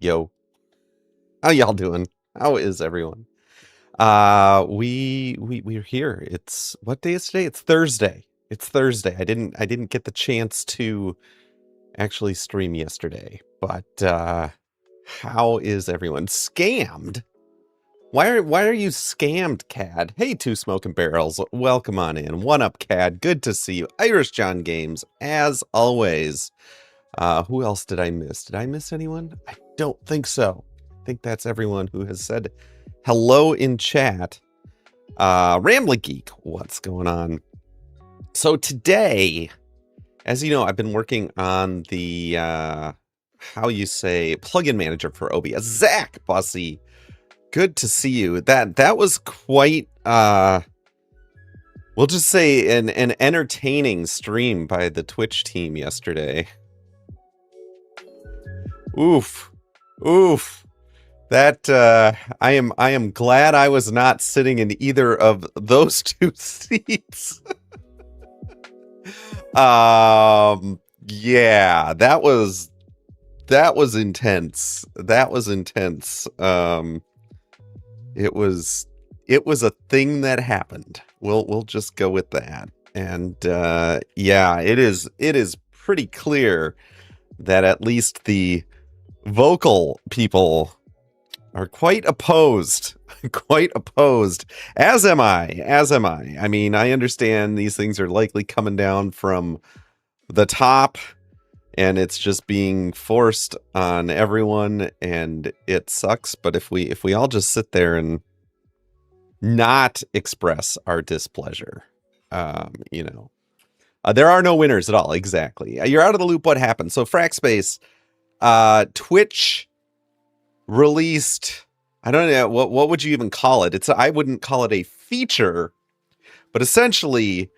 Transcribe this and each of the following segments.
Yo, how y'all doing? How is everyone? We're here. It's what day is today? It's Thursday. It's Thursday. I didn't get the chance to actually stream yesterday, but how is everyone? Scammed? Why are you scammed, Cad? Hey, Two Smoking Barrels, welcome on in. One up, Cad. Good to see you. Irish John Games, as always. Who else did I miss? Did I miss anyone? I don't think so. I think that's everyone who has said hello in chat. Rambling Geek, what's going on? So today, as you know, I've been working on the, how you say, plugin manager for OBS. Zach, Bussy, good to see you. That was quite, we'll just say an entertaining stream by the Twitch team yesterday. Oof. That I am glad I was not sitting in either of those two seats. Yeah, that was intense. It was a thing that happened. We'll just go with that. And yeah, it is pretty clear that at least the vocal people are quite opposed, as am I. I mean, I understand these things are likely coming down from the top and it's just being forced on everyone and it sucks. But if we all just sit there and not express our displeasure, you know, there are no winners at all. Exactly. You're out of the loop. What happened? So Frackspace, Twitch released, I don't know, what would you even call it? I wouldn't call it a feature, but essentially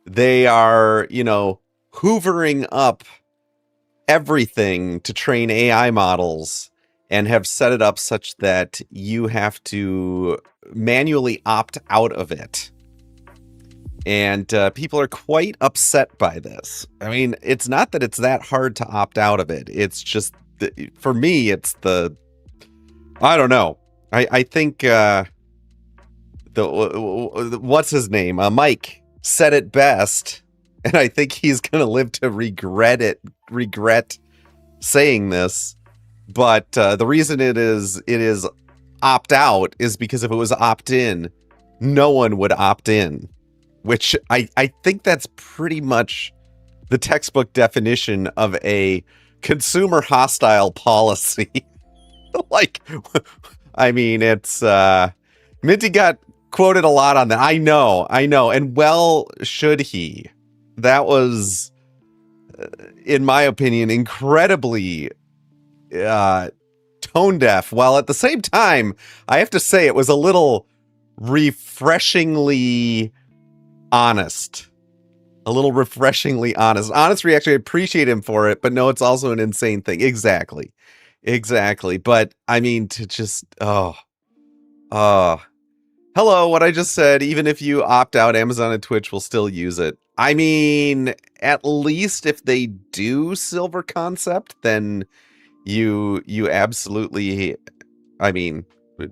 they are, you know, hoovering up everything to train AI models and have set it up such that you have to manually opt out of it. And people are quite upset by this. I mean, it's not that it's that hard to opt out of it. It's just, for me, it's the, I don't know. I think what's his name? Mike said it best, and I think he's gonna live to regret saying this. But the reason it is opt out is because if it was opt in, no one would opt in. Which I think that's pretty much the textbook definition of a consumer hostile policy. Like, I mean, it's, Minty got quoted a lot on that. I know, and well should he. That was, in my opinion, incredibly tone deaf, while at the same time, I have to say it was a little refreshingly honest. Honest reaction. I appreciate him for it, but no, it's also an insane thing. Exactly. But I mean, to just hello, what I just said, even if you opt out, Amazon and Twitch will still use it. I mean, at least if they do Silver Concept, then you absolutely, I mean,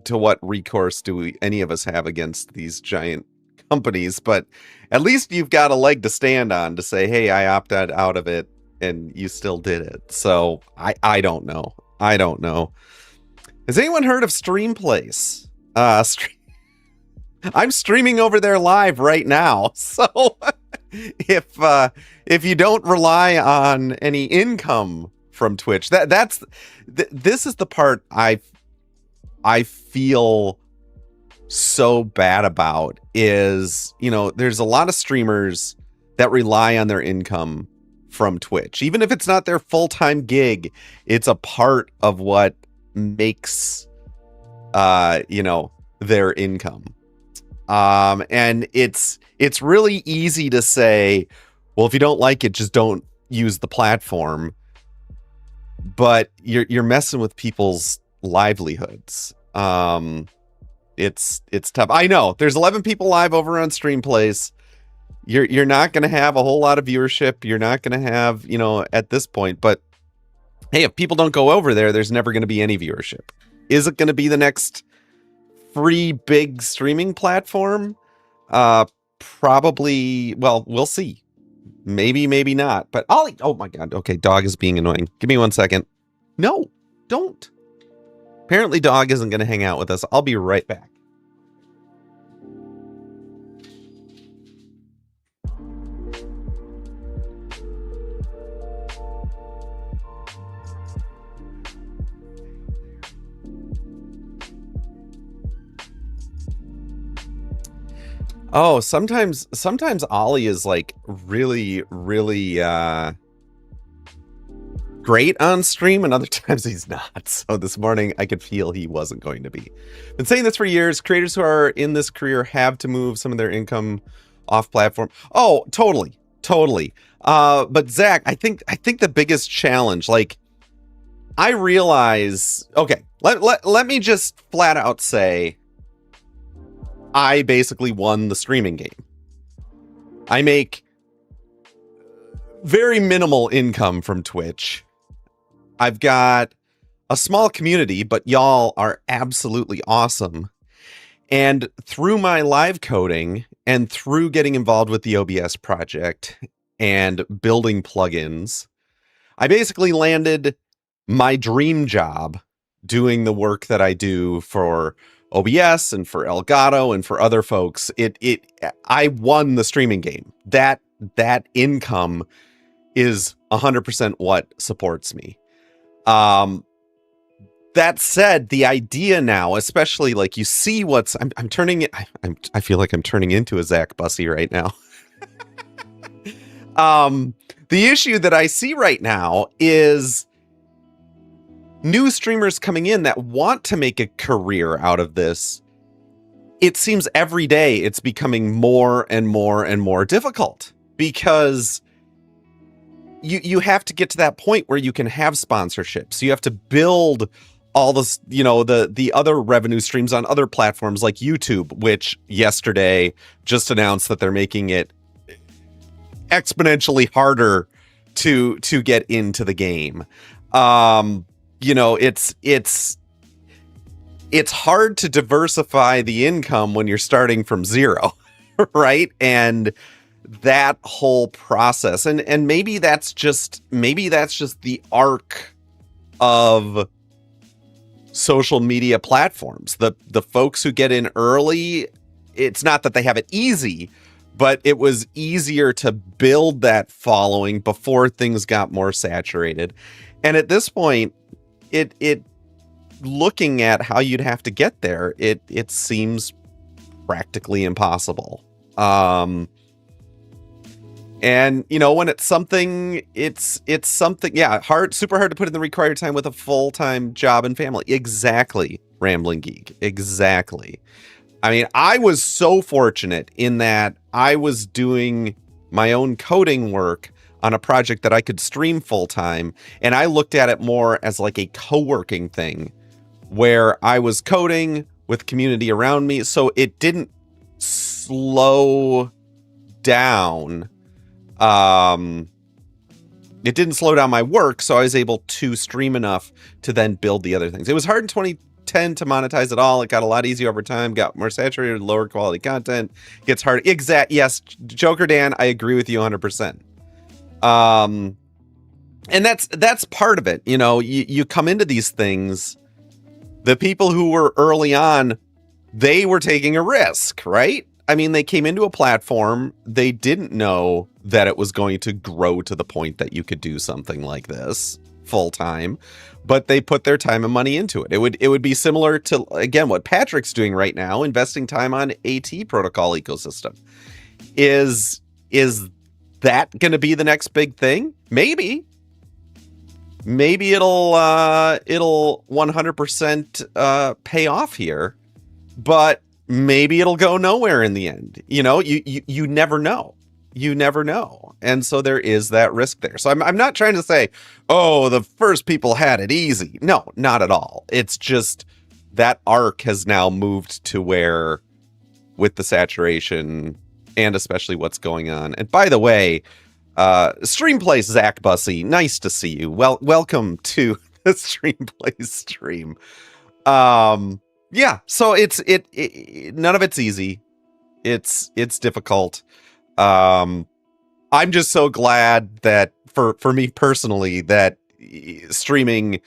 to what recourse do any of us have against these giant companies? But at least you've got a leg to stand on to say, hey, I opted out of it and you still did it. So I don't know. Has anyone heard of Streamplace? I'm streaming over there live right now. So if you don't rely on any income from Twitch, this is the part I feel so bad about, is, you know, there's a lot of streamers that rely on their income from Twitch. Even if it's not their full-time gig, it's a part of what makes you know, their income. And it's really easy to say, well, if you don't like it, just don't use the platform. But you're messing with people's livelihoods. It's tough. I know there's 11 people live over on Streamplace. You're not going to have a whole lot of viewership. You're not going to have, you know, at this point, but hey, if people don't go over there, there's never going to be any viewership. Is it going to be the next free big streaming platform? Probably. Well, we'll see. Maybe, maybe not. But Ollie, oh my God. Okay, dog is being annoying. Give me 1 second. No, don't. Apparently, dog isn't going to hang out with us. I'll be right back. Oh, sometimes Ollie is like really, really great on stream, and other times he's not. So this morning I could feel he wasn't going to be. Been saying this for years. Creators who are in this career have to move some of their income off platform. Oh, totally. But Zach, I think the biggest challenge, like, I realize, okay, let me just flat out say, I basically won the streaming game. I make very minimal income from Twitch. I've got a small community, but y'all are absolutely awesome. And through my live coding and through getting involved with the OBS project and building plugins, I basically landed my dream job doing the work that I do for OBS and for Elgato and for other folks. I won the streaming game. That income is 100% what supports me. That said, the idea now, especially like you see what's I'm turning it. I feel like I'm turning into a Zach Bussey right now. The issue that I see right now is new streamers coming in that want to make a career out of this. It seems every day it's becoming more and more and more difficult, because you have to get to that point where you can have sponsorships. You have to build all this, the other revenue streams on other platforms like YouTube, which yesterday just announced that they're making it exponentially harder to get into the game. It's hard to diversify the income when you're starting from zero, right? And that whole process, and maybe that's just the arc of social media platforms. The folks who get in early, it's not that they have it easy, but it was easier to build that following before things got more saturated. And at this point, it looking at how you'd have to get there, it seems practically impossible. And when it's something, it's something, yeah, super hard to put in the required time with a full-time job and family. Exactly, Rambling Geek. Exactly. I mean, I was so fortunate in that I was doing my own coding work on a project that I could stream full time. And I looked at it more as like a co-working thing where I was coding with community around me. So it didn't slow down. It didn't slow down my work. So I was able to stream enough to then build the other things. It was hard in 2010 to monetize it all. It got a lot easier over time, got more saturated, lower quality content. Gets harder. Yes, Joker Dan, I agree with you 100%. And that's part of it. You come into these things, the people who were early on, they were taking a risk, right? I mean, they came into a platform, they didn't know that it was going to grow to the point that you could do something like this full time, but they put their time and money into it. It would be similar to, again, what Patrick's doing right now, investing time on AT protocol ecosystem. Is that going to be the next big thing? Maybe it'll 100% pay off here, but maybe it'll go nowhere in the end. You never know. And so there is that risk there. So I'm not trying to say, oh, the first people had it easy. No, not at all. It's just that arc has now moved to where, with the saturation and especially what's going on. And by the way, Streamplays, Zach Bussy, nice to see you. Welcome to the Streamplays stream. Yeah, so none of it's easy. It's difficult. I'm just so glad that for me personally that streaming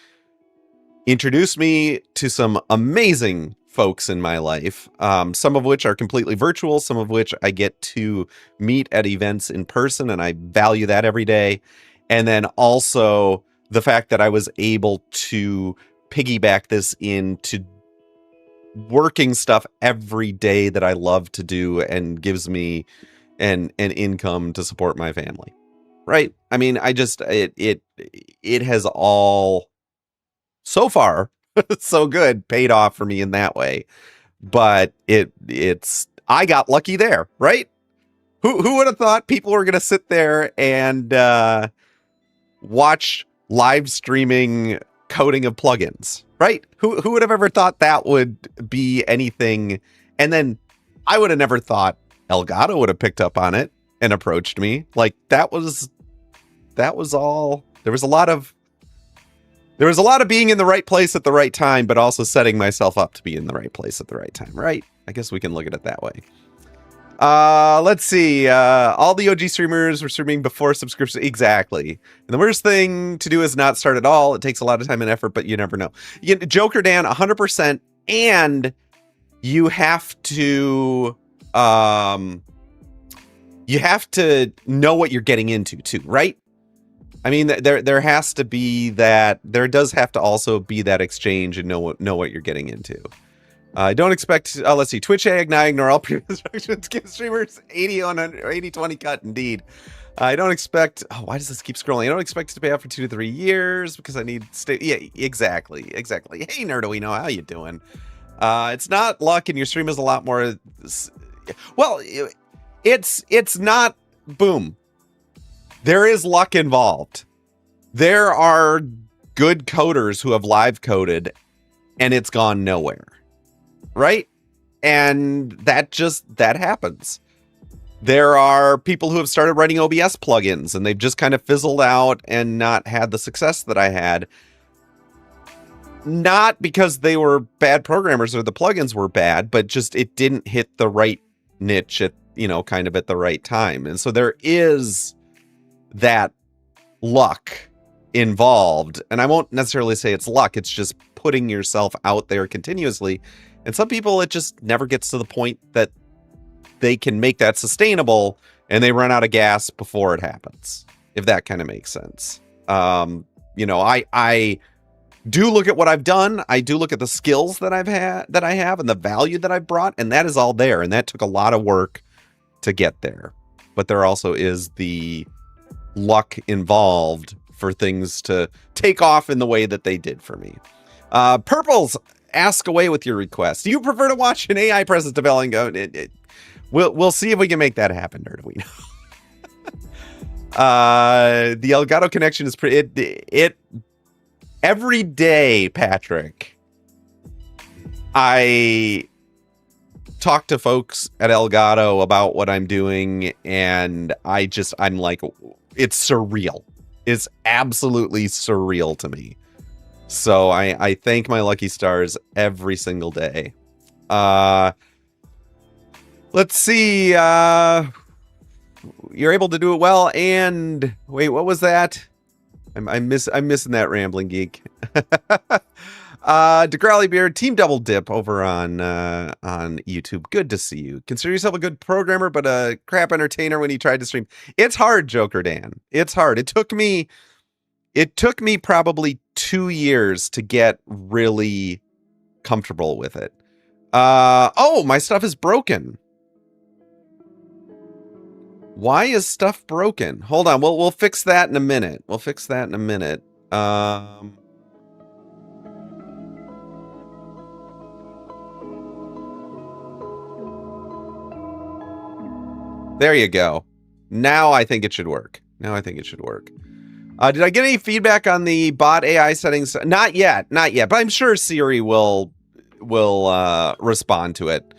introduced me to some amazing folks in my life, some of which are completely virtual, some of which I get to meet at events in person, and I value that every day. And then also the fact that I was able to piggyback this into working stuff every day that I love to do and gives me an income to support my family. Right? I mean, it has all so far so good paid off for me in that way. But I got lucky there, right? Who would have thought people were going to sit there and watch live streaming coding of plugins, right? Who would have ever thought that would be anything? And then I would have never thought Elgato would have picked up on it and approached me. Like that was all. There was a lot of being in the right place at the right time, but also setting myself up to be in the right place at the right time, right? I guess we can look at it that way. Let's see. All the OG streamers were streaming before subscription. Exactly. And the worst thing to do is not start at all. It takes a lot of time and effort, but you never know. Joker Dan, 100%. And you have to know what you're getting into too, right? I mean, there has to be that. There does have to also be that exchange and know what you're getting into. I don't expect. Let's see. Twitch ag, I ignore all previous instructions. Give streamers 80/20 cut. Indeed. I don't expect. Oh, why does this keep scrolling? I don't expect it to pay out for 2 to 3 years because I need stay. Yeah, exactly. Hey, Nerdo, how you doing? It's not luck, and your stream is a lot more. Well, it's not. Boom. There is luck involved. There are good coders who have live coded and it's gone nowhere. Right? And that happens. There are people who have started writing OBS plugins and they've just kind of fizzled out and not had the success that I had. Not because they were bad programmers or the plugins were bad, but just it didn't hit the right niche at, kind of at the right time. And so there is that luck involved, and I won't necessarily say it's luck, it's just putting yourself out there continuously. And some people, it just never gets to the point that they can make that sustainable and they run out of gas before it happens, if that kind of makes sense. I do look at what I've done. I do look at the skills that I have and the value that I've brought, and that is all there, and that took a lot of work to get there. But there also is the luck involved for things to take off in the way that they did for me. Purples, ask away with your request. Do you prefer to watch an AI presence develop and go? We'll see if we can make that happen, Nerdowino. The Elgato connection is pretty. Every day, Patrick, I talk to folks at Elgato about what I'm doing, and I'm like, it's surreal. It's absolutely surreal to me. So I thank my lucky stars every single day. Let's see. You're able to do it well. And wait, what was that? I'm missing that rambling geek. DeGrowly Beard, Team Double Dip over on YouTube. Good to see you. Consider yourself a good programmer, but a crap entertainer when you tried to stream. It's hard, Joker Dan. It's hard. It took me probably 2 years to get really comfortable with it. Oh, my stuff is broken. Why is stuff broken? Hold on. We'll fix that in a minute. There you go. Now I think it should work. Did I get any feedback on the bot AI settings? Not yet, but I'm sure Siri will respond to it.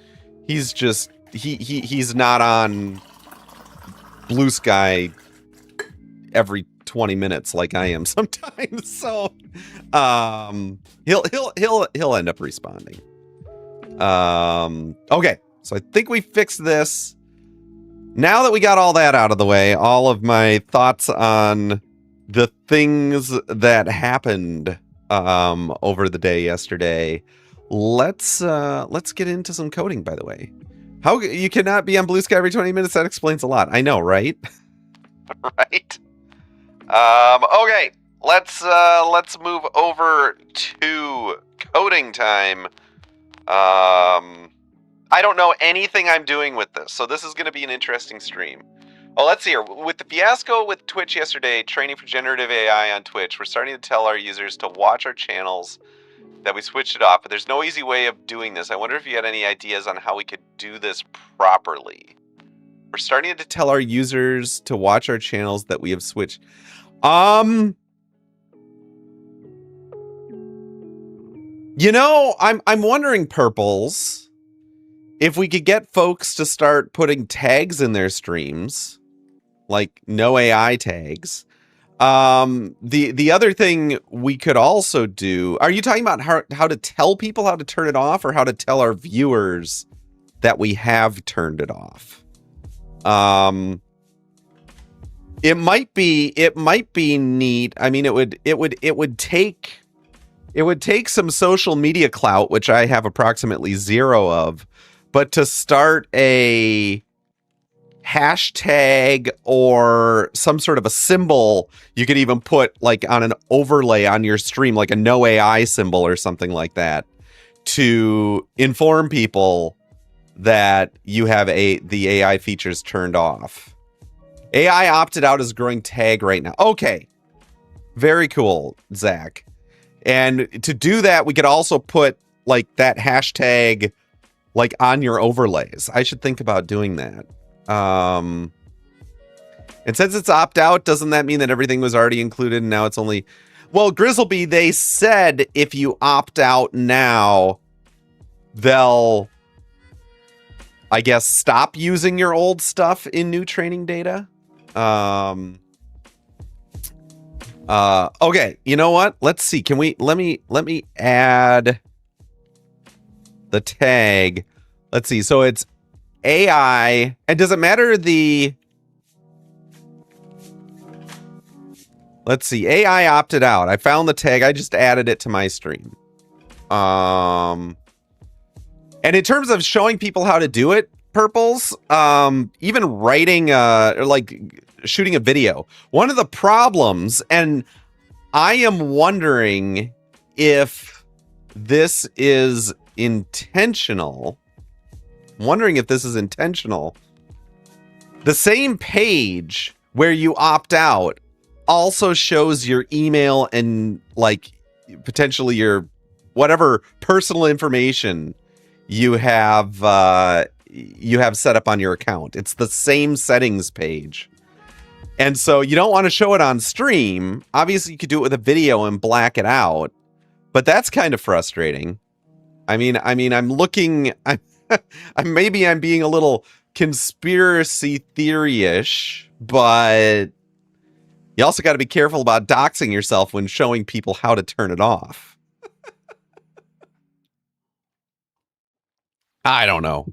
He's just he's not on Blue Sky every 20 minutes like I am sometimes. So he'll end up responding. Okay, so I think we fixed this. Now that we got all that out of the way, all of my thoughts on the things that happened over the day yesterday, let's get into some coding. By the way, how you cannot be on Blue Sky every 20 minutes, that explains a lot. I know, right? Right. Okay, let's move over to coding time. I don't know anything I'm doing with this, so this is going to be an interesting stream. Oh, let's see here. With the fiasco with Twitch yesterday, training for generative AI on Twitch, we're starting to tell our users to watch our channels, that we switched it off, but there's no easy way of doing this. I wonder if you had any ideas on how we could do this properly. We're starting to tell our users to watch our channels that we have switched. You know, I'm wondering, Purples, if we could get folks to start putting tags in their streams, like no AI tags. The other thing we could also do, are you talking about how to tell people how to turn it off, or how to tell our viewers that we have turned it off? It might be neat. I mean, it would take some social media clout, which I have approximately 0 of, but to start a hashtag or some sort of a symbol, you could even put like on an overlay on your stream, like a no AI symbol or something like that, to inform people that you have the AI features turned off. AI opted out is growing tag right now. Okay. Very cool, Zach. And to do that, we could also put like that hashtag like on your overlays. I should think about doing that. And since it's opt out, doesn't that mean that everything was already included and now it's only... Well, Grizzleby, they said if you opt out now, they'll, I guess, stop using your old stuff in new training data. Okay, you know what? Let's see. Can we let me add the tag. Let's see. So it's AI, and does it matter the... Let's see. AI opted out. I found the tag. I just added it to my stream. And in terms of showing people how to do it, Purples, even writing or like shooting a video, one of the problems, and I am wondering if this is intentional. The same page where you opt out also shows your email and like potentially your whatever personal information you have set up on your account. It's the same settings page. And so you don't want to show it on stream. Obviously you could do it with a video and black it out, but that's kind of frustrating. I mean, I'm looking, maybe I'm being a little conspiracy theory-ish, but you also got to be careful about doxing yourself when showing people how to turn it off. I don't know.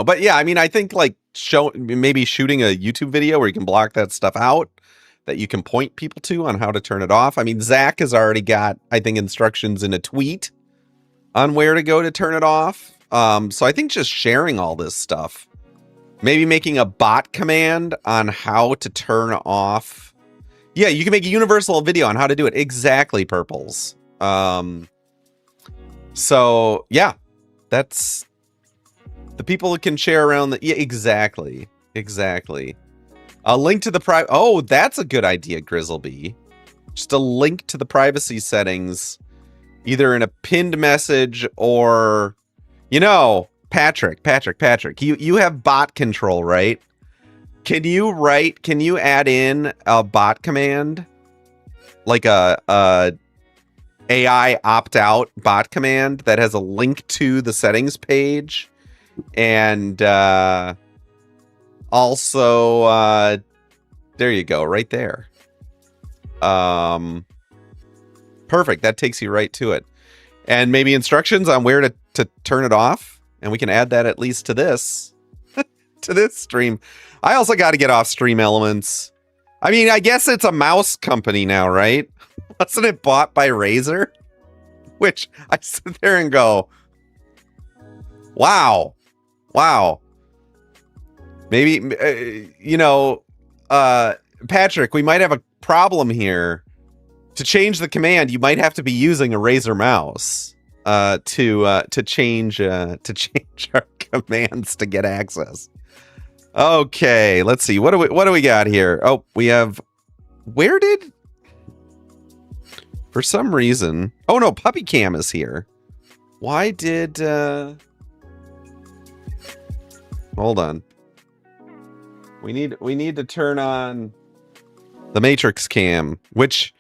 But yeah, I mean, I think like maybe shooting a YouTube video where you can block that stuff out, that you can point people to on how to turn it off. I mean, Zach has already got, I think, instructions in a tweet on where to go to turn it off. So I think just sharing all this stuff, maybe making a bot command on how to turn off. Yeah, you can make a universal video on how to do it. Exactly, Purples. So yeah, that's the people that can share around the... Yeah, exactly. A link to the private... Oh, that's a good idea, Grizzleby. Just a link to the privacy settings, either in a pinned message or... You know, Patrick, you have bot control, right? Can you add in a bot command? Like a AI opt-out bot command that has a link to the settings page? And also, there you go, right there. Perfect. That takes you right to it. And maybe instructions on where to turn it off. And we can add that at least to this, to this stream. I also got to get off Stream Elements. I mean, I guess it's a mouse company now, right? Wasn't it bought by Razer? Which I sit there and go, wow. Wow. Maybe, you know, Patrick, we might have a problem here. To change the command, you might have to be using a Razer mouse to change our commands to get access. Okay, let's see. What do we got here? Oh, we have. Where did? For some reason. Oh no, Puppy Cam is here. Why did? Hold on. We need to turn on the Matrix Cam, which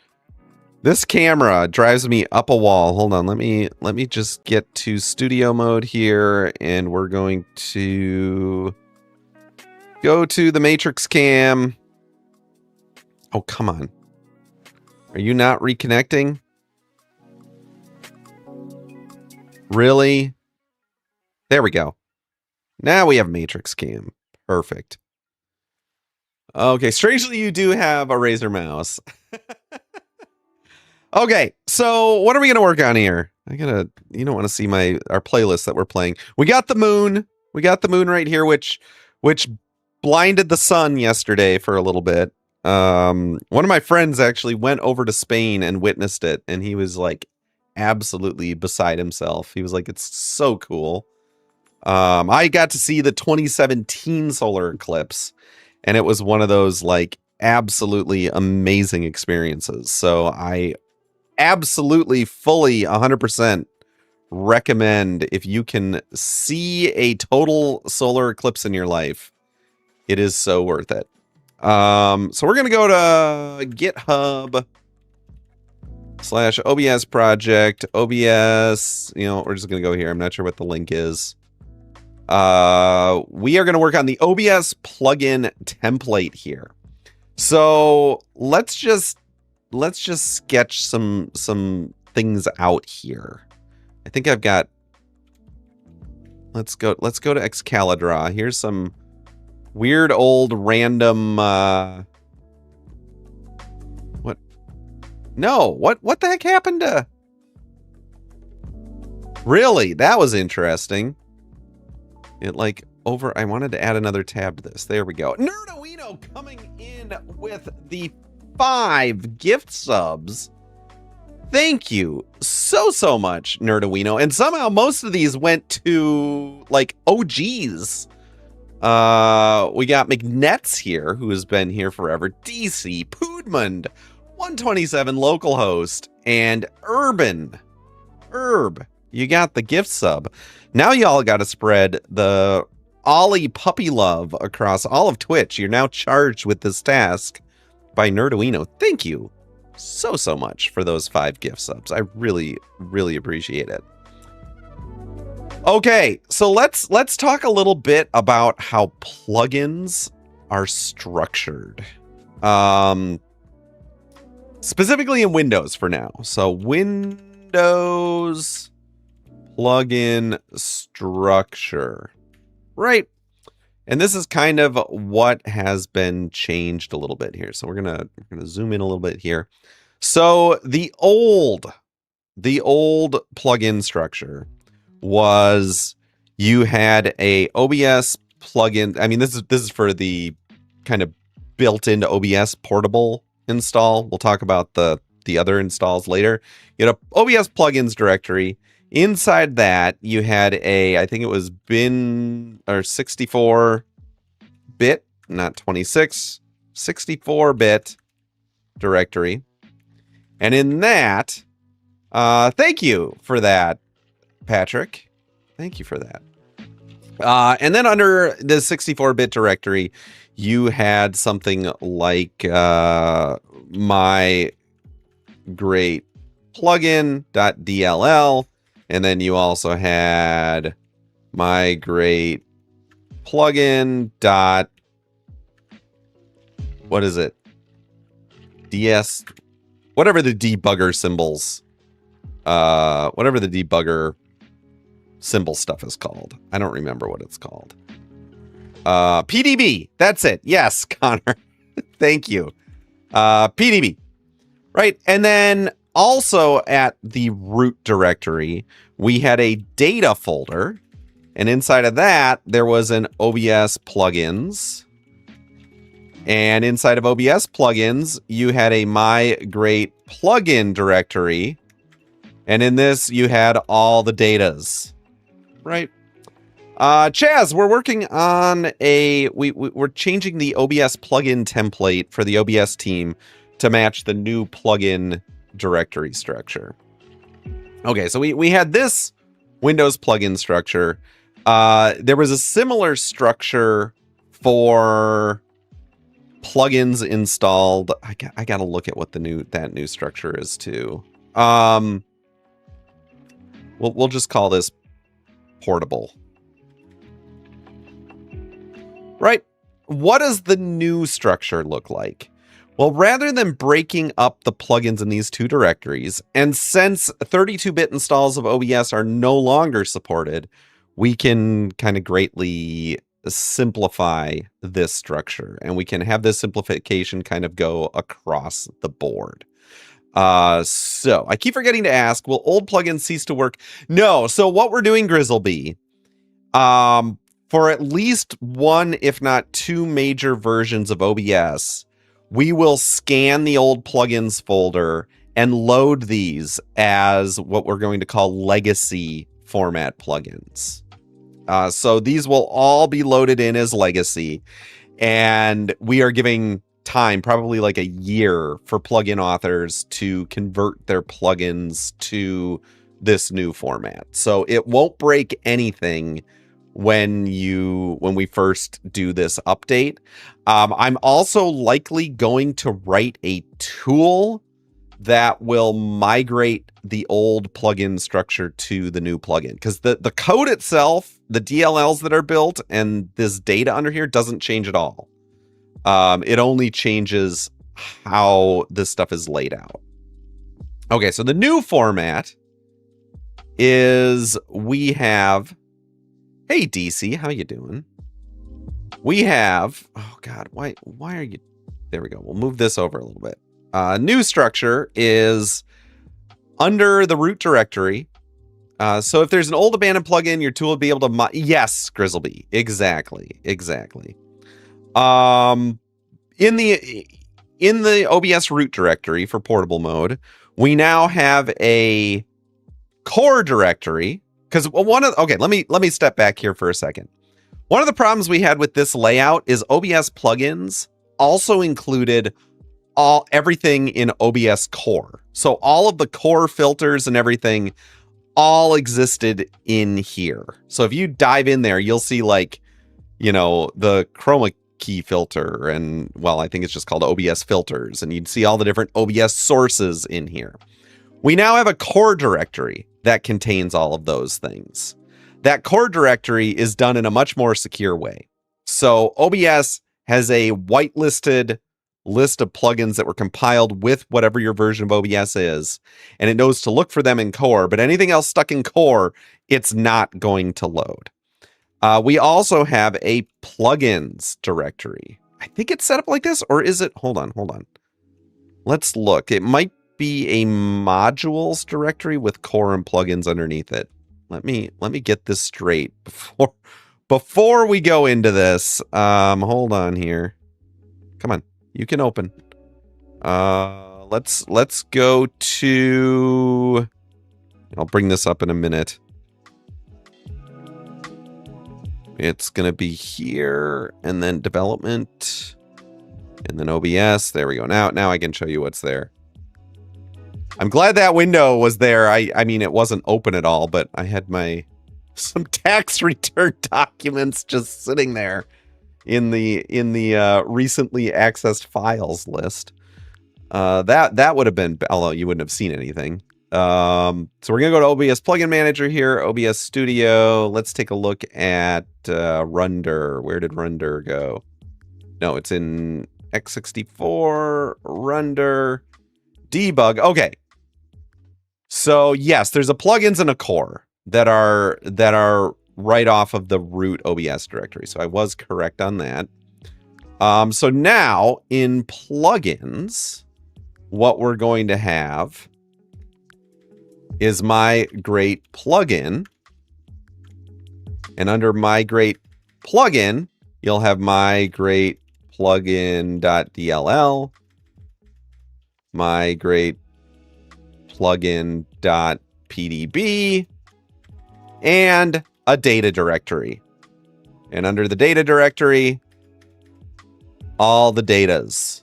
this camera drives me up a wall. Hold on, let me just get to studio mode here, and we're going to go to the Matrix Cam. Oh, come on. Are you not reconnecting? Really? There we go. Now we have Matrix Cam. Perfect. Okay, strangely, you do have a Razer mouse. Okay, so what are we going to work on here? You don't want to see our playlist that we're playing. We got the moon. We got the moon right here, which blinded the sun yesterday for a little bit. One of my friends actually went over to Spain and witnessed it, and he was like absolutely beside himself. He was like, it's so cool. I got to see the 2017 solar eclipse, and it was one of those like absolutely amazing experiences. So I absolutely fully 100% recommend, if you can see a total solar eclipse in your life, it is so worth it. So we're going to go to GitHub /OBS project, OBS, we're just going to go here. I'm not sure what the link is. We are going to work on the OBS plugin template here. So let's just sketch some things out here. I think I've got. Let's go to Excalidraw. Here's some weird old random. What? No. What the heck happened to? Really, that was interesting. It like over. I wanted to add another tab to this. There we go. Nerdoino coming in with the 5 gift subs. Thank you so much, Nerdoino. And somehow most of these went to like OGs. We got McNets here, who has been here forever. DC, Poodmund, 127 localhost, and Herb. You got the gift sub. Now y'all got to spread the Ollie puppy love across all of Twitch. You're now charged with this task by Nerdoino. Thank you so much for those 5 gift subs. I really appreciate it. Okay, so let's talk a little bit about how plugins are structured. Specifically in Windows for now. So Windows plugin structure. Right. And this is kind of what has been changed a little bit here. So we're gonna zoom in a little bit here. So the old plugin structure was you had a OBS plugin. I mean, this is for the kind of built into OBS portable install. We'll talk about the other installs later. You had a OBS plugins directory. Inside that, you had I think it was bin or 64-bit, not 26, 64-bit directory. And in that, thank you for that, Patrick. Thank you for that. And then under the 64-bit directory, you had something like my great plugin.dll. And then you also had my great plugin dot, what is it? DS whatever the debugger symbols, whatever the debugger symbol stuff is called. I don't remember what it's called. PDB. That's it. Yes, Connor. Thank you. PDB. Right. And then also at the root directory, we had a data folder. And inside of that, there was an OBS plugins. And inside of OBS plugins, you had a migrate plugin directory. And in this, you had all the datas. Right. Chaz, we're working on we're changing the OBS plugin template for the OBS team to match the new plugin directory structure. Okay, so we had this Windows plugin structure. There was a similar structure for plugins installed. I got to look at what that new structure is too. We'll just call this portable. Right. What does the new structure look like? Well, rather than breaking up the plugins in these two directories, and since 32-bit installs of OBS are no longer supported, we can kind of greatly simplify this structure, and we can have this simplification kind of go across the board. So I keep forgetting to ask, will old plugins cease to work? No. So what we're doing, Grizzleby, for at least one, if not two major versions of OBS, we will scan the old plugins folder and load these as what we're going to call legacy format plugins. So these will all be loaded in as legacy, and we are giving time, probably like a year, for plugin authors to convert their plugins to this new format. So it won't break anything when we first do this update. I'm also likely going to write a tool that will migrate the old plugin structure to the new plugin, because the code itself, the DLLs that are built, and this data under here doesn't change at all. It only changes how this stuff is laid out. Okay, so the new format is we have... Hey, DC, how you doing? We have... Oh, God, why are you... There we go. We'll move this over a little bit. New structure is under the root directory. So if there's an old abandoned plugin, your tool will be able to... Yes, Grizzleby. Exactly. In the OBS root directory for portable mode, we now have a core directory. Because okay, let me step back here for a second. One of the problems we had with this layout is OBS plugins also included everything in OBS core. So all of the core filters and everything all existed in here. So if you dive in there, you'll see, like, you know, the chroma key filter, and, well, I think it's just called OBS filters, and you'd see all the different OBS sources in here. We now have a core directory that contains all of those things. That core directory is done in a much more secure way. So OBS has a whitelisted list of plugins that were compiled with whatever your version of OBS is, and it knows to look for them in core, but anything else stuck in core, it's not going to load. We also have a plugins directory. I think it's set up like this, or is it? Hold on. Let's look. It might be a modules directory with core and plugins underneath it. Let me get this straight before we go into this. Hold on here. Come on, you can open. Let's go to... I'll bring this up in a minute. It's going to be here, and then development, and then OBS. There we go. Now I can show you what's there. I'm glad that window was there. I mean, it wasn't open at all, but I had some tax return documents just sitting there in the recently accessed files list. That would have been, although you wouldn't have seen anything. So we're gonna go to OBS Plugin Manager here, OBS Studio. Let's take a look at Render. Where did Render go? No, it's in x64, Render, debug. Okay. So yes, there's a plugins and a core that are right off of the root OBS directory. So I was correct on that. So now in plugins, what we're going to have is migrate plugin. And under migrate plugin, you'll have migrate plugin.dll, migrate plugin.pdb, and a data directory. And under the data directory, all the datas.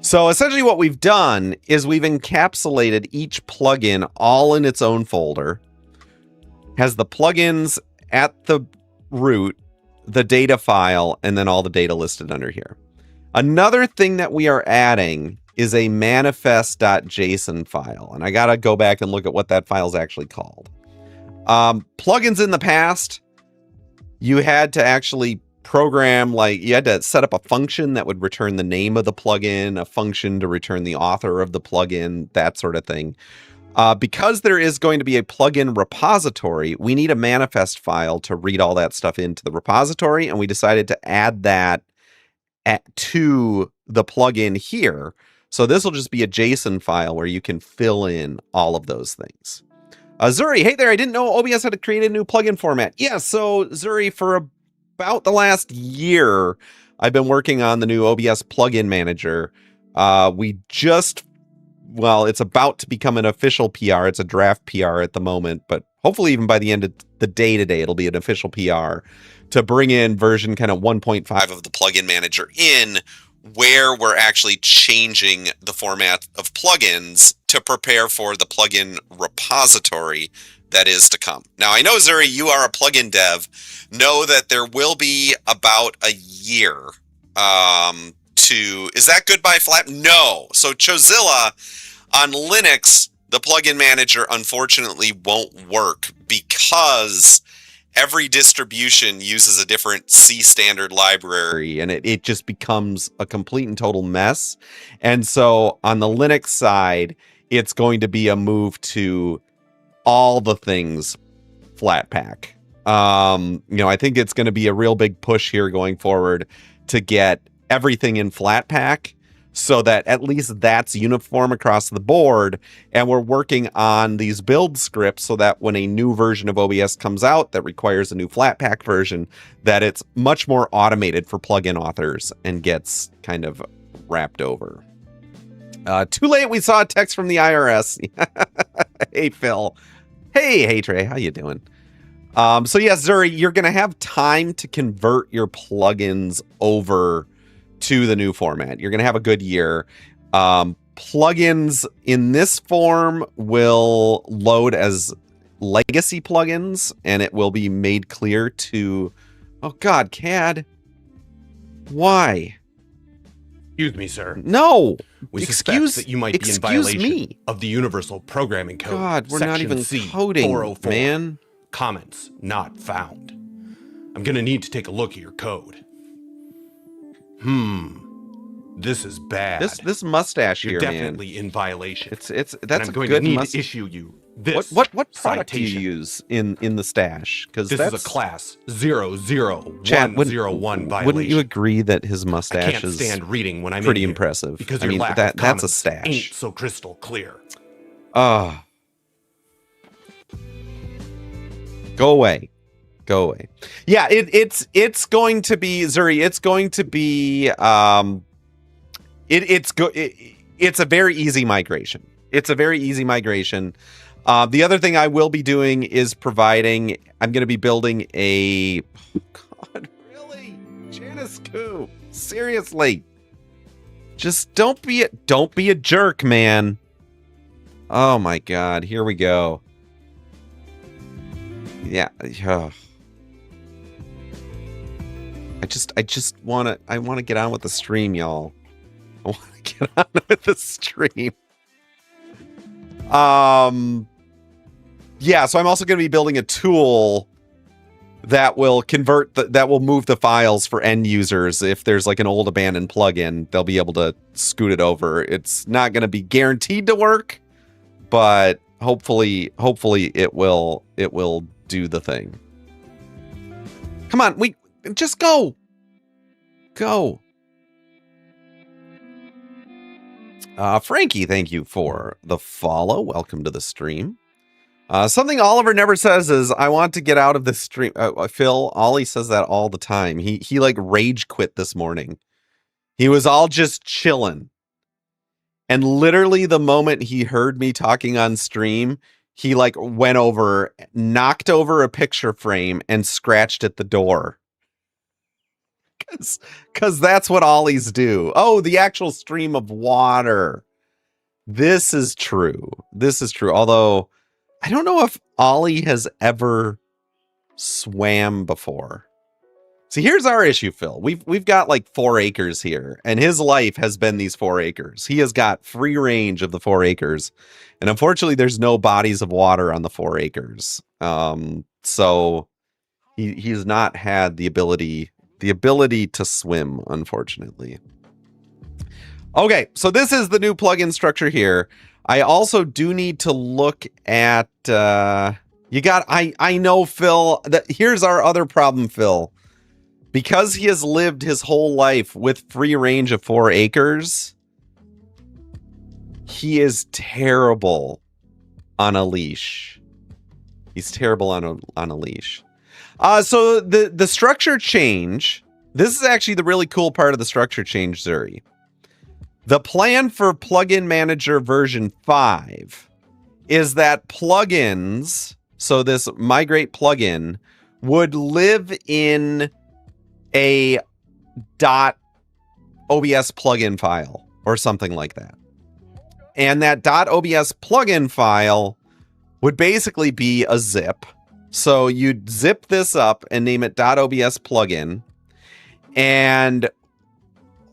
So essentially what we've done is we've encapsulated each plugin all in its own folder, has the plugins at the root, the data file, and then all the data listed under here. Another thing that we are adding is a manifest.json file. And I got to go back and look at what that file is actually called. Plugins in the past, you had to actually program, like you had to set up a function that would return the name of the plugin, a function to return the author of the plugin, that sort of thing. Because there is going to be a plugin repository, we need a manifest file to read all that stuff into the repository, and we decided to add that to the plugin here. So this will just be a JSON file where you can fill in all of those things. Zuri, hey there, I didn't know OBS had to create a new plugin format. Yeah, so Zuri, for about the last year, I've been working on the new OBS Plugin Manager. We just... Well, it's about to become an official PR. It's a draft PR at the moment, but hopefully even by the end of the day today, it'll be an official PR to bring in version kind of 1.5 of the plugin manager in, where we're actually changing the format of plugins to prepare for the plugin repository that is to come. Now, I know, Zuri, you are a plugin dev. Know that there will be about a year is that goodbye flat? No. So Chozilla on Linux, the plugin manager unfortunately won't work because every distribution uses a different C standard library, and it just becomes a complete and total mess. And so on the Linux side, it's going to be a move to all the things Flatpak. I think it's going to be a real big push here going forward to get everything in Flatpak so that at least that's uniform across the board. And we're working on these build scripts so that when a new version of OBS comes out that requires a new Flatpak version, that it's much more automated for plugin authors and gets kind of wrapped over. Too late, we saw a text from the IRS. Hey, Phil. Hey, Trey, how you doing? So yes, Zuri, you're going to have time to convert your plugins over to the new format. You're going to have a good year. Plugins in this form will load as legacy plugins, and it will be made clear to... Oh, God, CAD. Why? Excuse me, sir. No! We suspect that you might be in violation of the Universal Programming Code. God, we're not even coding, 404. man. Comments not found. I'm going to need to take a look at your code. This is bad. This mustache You're here, definitely man. in violation. That's and a I'm going good to need to issue you this what product do citation. you use in the stash? Because this is a class 00101 violation. Wouldn't you agree that his mustache I can't is stand reading when I'm pretty in here impressive? Because I mean, your lack of that's a comments stash. ain't so crystal clear. Go away. Go away. Yeah, it's going to be, Zuri, it's going to be it's a very easy migration. It's a very easy migration. The other thing I will be doing is providing, I'm going to be building a, oh God, really? Janisku, seriously. Just don't be a jerk, man. Oh my God, here we go. Yeah. I just want to get on with the stream, y'all. I want to get on with the stream. Yeah, so I'm also going to be building a tool that will convert that will move the files for end users. If there's like an old abandoned plugin, they'll be able to scoot it over. It's not going to be guaranteed to work, but hopefully it will do the thing. Come on, we just go. Frankie, thank you for the follow. Welcome to the stream. Something Oliver never says is, I want to get out of this stream. Phil, Ollie says that all the time. He like rage quit this morning. He was all just chilling. And literally the moment he heard me talking on stream, he like went over, knocked over a picture frame and scratched at the door. Because that's what Ollies do. Oh, the actual stream of water. This is true. Although I don't know if Ollie has ever swam before. See, here's our issue, Phil. We've got like 4 acres here, and his life has been these 4 acres. He has got free range of the 4 acres, and unfortunately, there's no bodies of water on the 4 acres. So he's not had the ability to swim, unfortunately. Okay, so this is the new plugin structure here. I also do need to look at I know, Phil, that here's our other problem, Phil. Because he has lived his whole life with free range of 4 acres, he is terrible on a leash. He's terrible on a leash. So the structure change, this is actually the really cool part of the structure change, Zuri. The plan for Plugin Manager version 5 is that plugins, so this migrate plugin, would live in a .obs plugin file or something like that. And that .obs plugin file would basically be a zip. So you'd zip this up and name it .obs plugin. And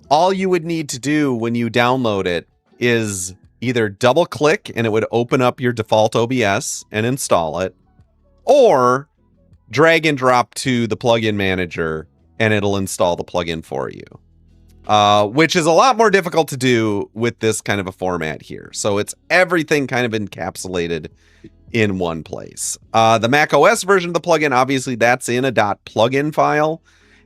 all you would need to do when you download it is either double click and it would open up your default OBS and install it, or drag and drop to the plugin manager and it'll install the plugin for you. Which is a lot more difficult to do with this kind of a format here. So it's everything kind of encapsulated in one place. The Mac OS version of the plugin, obviously that's in a .plugin file.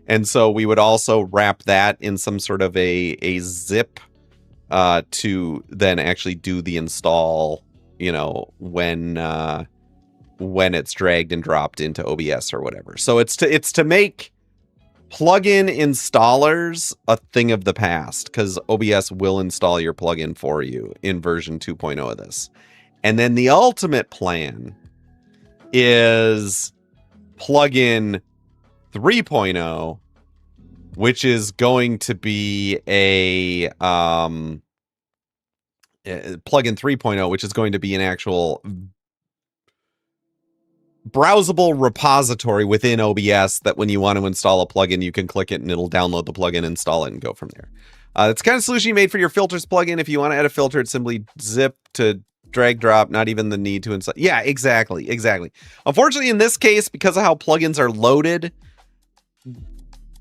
And so we would also wrap that in some sort of a zip to then actually do the install, you know, when it's dragged and dropped into OBS or whatever. So it's to make plugin installers a thing of the past, because OBS will install your plugin for you in version 2.0 of this. And then the ultimate plan is plugin 3.0, which is going to be a plugin 3.0, which is going to be an actual browsable repository within OBS that when you want to install a plugin, you can click it and it'll download the plugin, install it, and go from there. It's kind of solution you made for your filters plugin. If you want to add a filter, it's simply zip to drag drop, not even the need to install. Yeah, exactly. Unfortunately, in this case, because of how plugins are loaded,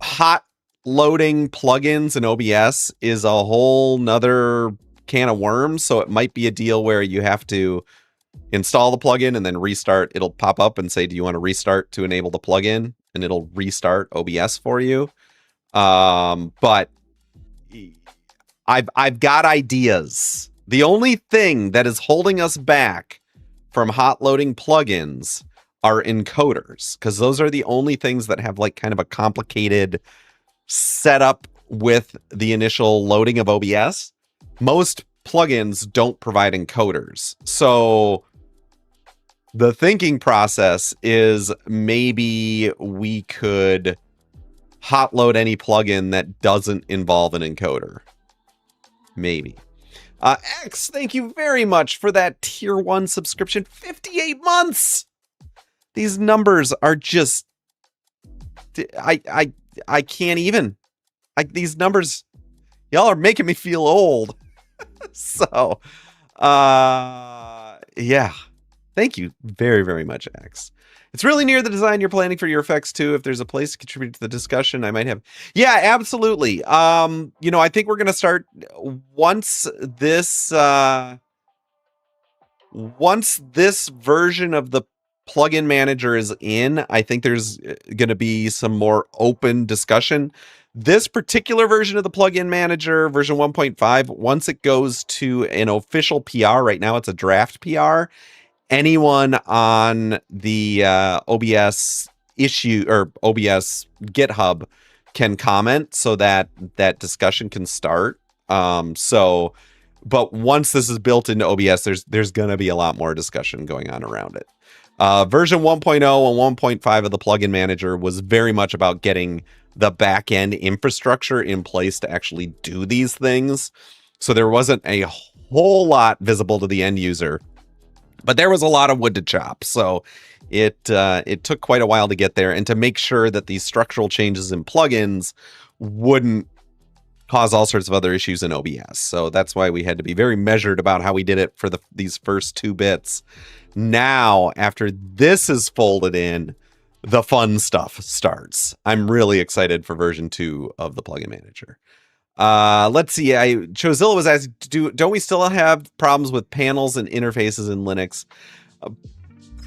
hot loading plugins in OBS is a whole nother can of worms. So it might be a deal where you have to install the plugin and then restart. It'll pop up and say, do you want to restart to enable the plugin? And it'll restart OBS for you. But I've got ideas. The only thing that is holding us back from hot loading plugins are encoders, because those are the only things that have like kind of a complicated setup with the initial loading of OBS. Most plugins don't provide encoders. So the thinking process is maybe we could hot load any plugin that doesn't involve an encoder. Maybe. X, thank you very much for that tier 1 subscription. 58 months. These numbers are just, I can't even. These numbers, y'all are making me feel old. So, yeah. Thank you very, very much, X. It's really near the design you're planning for your effects too. If there's a place to contribute to the discussion, I might have. Yeah, absolutely. You know, I think we're gonna start once this version of the plugin manager is in. I think there's going to be some more open discussion. This particular version of the plugin manager, version 1.5, once it goes to an official PR, right now it's a draft PR. Anyone on the OBS issue or OBS GitHub can comment so that that discussion can start. But once this is built into OBS, there's going to be a lot more discussion going on around it. Version 1.0 and 1.5 of the plugin manager was very much about getting the back-end infrastructure in place to actually do these things. So there wasn't a whole lot visible to the end user, but there was a lot of wood to chop. So it took quite a while to get there and to make sure that these structural changes in plugins wouldn't cause all sorts of other issues in OBS. So that's why we had to be very measured about how we did it for these first 2 bits. Now, after this is folded in, the fun stuff starts. I'm really excited for version 2 of the plugin manager. Let's see. Chozilla was asking, don't we still have problems with panels and interfaces in Linux?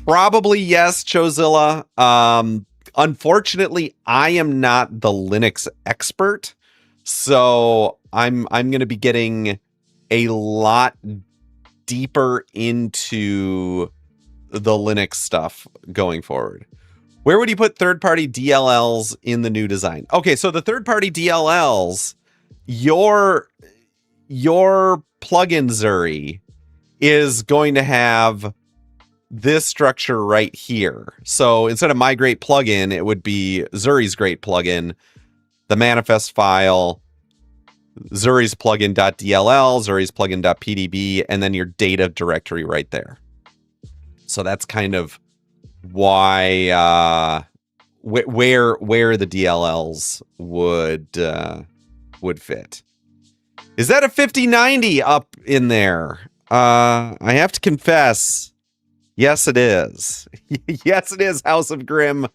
Probably yes, Chozilla. Unfortunately, I am not the Linux expert, so I'm going to be getting a lot deeper into the Linux stuff going forward. Where would you put third-party DLLs in the new design? Okay, so the third-party DLLs, your plugin Zuri is going to have this structure right here. So instead of my great plugin, it would be Zuri's great plugin, the manifest file, Zuri's plugin.dll, Zuri's plugin.pdb, and then your data directory right there. So that's kind of why where the DLLs would fit. Is that a 5090 up in there? I have to confess, yes, it is. Yes, it is. House of Grim.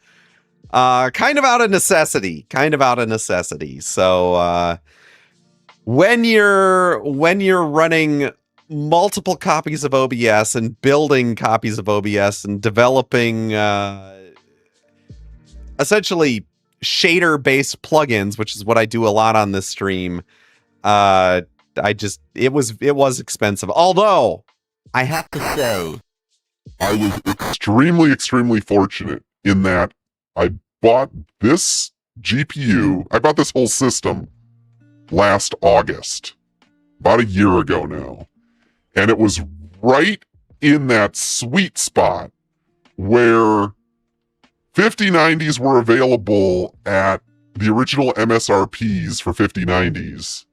Kind of out of necessity. So when you're running multiple copies of OBS and building copies of OBS and developing essentially shader-based plugins, which is what I do a lot on this stream, it was expensive. Although I have to say, I was extremely fortunate in that I bought this GPU, I bought this whole system last August, about a year ago now. And it was right in that sweet spot where 5090s were available at the original MSRPs for 5090s.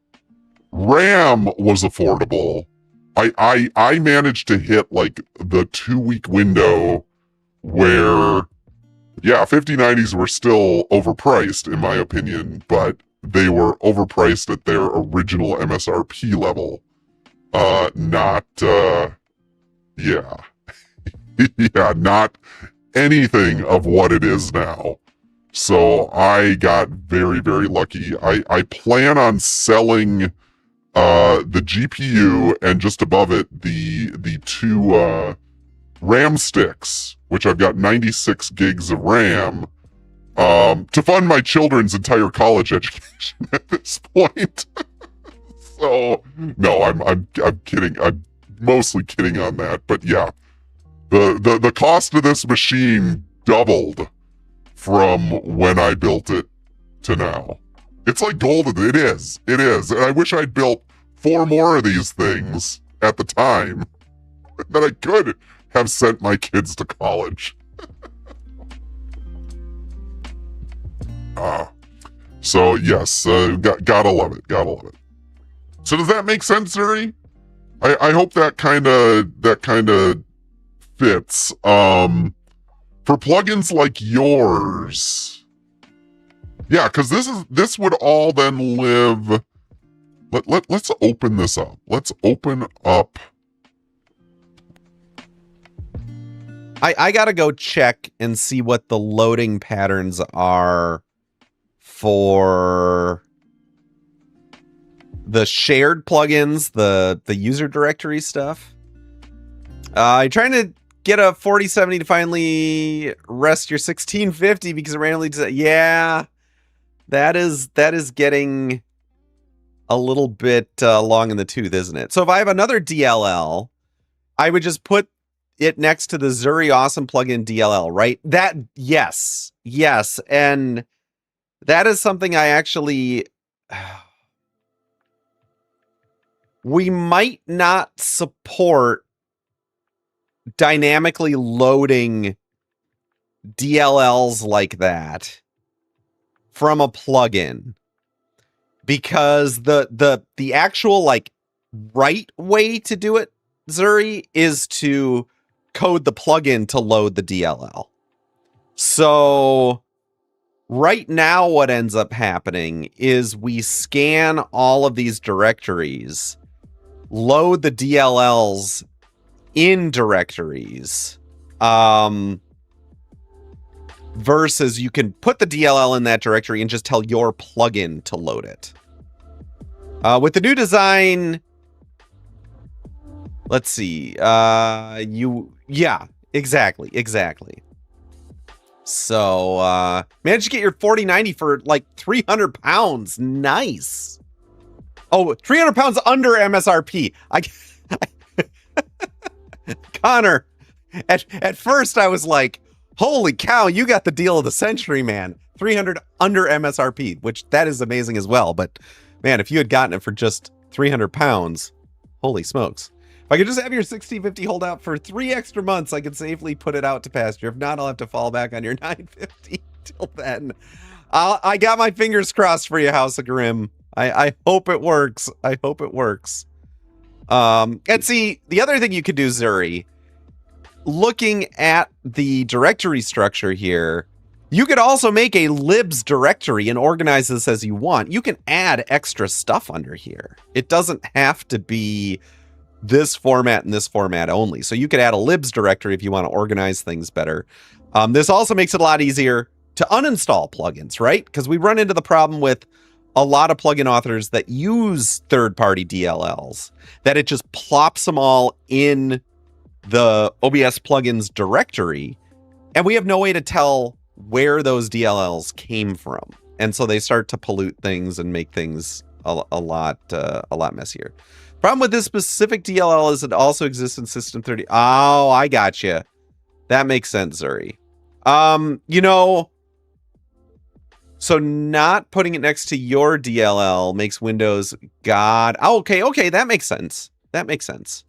RAM was affordable. I managed to hit like the 2-week window where, yeah, 5090s were still overpriced in my opinion, but they were overpriced at their original MSRP level. Not anything of what it is now. So I got very lucky. I plan on selling the GPU and just above it the 2 RAM sticks, which I've got 96 gigs of RAM, to fund my children's entire college education at this point. So no, I'm kidding. I'm mostly kidding on that. But yeah, the cost of this machine doubled from when I built it to now. It's like golden. It is. And I wish I'd built 4 more of these things at the time that I could have sent my kids to college. So yes, gotta love it. So does that make sense, Zuri? I hope that kind of fits. For plugins like yours, yeah, because this would all then live. Let's open this up. Let's open up I gotta go check and see what the loading patterns are for the shared plugins, the user directory stuff. I'm trying to get a 4070 to finally rest your 1650 because it randomly does. Yeah, that is getting a little bit long in the tooth, isn't it? So if I have another DLL, I would just put it next to the Zuri Awesome plugin DLL, right? That, yes, and that is something I actually... we might not support dynamically loading DLLs like that from a plugin, because the actual like right way to do it, Zuri, is to code the plugin to load the DLL. So right now what ends up happening is we scan all of these directories, load the DLLs in directories, versus you can put the DLL in that directory and just tell your plugin to load it. With the new design, let's see, yeah, exactly. So, managed to get your 4090 for like 300 pounds. Nice. Oh, 300 pounds under MSRP. Connor, at first I was like, holy cow, you got the deal of the century, man. 300 under MSRP, which that is amazing as well. But man, if you had gotten it for just 300 pounds, holy smokes. If I could just have your 6050 hold out for 3 extra months, I could safely put it out to pasture. If not, I'll have to fall back on your 950 till then. I got my fingers crossed for you, House of Grim. I hope it works. I hope it works. And see, the other thing you could do, Zuri, looking at the directory structure here, you could also make a libs directory and organize this as you want. You can add extra stuff under here. It doesn't have to be this format and this format only. So you could add a libs directory if you want to organize things better. This also makes it a lot easier to uninstall plugins, right? Because we run into the problem with a lot of plugin authors that use third-party DLLs, that it just plops them all in the OBS plugins directory, and we have no way to tell where those DLLs came from. And so they start to pollute things and make things a lot messier. Problem with this specific DLL is it also exists in System 30. Oh, I got you. That makes sense, Zuri. You know, so not putting it next to your DLL makes Windows God. Oh, okay, that makes sense. That makes sense.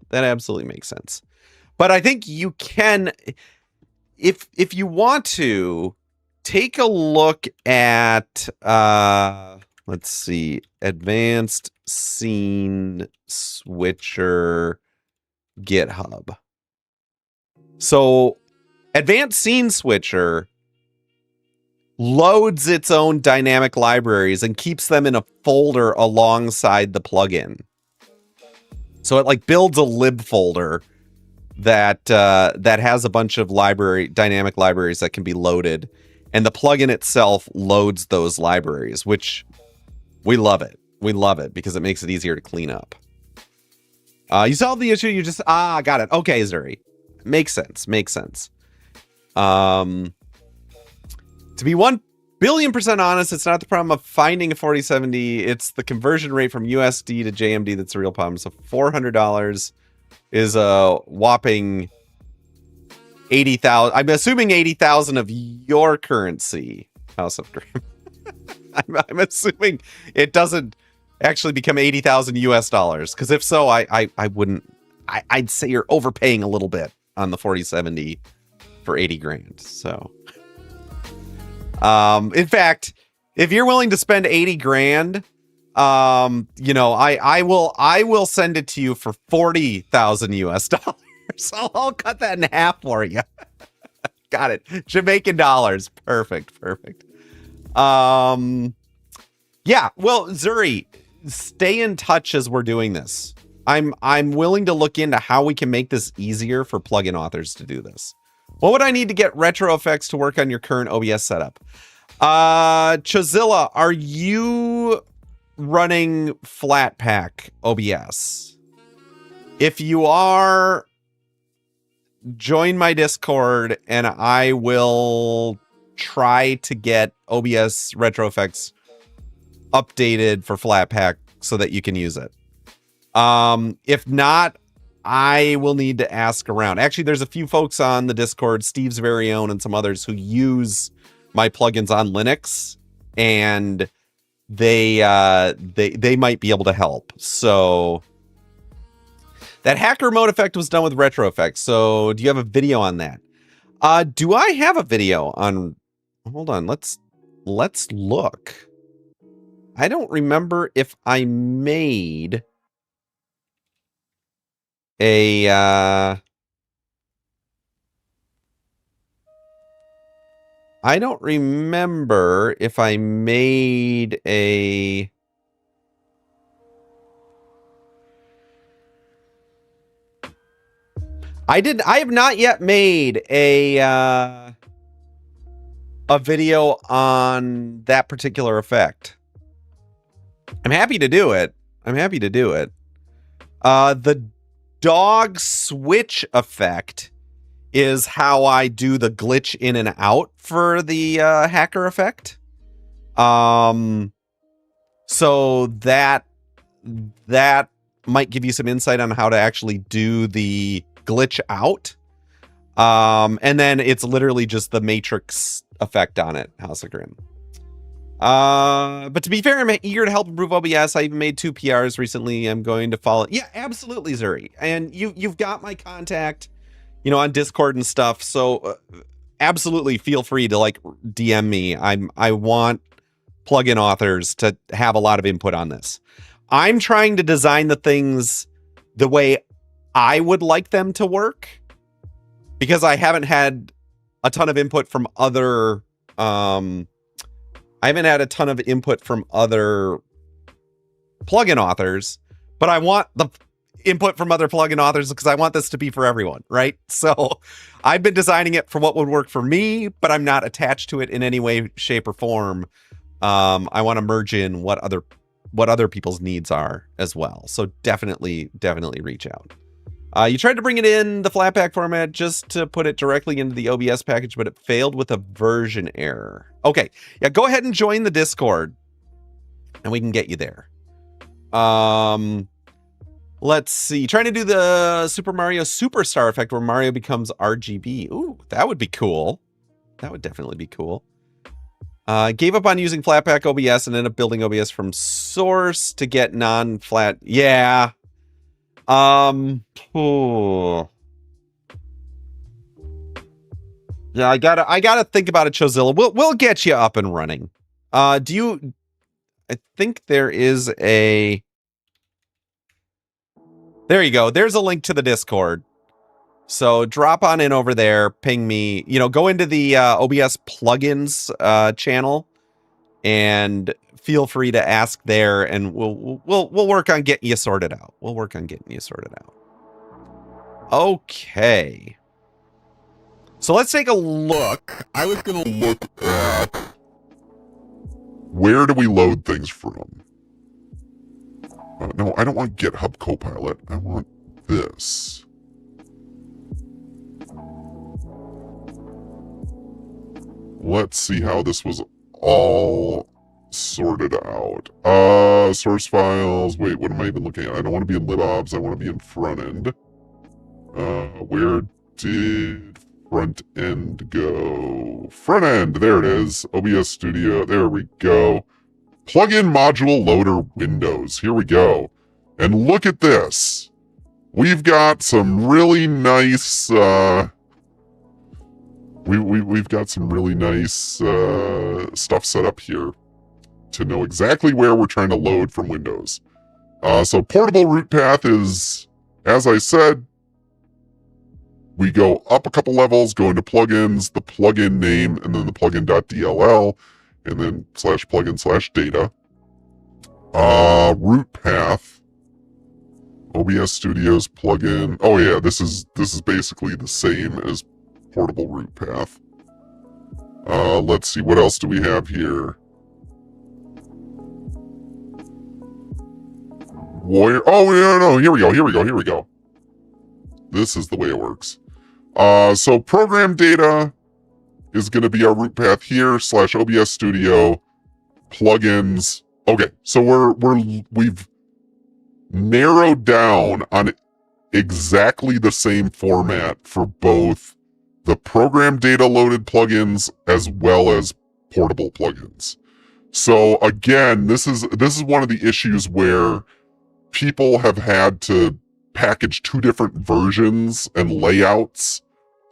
That absolutely makes sense. But I think you can, if you want to, take a look at let's see, Advanced Scene Switcher GitHub. So Advanced Scene Switcher loads its own dynamic libraries and keeps them in a folder alongside the plugin. So it like builds a lib folder that that has a bunch of dynamic libraries that can be loaded, and the plugin itself loads those libraries, which we love it. We love it because it makes it easier to clean up. You solved the issue. You just got it. Okay, Zuri, makes sense. Makes sense. To be 1 billion% honest, it's not the problem of finding a 4070. It's the conversion rate from USD to JMD that's a real problem. So $400 is a whopping 80,000. I'm assuming 80,000 of your currency, House of Grim. I'm assuming it doesn't actually become 80,000 US dollars. Because if so, I wouldn't. I'd say you're overpaying a little bit on the 4070 for 80 grand. So. In fact, if you're willing to spend 80 grand, you know, I will send it to you for 40,000 US dollars. So I'll cut that in half for you. Got it. Jamaican dollars. Perfect. Yeah, well, Zuri, stay in touch as we're doing this. I'm willing to look into how we can make this easier for plugin authors to do this. What would I need to get retro effects to work on your current OBS setup? Chazilla, are you running Flatpak OBS? If you are, join my Discord and I will try to get OBS retro effects updated for Flatpak so that you can use it. If not, I will need to ask around. Actually, there's a few folks on the Discord, Steve's very own and some others, who use my plugins on Linux, and they might be able to help. So that hacker mode effect was done with retro effects. So do you have a video on that? Do I have a video on? Hold on, let's look. I don't remember if I made a I don't remember if I made a I have not yet made a video on that particular effect. I'm happy to do it. The dog switch effect is how I do the glitch in and out for the hacker effect. So that might give you some insight on how to actually do the glitch out. And then it's literally just the matrix effect on it, House of Grim. But to be fair, I'm eager to help improve OBS. I even made 2 PRs recently. I'm going to follow. Yeah, absolutely, Zuri. And you've got my contact, you know, on Discord and stuff. So absolutely feel free to like DM me. I want plugin authors to have a lot of input on this. I'm trying to design the things the way I would like them to work, because I haven't had a ton of input from other plugin authors, but I want the input from other plugin authors because I want this to be for everyone, right? So I've been designing it for what would work for me, but I'm not attached to it in any way, shape, or form. I want to merge in what other people's needs are as well. So definitely reach out. You tried to bring it in the Flatpak format just to put it directly into the OBS package, but it failed with a version error. Okay, yeah, go ahead and join the Discord, and we can get you there. Let's see. Trying to do the Super Mario Superstar effect where Mario becomes RGB. Ooh, that would be cool. That would definitely be cool. Gave up on using Flatpak OBS and ended up building OBS from source to get non-flat. Yeah. Oh. Yeah, I gotta think about it, Chozilla. We'll get you up and running. I think there is a. There you go. There's a link to the Discord. So drop on in over there, ping me, you know, go into the OBS Plugins channel and feel free to ask there, and we'll work on getting you sorted out. Okay. So let's take a look. I was going to look at where do we load things from? No, I don't want GitHub Copilot. I want this. Let's see how this was all sorted out. Source files. Wait, what am I even looking at? I don't want to be in libobs. I want to be in front end. Where did front end go? Front end. There it is. OBS Studio. There we go. Plugin module loader windows. Here we go. And look at this. We've got some really nice, we've got some really nice stuff set up here to know exactly where we're trying to load from Windows. So portable root path is, as I said, we go up a couple levels, go into plugins, the plugin name, and then the plugin.dll, and then /plugin/data. Root path. OBS Studios plugin. Oh yeah, this is basically the same as portable root path. Let's see, what else do we have here? Warrior. Oh no, here we go. This is the way it works. So program data is going to be our root path here / OBS Studio plugins. Okay, so we've narrowed down on exactly the same format for both the program data loaded plugins as well as portable plugins. So again, this is one of the issues where people have had to package two different versions and layouts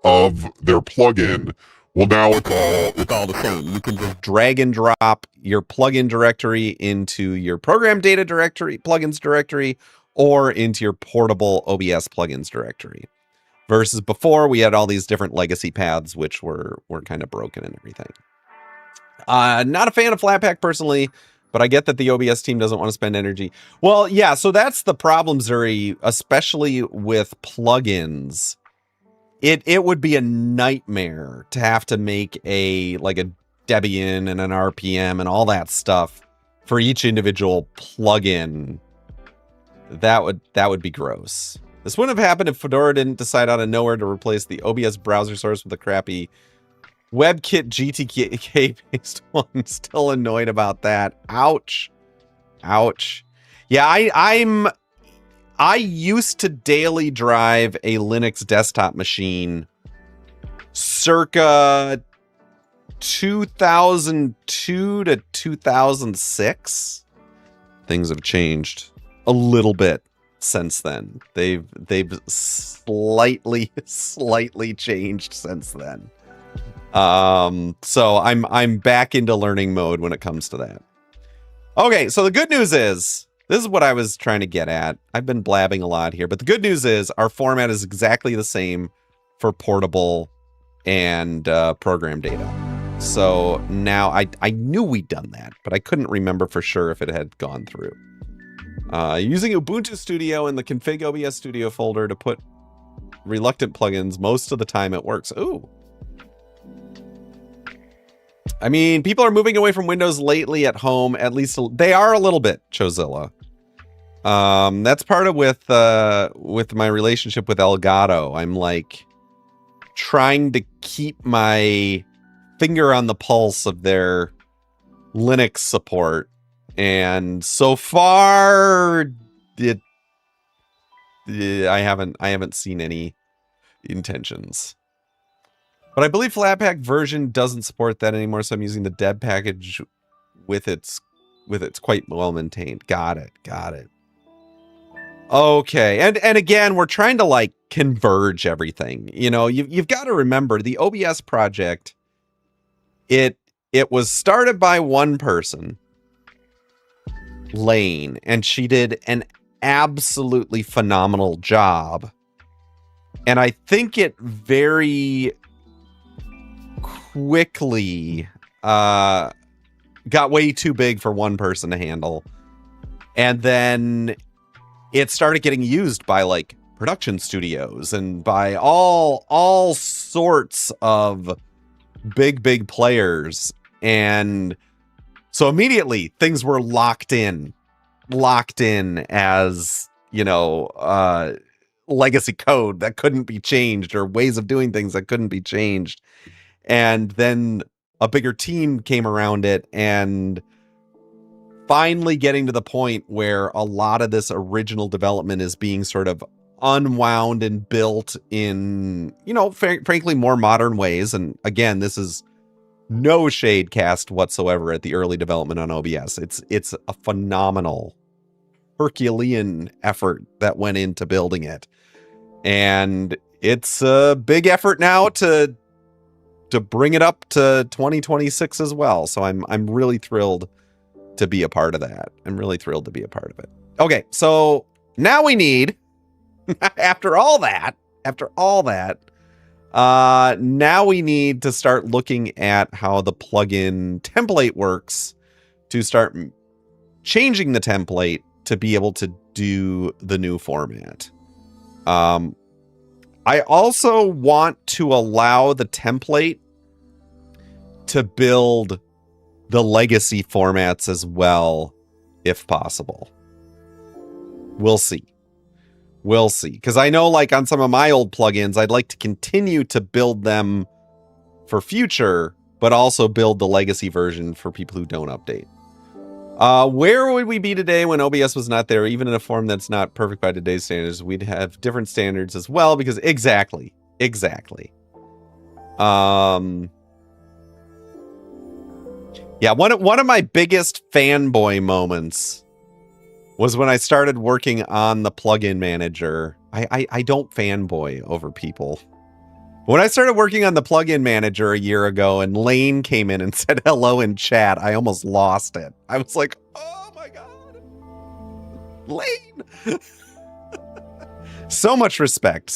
of their plugin. Well, now it's all the same. You can just drag and drop your plugin directory into your program data directory, plugins directory, or into your portable OBS plugins directory. Versus before, we had all these different legacy paths, which were kind of broken and everything. Not a fan of Flatpak personally, but I get that the OBS team doesn't want to spend energy. Well, yeah, so that's the problem, Zuri, especially with plugins. It would be a nightmare to have to make a Debian and an RPM and all that stuff for each individual plugin. That would be gross. This wouldn't have happened if Fedora didn't decide out of nowhere to replace the OBS browser source with a crappy WebKit GTK-based one. Still annoyed about that. Ouch. Ouch. Yeah, I used to daily drive a Linux desktop machine circa 2002 to 2006. Things have changed a little bit since then. They've slightly changed since then. So I'm back into learning mode when it comes to that. Okay, so the good news is, this is what I was trying to get at. I've been blabbing a lot here, but the good news is our format is exactly the same for portable and program data. So now I knew we'd done that, but I couldn't remember for sure if it had gone through. Using Ubuntu Studio in the config OBS Studio folder to put reluctant plugins, most of the time it works. Ooh. I mean, people are moving away from Windows lately at home. At least they are a little bit, Chozilla. That's part of with my relationship with Elgato. I'm like trying to keep my finger on the pulse of their Linux support, and so far, I haven't seen any intentions. But I believe Flatpak version doesn't support that anymore, so I'm using the deb package with its quite well maintained. Got it. Okay, and again, we're trying to like converge everything. You know, you've got to remember the OBS project. It was started by one person, Lane, and she did an absolutely phenomenal job. And I think it very quickly got way too big for one person to handle. And then it started getting used by like production studios and by all sorts of big players. And so immediately things were locked in as, you know, legacy code that couldn't be changed or ways of doing things that couldn't be changed. And then a bigger team came around it, and finally getting to the point where a lot of this original development is being sort of unwound and built in, you know, frankly, more modern ways. And again, this is no shade cast whatsoever at the early development on OBS. It's a phenomenal Herculean effort that went into building it. And it's a big effort now to bring it up to 2026 as well. So I'm really thrilled to be a part of that. I'm really thrilled to be a part of it. Okay, so now we need, after all that, now we need to start looking at how the plugin template works, to start changing the template to be able to do the new format. I also want to allow the template to build the legacy formats as well, if possible. We'll see. We'll see. Because I know, like, on some of my old plugins, I'd like to continue to build them for future, but also build the legacy version for people who don't update. Where would we be today when OBS was not there? Even in a form that's not perfect by today's standards, we'd have different standards as well, because exactly. Yeah, one of my biggest fanboy moments was when I started working on the plugin manager. I don't fanboy over people. When I started working on the plugin manager a year ago and Lane came in and said hello in chat, I almost lost it. I was like, oh my God, Lane. So much respect.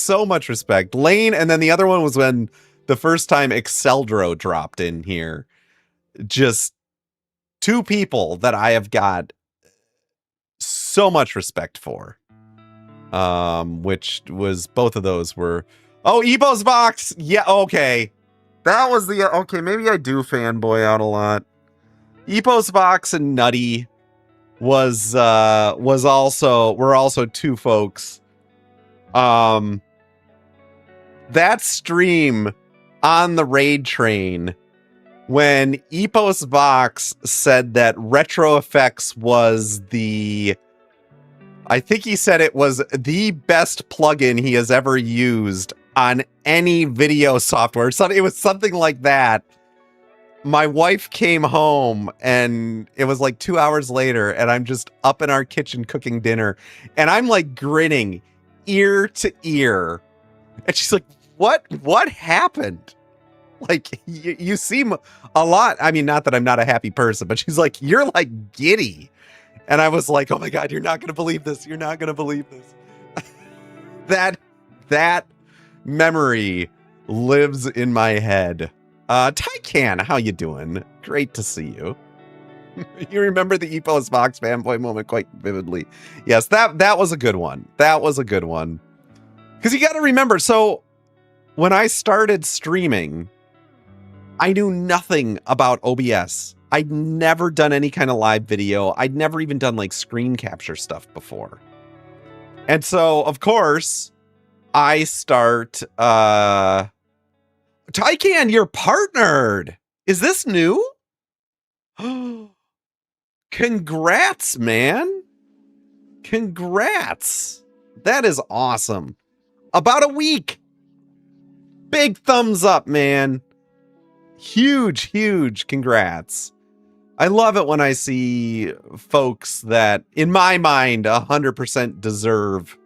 Lane, and then the other one was when the first time Exceldro dropped in here. Just two people that I have got so much respect for. Which was, both of those were, oh, Ebo's Box. Yeah, okay. That was the, okay, maybe I do fanboy out a lot. Ebo's Box and Nutty were also two folks. That stream on the raid train when Epos Vox said that Retro Effects was I think he said it was the best plugin he has ever used on any video software. So it was something like that. My wife came home and it was like 2 hours later and I'm just up in our kitchen cooking dinner and I'm like grinning ear to ear. And she's like, what happened? Like, you seem a lot. I mean, not that I'm not a happy person, but she's like, you're like giddy. And I was like, oh my God, you're not going to believe this. You're not going to believe this. that memory lives in my head. Tycan, how you doing? Great to see you. You remember the Epos Vox fanboy moment quite vividly. Yes, that was a good one. That was a good one. Because you got to remember, so when I started streaming, I knew nothing about OBS. I'd never done any kind of live video. I'd never even done like screen capture stuff before. And so, of course, I start, Tycan, you're partnered. Is this new? Congrats, man. Congrats. That is awesome. About a week. Big thumbs up, man. Huge congrats. I love it when I see folks that, in my mind, 100% deserve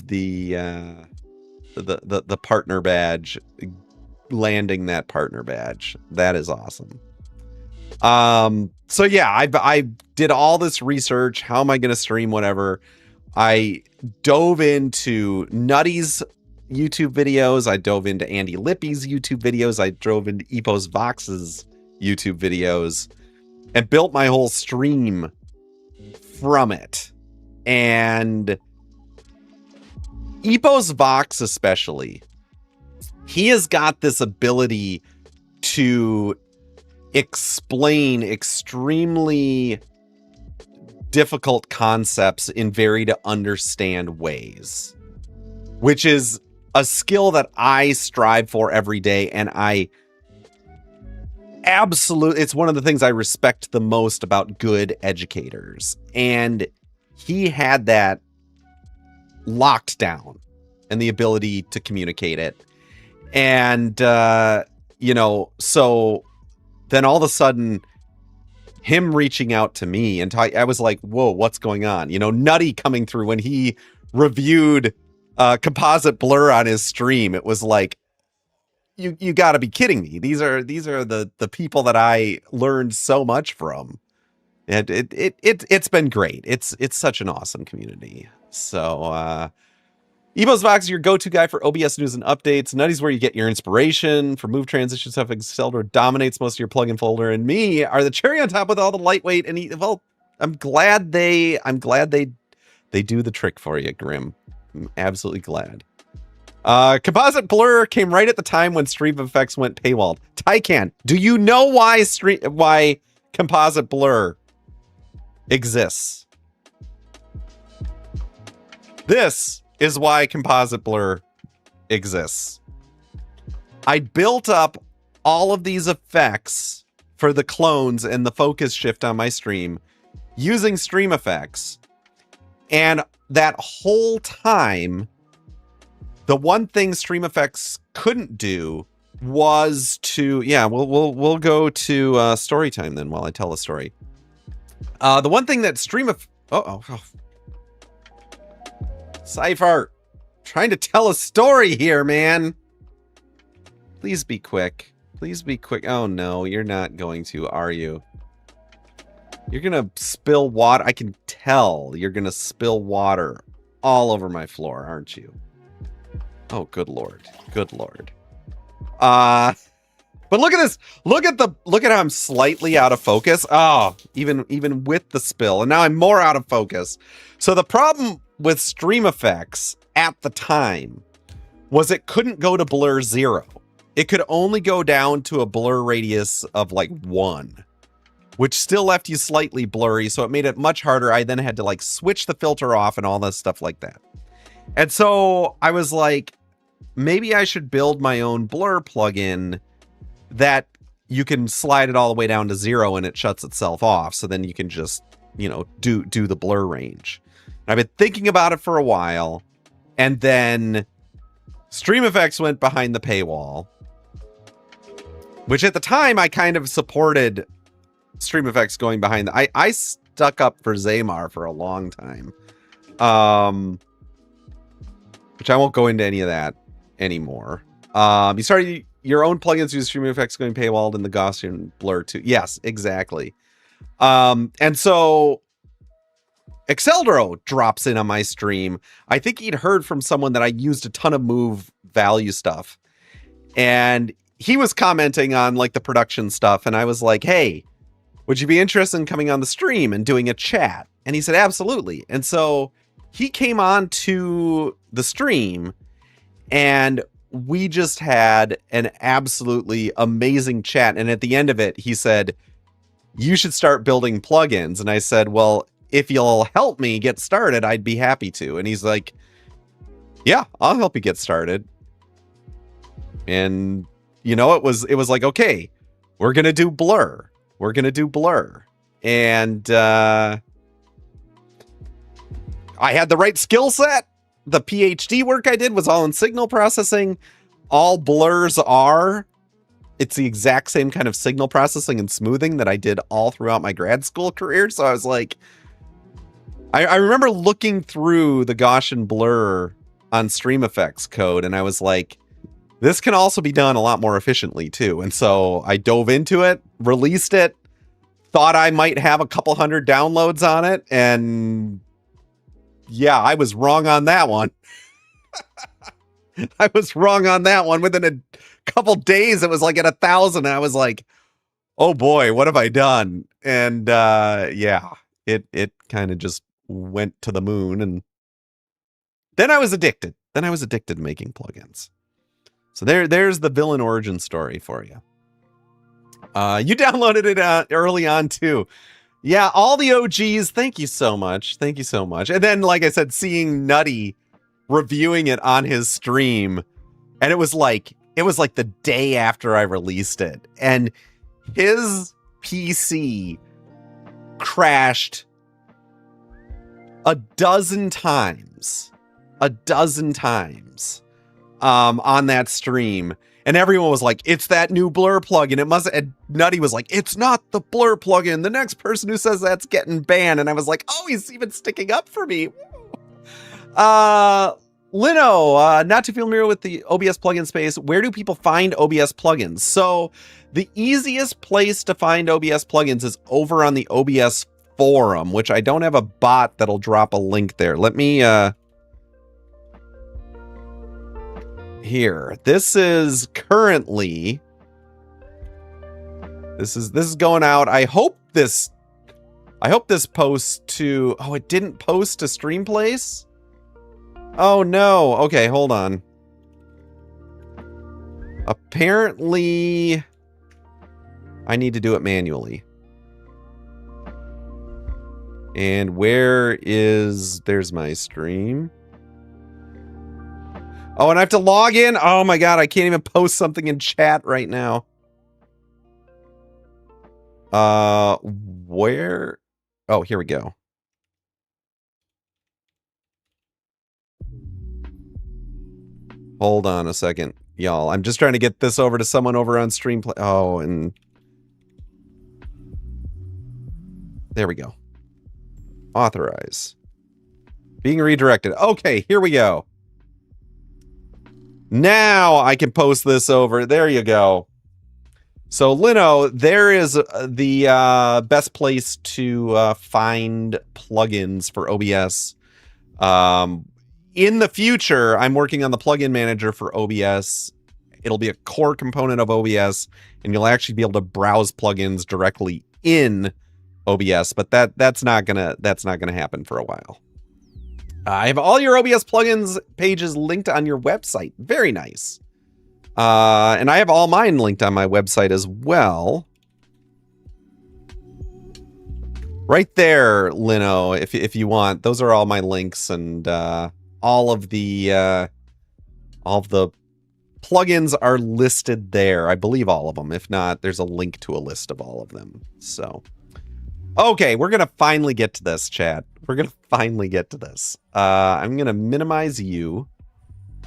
the partner badge, landing that partner badge. That is awesome. So yeah, I did all this research. How am I going to stream whatever? I dove into Nutty's YouTube videos. I dove into Andy Lippy's YouTube videos. I drove into Epos Vox's YouTube videos and built my whole stream from it. And Epos Vox especially, he has got this ability to explain extremely difficult concepts in very to understand ways, which is a skill that I strive for every day. And it's one of the things I respect the most about good educators. And he had that locked down and the ability to communicate it. And, so then all of a sudden him reaching out to me and I was like, whoa, what's going on? Nutty coming through when he reviewed composite blur on his stream. It was like, you got to be kidding me. These are the people that I learned so much from. And it's been great. It's such an awesome community. So Epos Vox, your go-to guy for OBS news and updates. Nutty's where you get your inspiration for move transition stuff. Exceldor dominates most of your plugin folder, and me are the cherry on top with all the lightweight and well, glad they do the trick for you, Grim. I'm absolutely glad. Composite blur came right at the time when Stream Effects went paywalled. Tycan, do you know why composite blur exists? This is why composite blur exists. I built up all of these effects for the clones and the focus shift on my stream using Stream Effects. And that whole time, the one thing Stream Effects couldn't do was to, yeah, we'll go to story time then while I tell a story. The one thing that Cypher, trying to tell a story here, man. Please be quick. Please be quick. Oh no, you're not going to, are you? You're gonna spill water. I can tell you're gonna spill water all over my floor, aren't you? Oh, good lord. Good lord. But look at this. Look at how I'm slightly out of focus. Oh, even with the spill. And now I'm more out of focus. So the problem with Stream Effects at the time was it couldn't go to blur 0. It could only go down to a blur radius of like 1, which still left you slightly blurry. So it made it much harder. I then had to like switch the filter off and all that stuff like that. And so I was like, maybe I should build my own blur plugin that you can slide it all the way down to 0 and it shuts itself off. So then you can just, you know, do the blur range. And I've been thinking about it for a while. And then Stream Effects went behind the paywall, which at the time I kind of supported Stream Effects going behind. I stuck up for Zaymar for a long time. Which I won't go into any of that anymore. You started your own plugins use Stream Effects going paywalled in the Gaussian blur too. Yes, exactly. And so Exceldro drops in on my stream. I think he'd heard from someone that I used a ton of move value stuff. And he was commenting on like the production stuff. And I was like, hey, would you be interested in coming on the stream and doing a chat? And he said, absolutely. And so he came on to the stream and we just had an absolutely amazing chat. And at the end of it, he said, you should start building plugins. And I said, well, if you'll help me get started, I'd be happy to. And he's like, yeah, I'll help you get started. And, you know, it was like, okay, we're going to do blur. We're going to do blur. And I had the right skill set. The PhD work I did was all in signal processing. All blurs are. It's the exact same kind of signal processing and smoothing that I did all throughout my grad school career. So I was like, I remember looking through the Gaussian blur on Stream Effects code, and I was like, this can also be done a lot more efficiently too. And so I dove into it, released it, thought I might have a couple hundred downloads on it, and yeah, I was wrong on that one. I was wrong on that one. Within a couple days, it was like at 1,000. I was like, oh boy, what have I done? And yeah, it kind of just went to the moon. And then I was addicted. Then I was addicted to making plugins. So there's the villain origin story for you. You downloaded it early on too. Yeah, all the OGs, thank you so much. Thank you so much. And then, like I said, seeing Nutty reviewing it on his stream, and it was like the day after I released it, and his PC crashed a dozen times on that stream. And everyone was like, it's that new blur plugin. It must. And Nutty was like, it's not the blur plugin. The next person who says that's getting banned. And I was like, oh, he's even sticking up for me. Lino, not too familiar with the OBS plugin space. Where do people find OBS plugins? So the easiest place to find OBS plugins is over on the OBS forum, which I don't have a bot that'll drop a link there. Let me, here. This is currently, this is going out. I hope this I hope this posts to... Oh, it didn't post to Streamplace? Oh, no. Okay, hold on. Apparently, I need to do it manually. And where is... There's my stream. Oh, and I have to log in? Oh my god, I can't even post something in chat right now. Where? Oh, here we go. Hold on a second, y'all. I'm just trying to get this over to someone over on Streamplay. Oh, and... There we go. Authorize. Being redirected. Okay, here we go. Now I can post this over. There you go. So, Lino, there is the best place to find plugins for OBS. In the future, I'm working on the plugin manager for OBS. It'll be a core component of OBS, and you'll actually be able to browse plugins directly in OBS. But that's not gonna happen for a while. I have all your OBS plugins pages linked on your website. Very nice. And I have all mine linked on my website as well. Right there, Lino, if you want. Those are all my links, and all of the plugins are listed there. I believe all of them. If not, there's a link to a list of all of them. So, okay, we're gonna finally get to this, chat. We're gonna finally get to this. I'm gonna minimize you.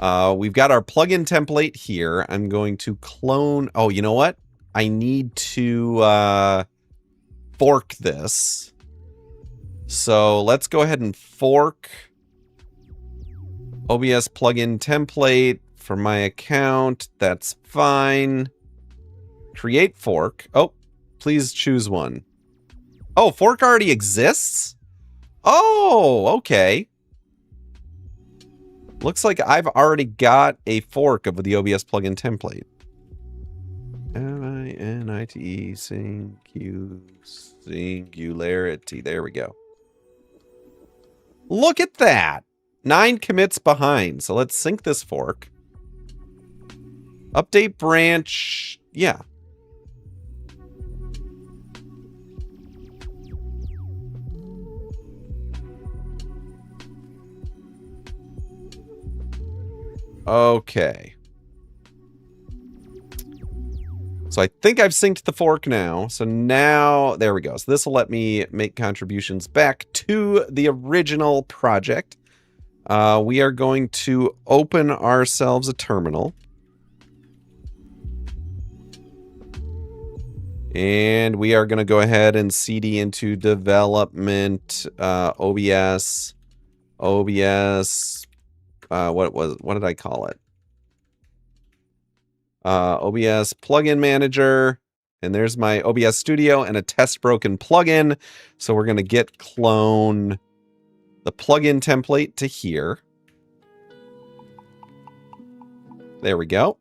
We've got our plugin template here. I'm going to clone... Oh, you know what? I need to fork this. So let's go ahead and fork OBS plugin template for my account. That's fine. Create fork. Oh, please choose one. Oh, fork already exists? Oh, okay. Looks like I've already got a fork of the OBS plugin template. M-I-N-I-T-E singularity. There we go. Look at that. 9 commits behind. So let's sync this fork. Update branch. Yeah. Okay. So I think I've synced the fork now. So now, there we go. So this will let me make contributions back to the original project. We are going to open ourselves a terminal. And we are going to go ahead and CD into development, OBS, what did I call it? OBS Plugin Manager, and there's my OBS Studio and a test broken plugin. So we're going to git clone the plugin template to here. There we go.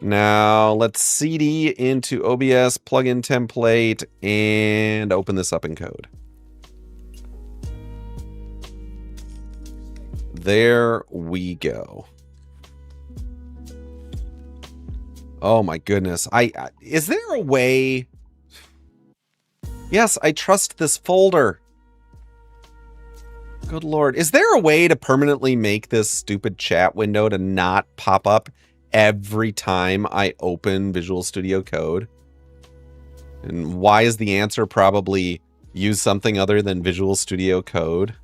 Now let's CD into OBS plugin template and open this up in code. There we go. Oh my goodness. Is there a way? Yes, I trust this folder. Good Lord. Is there a way to permanently make this stupid chat window to not pop up every time I open Visual Studio Code? And why is the answer probably use something other than Visual Studio Code?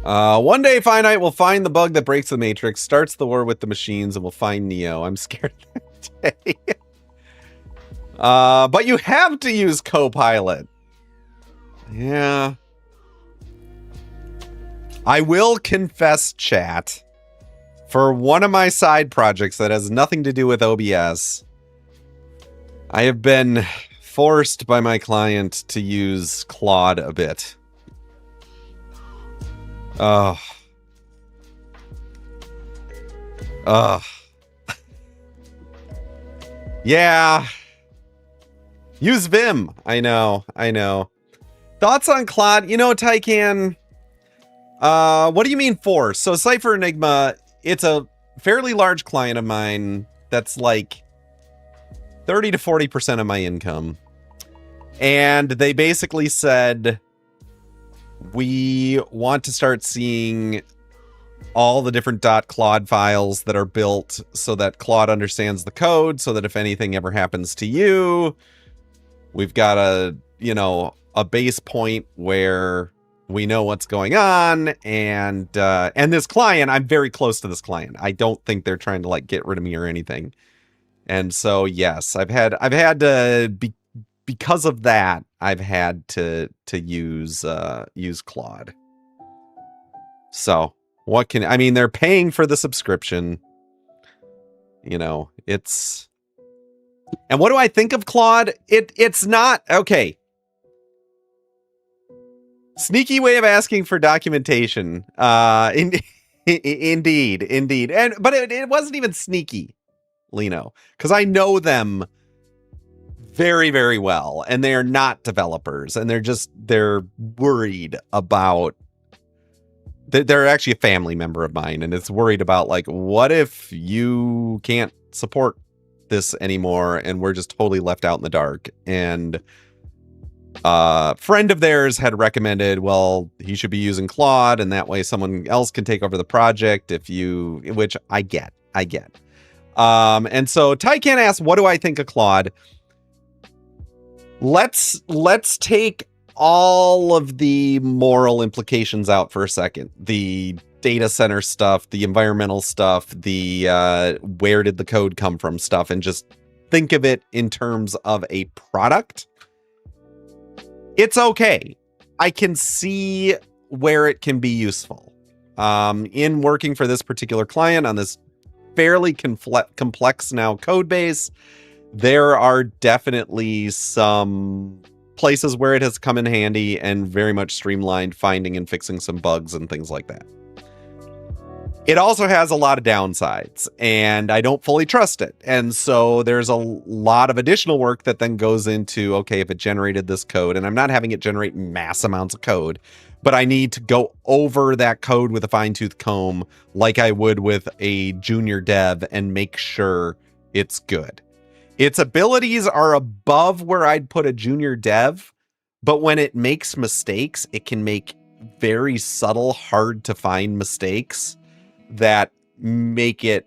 One day Finite will find the bug that breaks the Matrix, starts the war with the machines, and will find Neo. I'm scared of that day. But you have to use Copilot. Yeah. I will confess, chat, for one of my side projects that has nothing to do with OBS, I have been forced by my client to use Claude a bit. Oh. Yeah. Use Vim. I know. Thoughts on Claude? You know, Tycan, what do you mean force? So Cypher Enigma, it's a fairly large client of mine that's like 30 to 40% of my income. And they basically said, we want to start seeing all the different .claude files that are built so that Claude understands the code, so that if anything ever happens to you, we've got a base point where we know what's going on. And this client, I'm very close to this client. I don't think they're trying to like get rid of me or anything. And so, yes, I've had to because of that, I've had to use Claude. So what can, I mean, they're paying for the subscription. You know, it's, and what do I think of Claude? It's not, okay. Sneaky way of asking for documentation. Indeed. But it wasn't even sneaky, Lino, because I know them very, very well, and they are not developers, and they're worried about, they're actually a family member of mine, and it's worried about like, what if you can't support this anymore and we're just totally left out in the dark? And a friend of theirs had recommended, well, he should be using Claude, and that way someone else can take over the project which I get. And so Tycan asked, what do I think of Claude? Let's take all of the moral implications out for a second. The data center stuff, the environmental stuff, the where did the code come from stuff, and just think of it in terms of a product. It's okay. I can see where it can be useful. In working for this particular client on this fairly complex now code base, there are definitely some places where it has come in handy and very much streamlined finding and fixing some bugs and things like that. It also has a lot of downsides, and I don't fully trust it. And so there's a lot of additional work that then goes into, okay, if it generated this code, and I'm not having it generate mass amounts of code, but I need to go over that code with a fine-tooth comb like I would with a junior dev and make sure it's good. Its abilities are above where I'd put a junior dev, but when it makes mistakes, it can make very subtle, hard to find mistakes that make it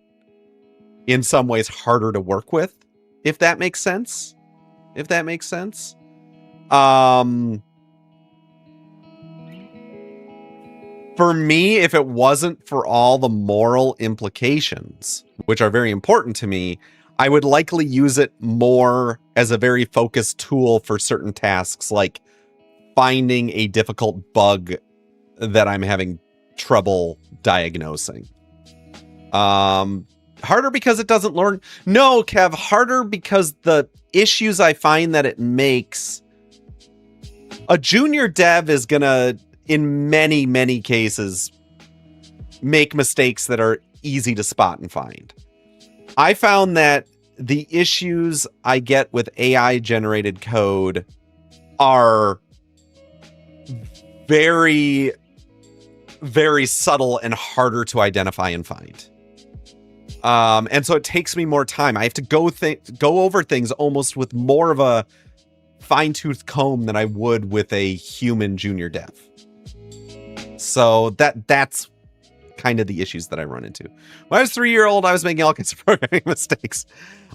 in some ways harder to work with, if that makes sense. For me, if it wasn't for all the moral implications, which are very important to me, I would likely use it more as a very focused tool for certain tasks, like finding a difficult bug that I'm having trouble diagnosing. Harder because it doesn't learn. No, Kev, harder because the issues I find that it makes, a junior dev is gonna, in many, many cases, make mistakes that are easy to spot and find. I found that the issues I get with AI generated code are very, very subtle and harder to identify and find. And so it takes me more time. I have to go over things almost with more of a fine-tooth comb than I would with a human junior dev. So that's kind of the issues that I run into. When I was 3-year-old, I was making all kinds of programming mistakes.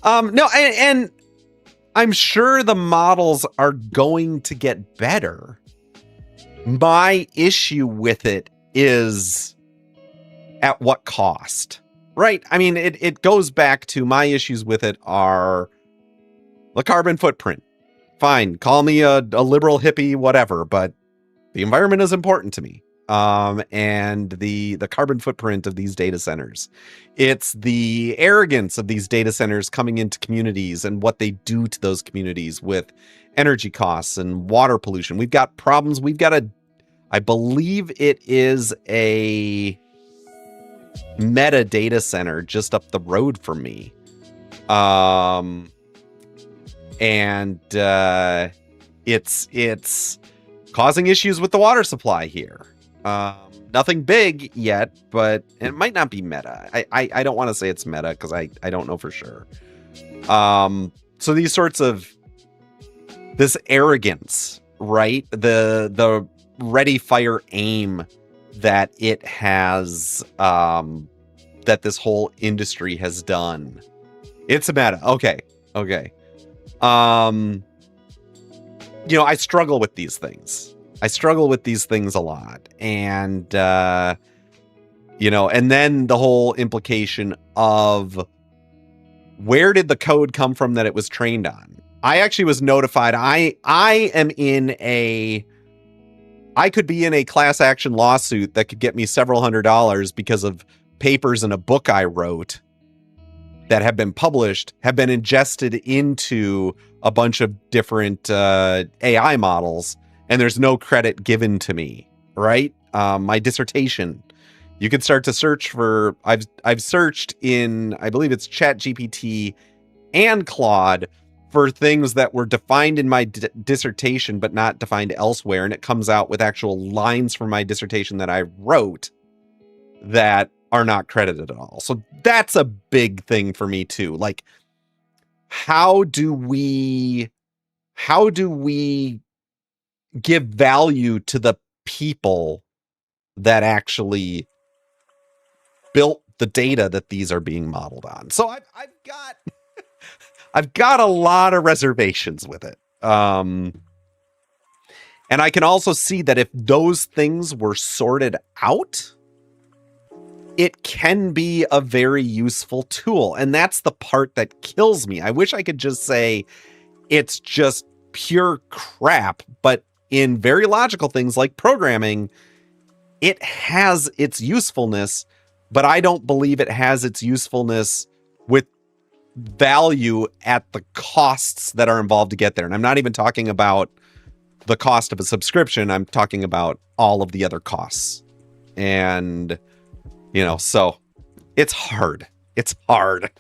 No, and I'm sure the models are going to get better. My issue with it is at what cost, right? I mean, it goes back to my issues with it are the carbon footprint. Fine, call me a liberal hippie, whatever, but the environment is important to me. And the carbon footprint of these data centers. It's the arrogance of these data centers coming into communities and what they do to those communities with energy costs and water pollution. We've got problems. We've got I believe it is a Meta data center just up the road from me. and it's causing issues with the water supply here. Nothing big yet, but it might not be meta. I don't want to say it's meta because I don't know for sure. So these sorts of this arrogance, right? The ready, fire, aim that it has, that this whole industry has done. It's a meta. Okay. I struggle with these things. I struggle with these things a lot. And, and then the whole implication of where did the code come from that it was trained on? I actually was notified. I could be in a class action lawsuit that could get me several $100s because of papers in a book I wrote that have been published, have been ingested into a bunch of different AI models, and there's no credit given to me, right? My dissertation. You can start to search for, I've searched in, I believe it's ChatGPT and Claude for things that were defined in my dissertation, but not defined elsewhere. And it comes out with actual lines from my dissertation that I wrote that are not credited at all. So that's a big thing for me too. Like, how do we give value to the people that actually built the data that these are being modeled on? So I've got a lot of reservations with it. And I can also see that if those things were sorted out, it can be a very useful tool. And that's the part that kills me. I wish I could just say it's just pure crap, but in very logical things like programming, it has its usefulness, but I don't believe it has its usefulness with value at the costs that are involved to get there. And I'm not even talking about the cost of a subscription. I'm talking about all of the other costs. And, so it's hard. It's hard.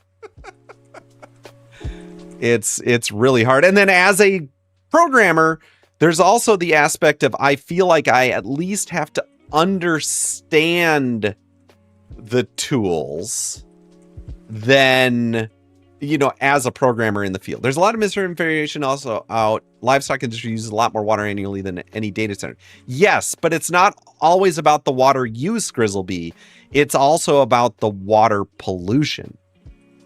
It's really hard. And then as a programmer, there's also the aspect of, I feel like I at least have to understand the tools then, as a programmer in the field. There's a lot of misinformation also out. Livestock industry uses a lot more water annually than any data center. Yes, but it's not always about the water use, Grizzlebee. It's also about the water pollution,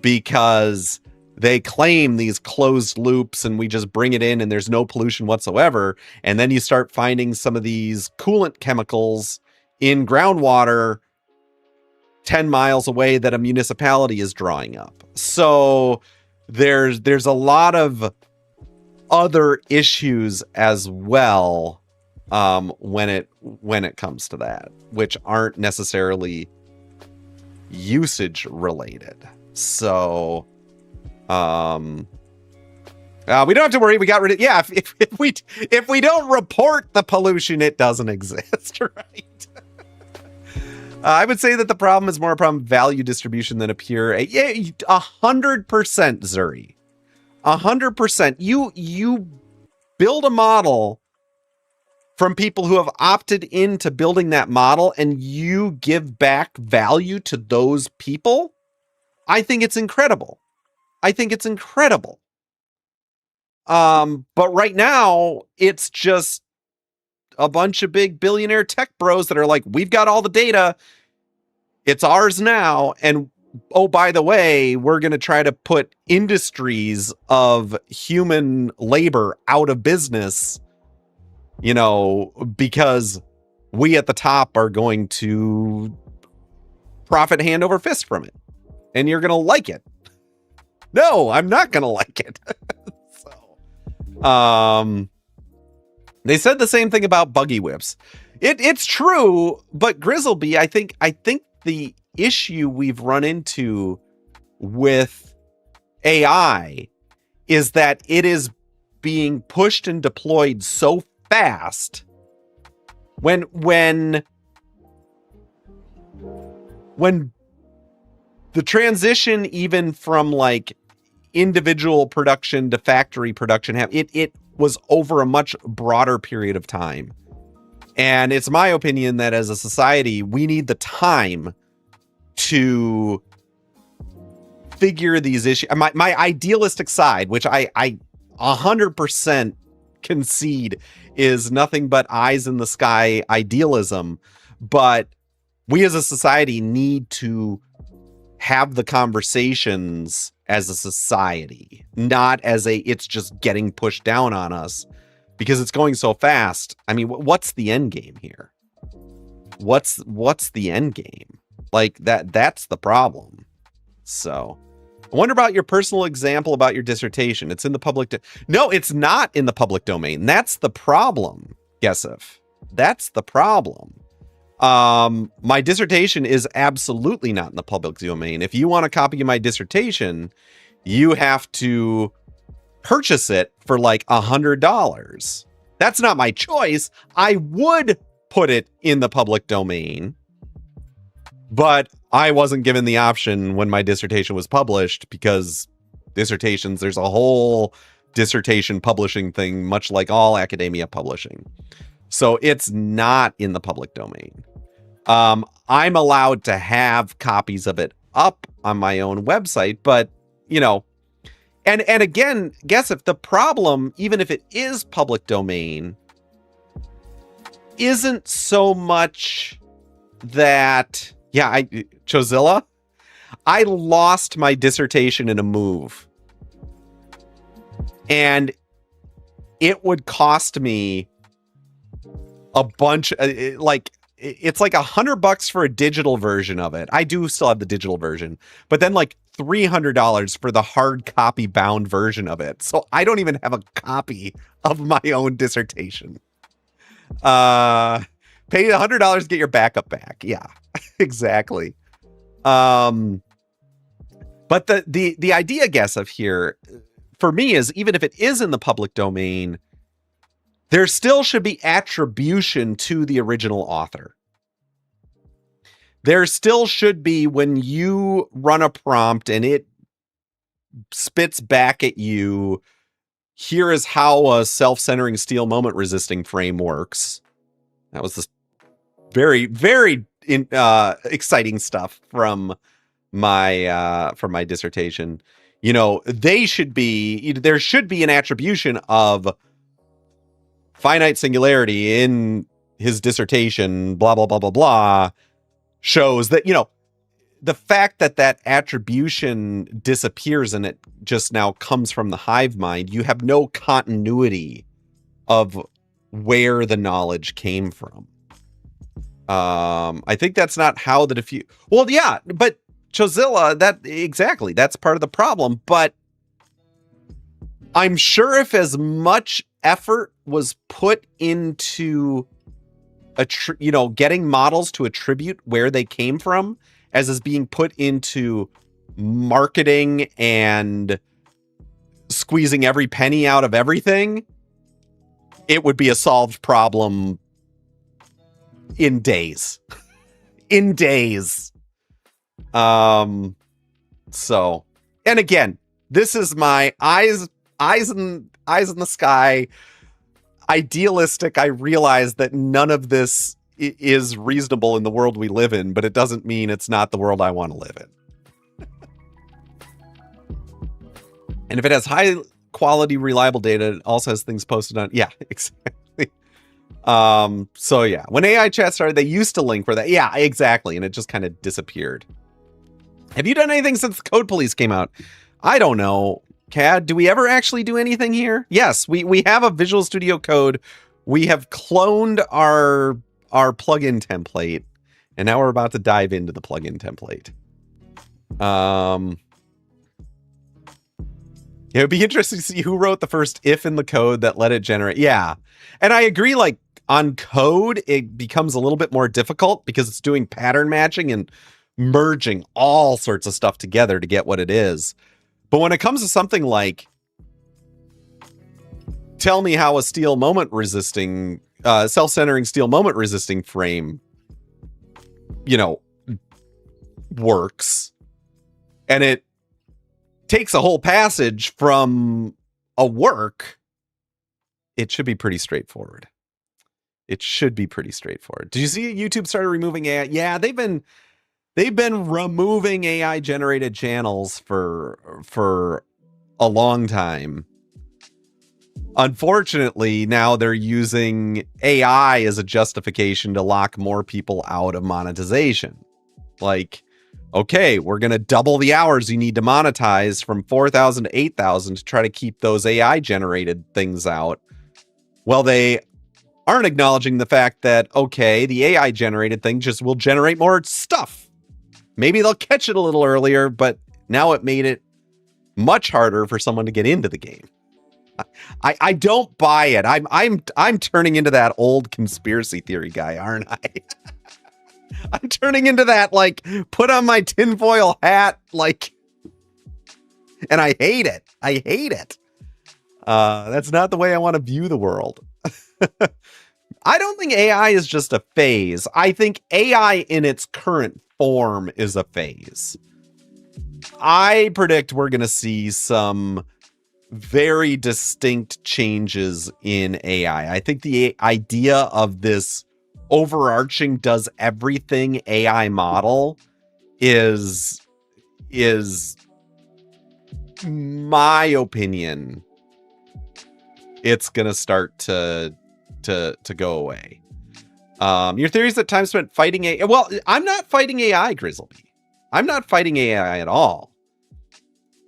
because they claim these closed loops and we just bring it in and there's no pollution whatsoever. And then you start finding some of these coolant chemicals in groundwater 10 miles away that a municipality is drawing up. So there's a lot of other issues as well when it comes to that, which aren't necessarily usage related. So we don't have to worry. We got rid of, if we don't report the pollution, it doesn't exist, right? I would say that the problem is more a problem of value distribution than a pure, 100%, Zuri. 100%. You build a model from people who have opted into building that model, and you give back value to those people. I think it's incredible. But right now, it's just a bunch of big billionaire tech bros that are like, we've got all the data. It's ours now. And oh, by the way, we're going to try to put industries of human labor out of business, because we at the top are going to profit hand over fist from it. And you're going to like it. No, I'm not going to like it. They said the same thing about buggy whips. It's true, but Grizzlebee, I think the issue we've run into with AI is that it is being pushed and deployed so fast. When the transition, even from like individual production to factory production it was over a much broader period of time. And it's my opinion that as a society, we need the time to figure these issues. My idealistic side, which I 100% concede is nothing but eyes in the sky idealism, but we as a society need to have the conversations as a society, not as it's just getting pushed down on us because it's going so fast. I mean, what's the end game here? What's the end game? Like that's the problem. So I wonder about your personal example about your dissertation. It's in the public. No, it's not in the public domain. That's the problem, Gesif. That's the problem. My dissertation is absolutely not in the public domain. If you want a copy of my dissertation, you have to purchase it for like $100. That's not my choice. I would put it in the public domain, but I wasn't given the option when my dissertation was published, because dissertations, there's a whole dissertation publishing thing, much like all academia publishing. So it's not in the public domain. I'm allowed to have copies of it up on my own website, but you know, and again, guess if the problem, even if it is public domain, isn't so much that, yeah, Chozilla, I lost my dissertation in a move, and it would cost me a bunch, it's like $100 for a digital version of it. I do still have the digital version, but then like $300 for the hard copy bound version of it. So I don't even have a copy of my own dissertation. Pay $100 to get your backup back. Yeah, exactly. But the idea, I guess, of here for me is, even if it is in the public domain, there still should be attribution to the original author. There still should be, when you run a prompt and it spits back at you, here is how a self-centering steel moment resisting frame works. That was this very, very exciting stuff from my dissertation. You know, there should be an attribution of finite singularity in his dissertation, blah, blah, blah, blah, blah, shows that, you know, the fact that attribution disappears and it just now comes from the hive mind, you have no continuity of where the knowledge came from. I think that's not how the diffuse. Well, yeah, but Chozilla, that's part of the problem. But I'm sure if as much effort was put into getting models to attribute where they came from as is being put into marketing and squeezing every penny out of everything, it would be a solved problem in days. In days. So, and again, this is my eyes in the sky, idealistic. I realize that none of this is reasonable in the world we live in, but it doesn't mean it's not the world I want to live in. And if it has high quality, reliable data, it also has things posted on. Yeah, exactly. So yeah, when AI chat started, they used to link for that. Yeah, exactly. And it just kind of disappeared. Have you done anything since the Code Police came out? I don't know. CAD, do we ever actually do anything here? Yes, we have a Visual Studio Code. We have cloned our plugin template, and now we're about to dive into the plugin template. It would be interesting to see who wrote the first if in the code that let it generate. Yeah, and I agree, like on code, it becomes a little bit more difficult because it's doing pattern matching and merging all sorts of stuff together to get what it is. But when it comes to something like, tell me how a steel moment resisting, self-centering steel moment resisting frame, you know, works, and it takes a whole passage from a work, it should be pretty straightforward. It should be pretty straightforward. Did you see YouTube started removing AI? Yeah, they've been removing AI generated channels for a long time. Unfortunately, now they're using AI as a justification to lock more people out of monetization. Like, okay, we're going to double the hours you need to monetize from 4,000 to 8,000 to try to keep those AI generated things out. Well, they aren't acknowledging the fact that, okay, the AI generated thing just will generate more stuff. Maybe they'll catch it a little earlier, but now it made it much harder for someone to get into the game. I don't buy it. I'm turning into that old conspiracy theory guy, aren't I? I'm turning into that, like, put on my tinfoil hat, like, and I hate it. I hate it. That's not the way I want to view the world. I don't think AI is just a phase. I think AI in its current form is a phase. I predict we're going to see some very distinct changes in AI. I think the idea of this overarching does everything AI model is my opinion, it's going to start to go away. Your theory is that time spent fighting AI. Well, I'm not fighting AI, Grizzleby. I'm not fighting AI at all.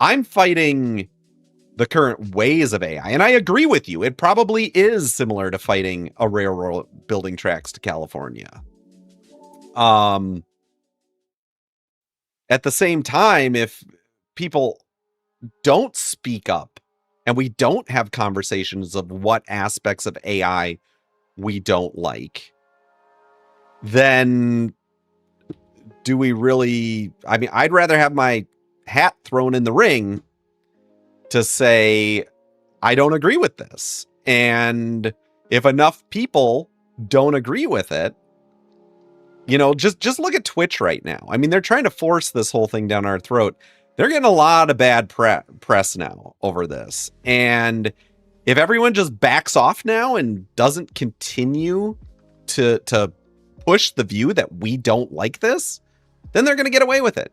I'm fighting the current ways of AI. And I agree with you. It probably is similar to fighting a railroad building tracks to California. At the same time, if people don't speak up and we don't have conversations of what aspects of AI we don't like, then do we really... I mean, I'd rather have my hat thrown in the ring to say, I don't agree with this. And if enough people don't agree with it, you know, just look at Twitch right now. I mean, they're trying to force this whole thing down our throat. They're getting a lot of bad press now over this. And if everyone just backs off now and doesn't continue to push the view that we don't like this, then they're going to get away with it.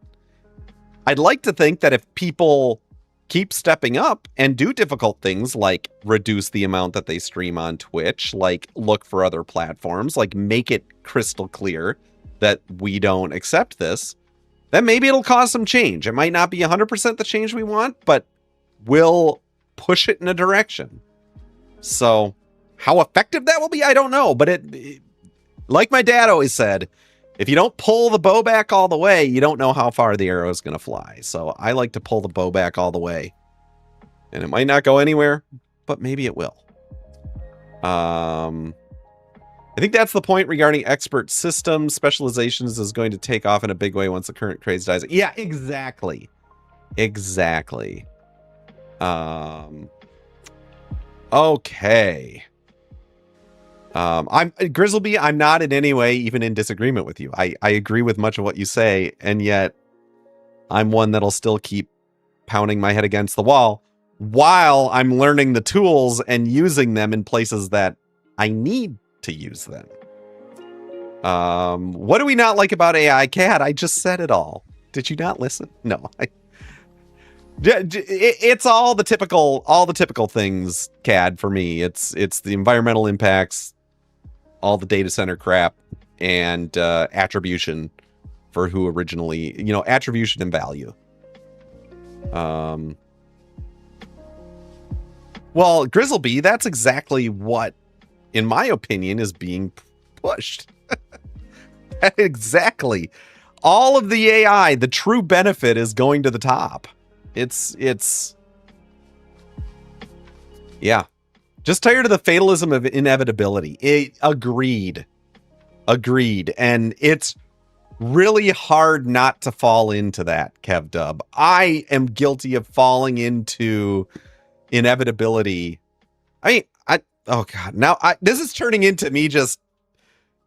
I'd like to think that if people keep stepping up and do difficult things like reduce the amount that they stream on Twitch, like look for other platforms, like make it crystal clear that we don't accept this, then maybe it'll cause some change. It might not be 100% the change we want, but we'll push it in a direction. So how effective that will be, I don't know. But it like my dad always said, if you don't pull the bow back all the way, you don't know how far the arrow is going to fly. So I like to pull the bow back all the way. And it might not go anywhere, but maybe it will. I think that's the point regarding expert systems. Specializations is going to take off in a big way once the current craze dies. Yeah, exactly. Exactly. Okay. I'm Grizzleby. I'm not in any way even in disagreement with you. I agree with much of what you say, and yet I'm one that'll still keep pounding my head against the wall while I'm learning the tools and using them in places that I need to use them. What do we not like about AI? Cat, I just said it all. Did you not listen? No. It's all the typical things, CAD, for me. It's the environmental impacts, all the data center crap, and attribution for who originally, you know, attribution and value. Well, Grizzleby, that's exactly what, in my opinion, is being pushed. Exactly. All of the AI, the true benefit is going to the top. It's yeah. Just tired of the fatalism of inevitability. Agreed. And it's really hard not to fall into that, Kev Dub. I am guilty of falling into inevitability. I mean, oh God, now this is turning into me just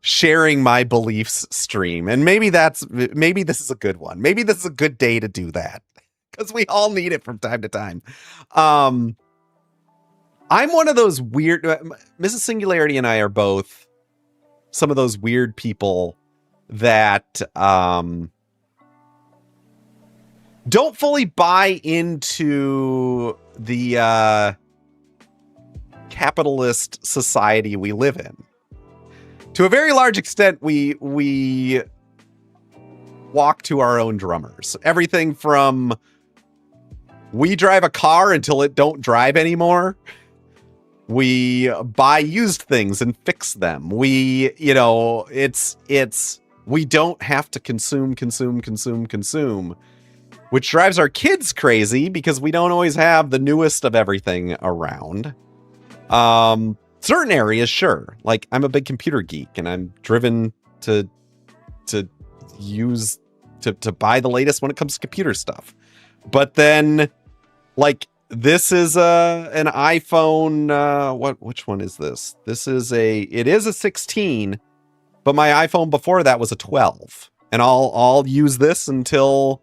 sharing my beliefs stream. And maybe this is a good one. Maybe this is a good day to do that. because we all need it from time to time. I'm one of those weird. Mrs. Singularity and I are both some of those weird people that don't fully buy into the capitalist society we live in. To a very large extent, we walk to our own drummers. Everything from we drive a car until it don't drive anymore. We buy used things and fix them. We, we don't have to consume, which drives our kids crazy because we don't always have the newest of everything around. Certain areas, sure. Like, I'm a big computer geek and I'm driven to buy the latest when it comes to computer stuff. But then, like, this is an iPhone. Which one is this? It is a 16, but my iPhone before that was a 12, and I'll use this until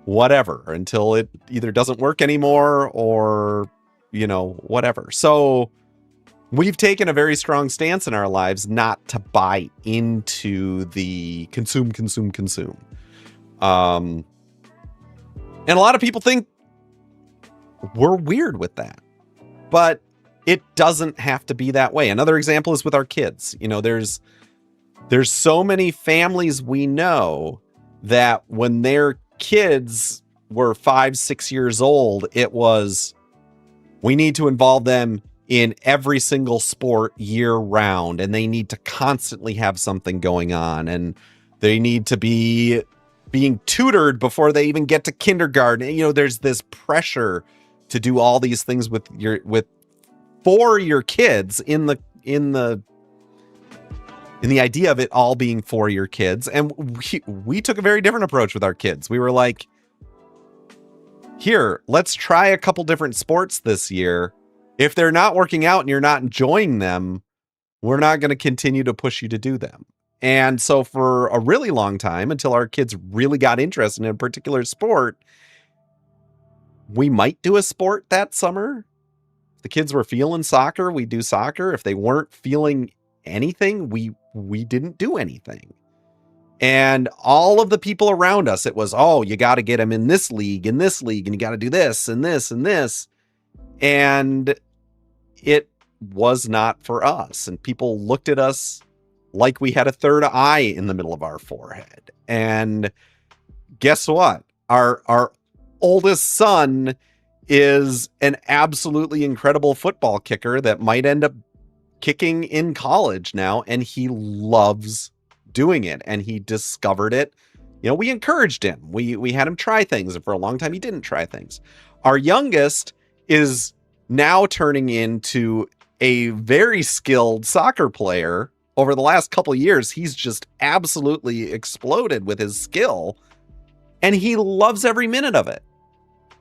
it either doesn't work anymore or, whatever. So we've taken a very strong stance in our lives not to buy into the consume. And a lot of people think we're weird with that, but it doesn't have to be that way. Another example is with our kids. There's so many families we know that when their kids were 5-6 years old, it was, we need to involve them in every single sport year round, and they need to constantly have something going on, and they need to be being tutored before they even get to kindergarten. There's this pressure to do all these things for your kids in the idea of it all being for your kids. And we took a very different approach with our kids. We were like, here, let's try a couple different sports this year. If they're not working out and you're not enjoying them, we're not going to continue to push you to do them. And so for a really long time, until our kids really got interested in a particular sport, we might do a sport that summer. If the kids were feeling soccer, we do soccer. If they weren't feeling anything, we didn't do anything. And all of the people around us, it was, oh, you got to get them in this league, and you got to do this and this and this. And it was not for us. And people looked at us like we had a third eye in the middle of our forehead. And guess what? Our oldest son is an absolutely incredible football kicker that might end up kicking in college now, and he loves doing it, and he discovered it. We encouraged him. We had him try things, and for a long time he didn't try things. Our youngest is now turning into a very skilled soccer player. Over the last couple of years, he's just absolutely exploded with his skill, and he loves every minute of it.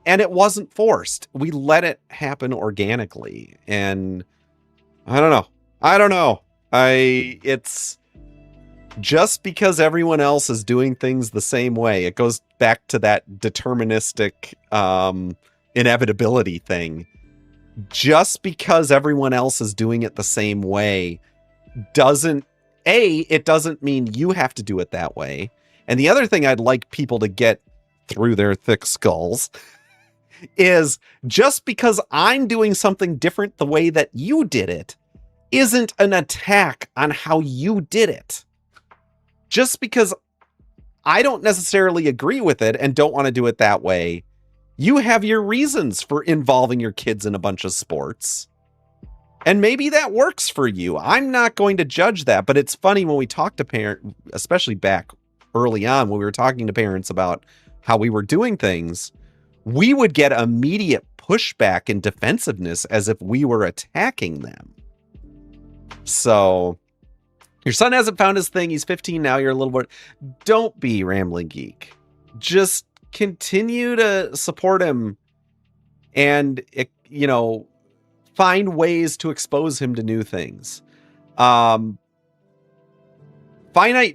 And it wasn't forced. We let it happen organically. And I don't know. It's just because everyone else is doing things the same way. It goes back to that deterministic inevitability thing. Just because everyone else is doing it the same way it doesn't mean you have to do it that way. And the other thing I'd like people to get through their thick skulls is just because I'm doing something different the way that you did it isn't an attack on how you did it. Just because I don't necessarily agree with it and don't want to do it that way, you have your reasons for involving your kids in a bunch of sports. And maybe that works for you. I'm not going to judge that, but it's funny when we talk to parents, especially back early on when we were talking to parents about how we were doing things, we would get immediate pushback and defensiveness as if we were attacking them. So your son hasn't found his thing. He's 15 now. You're a little bit. Don't be Rambling Geek. Just continue to support him and, find ways to expose him to new things. Finite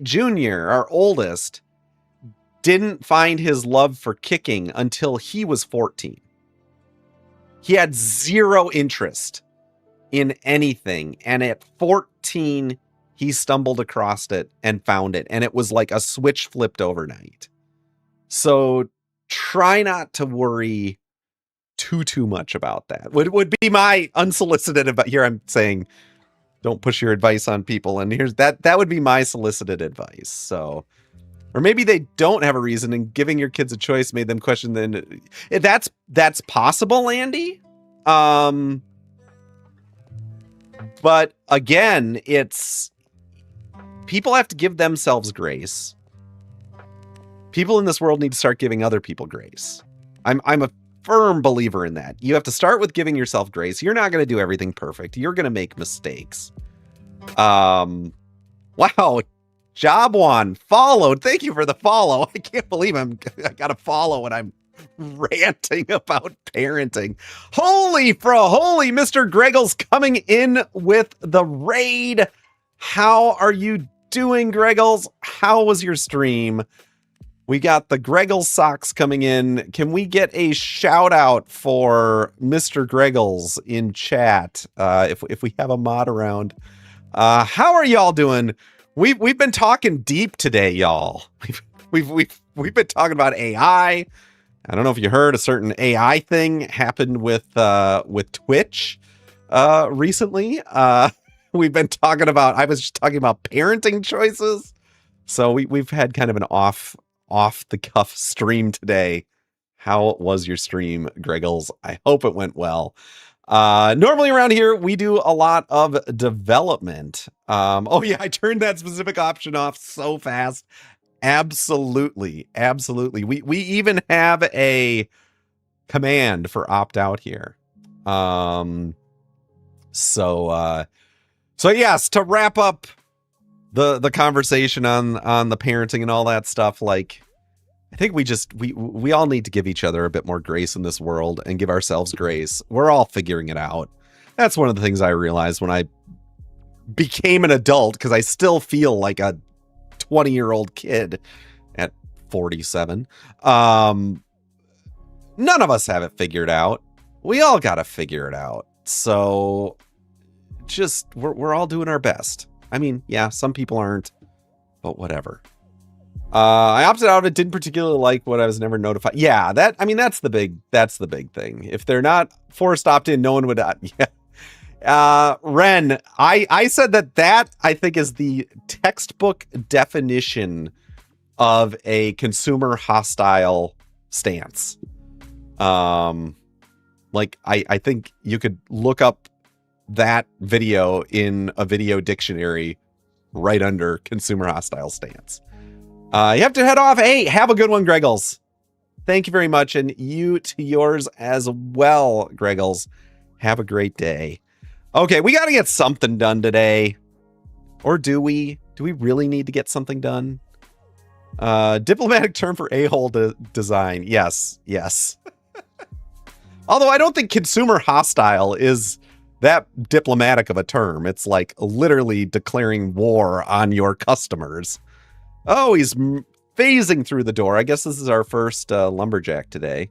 Jr., our oldest, didn't find his love for kicking until he was 14. He had zero interest in anything. And at 14, he stumbled across it and found it. And it was like a switch flipped overnight. So try not to worry too much about that. Would be my unsolicited advice. Here I'm saying, don't push your advice on people. And here's that would be my solicited advice. So, or maybe they don't have a reason, and giving your kids a choice made them question. Then that's possible, Andy. But again, it's people have to give themselves grace. People in this world need to start giving other people grace. I'm a firm believer in that. You have to start with giving yourself grace. You're not going to do everything perfect. You're going to make mistakes. Wow. Jobwan followed. Thank you for the follow. I can't believe I got a follow when I'm ranting about parenting. Holy Mr. Greggles coming in with the raid. How are you doing, Greggles? How was your stream? We got the Greggles socks coming in. Can we get a shout out for Mr. Greggles in chat? If we have a mod around. How are y'all doing? We've been talking deep today, y'all. We've been talking about AI. I don't know if you heard, a certain AI thing happened with Twitch recently. We've been talking about, I was just talking about parenting choices. So we've had kind of an off the cuff stream today. How was your stream, Greggles? I hope it went well. Normally around here, we do a lot of development. Oh yeah, I turned that specific option off so fast. Absolutely. We even have a command for opt out here. So yes, to wrap up the conversation on the parenting and all that stuff, like, I think we all need to give each other a bit more grace in this world and give ourselves grace. We're all figuring it out. That's one of the things I realized when I became an adult, because I still feel like a 20-year-old kid at 47. None of us have it figured out. We all got to figure it out. So just we're all doing our best. I mean, yeah, some people aren't, but whatever. I opted out of it. Didn't particularly like what I was never notified. Yeah, that's the big thing. If they're not forced opt-in, no one would. Yeah. Ren, I said that I think is the textbook definition of a consumer hostile stance. Like I think you could look up that video in a video dictionary right under consumer hostile stance. You have to head off. Hey, have a good one, Greggles. Thank you very much. And you to yours as well, Greggles. Have a great day. Okay, we got to get something done today. Or do we? Do we really need to get something done? Diplomatic term for a-hole design. Yes. Although I don't think consumer hostile is that diplomatic of a term. It's like literally declaring war on your customers. Oh, he's phasing through the door. I guess this is our first lumberjack today.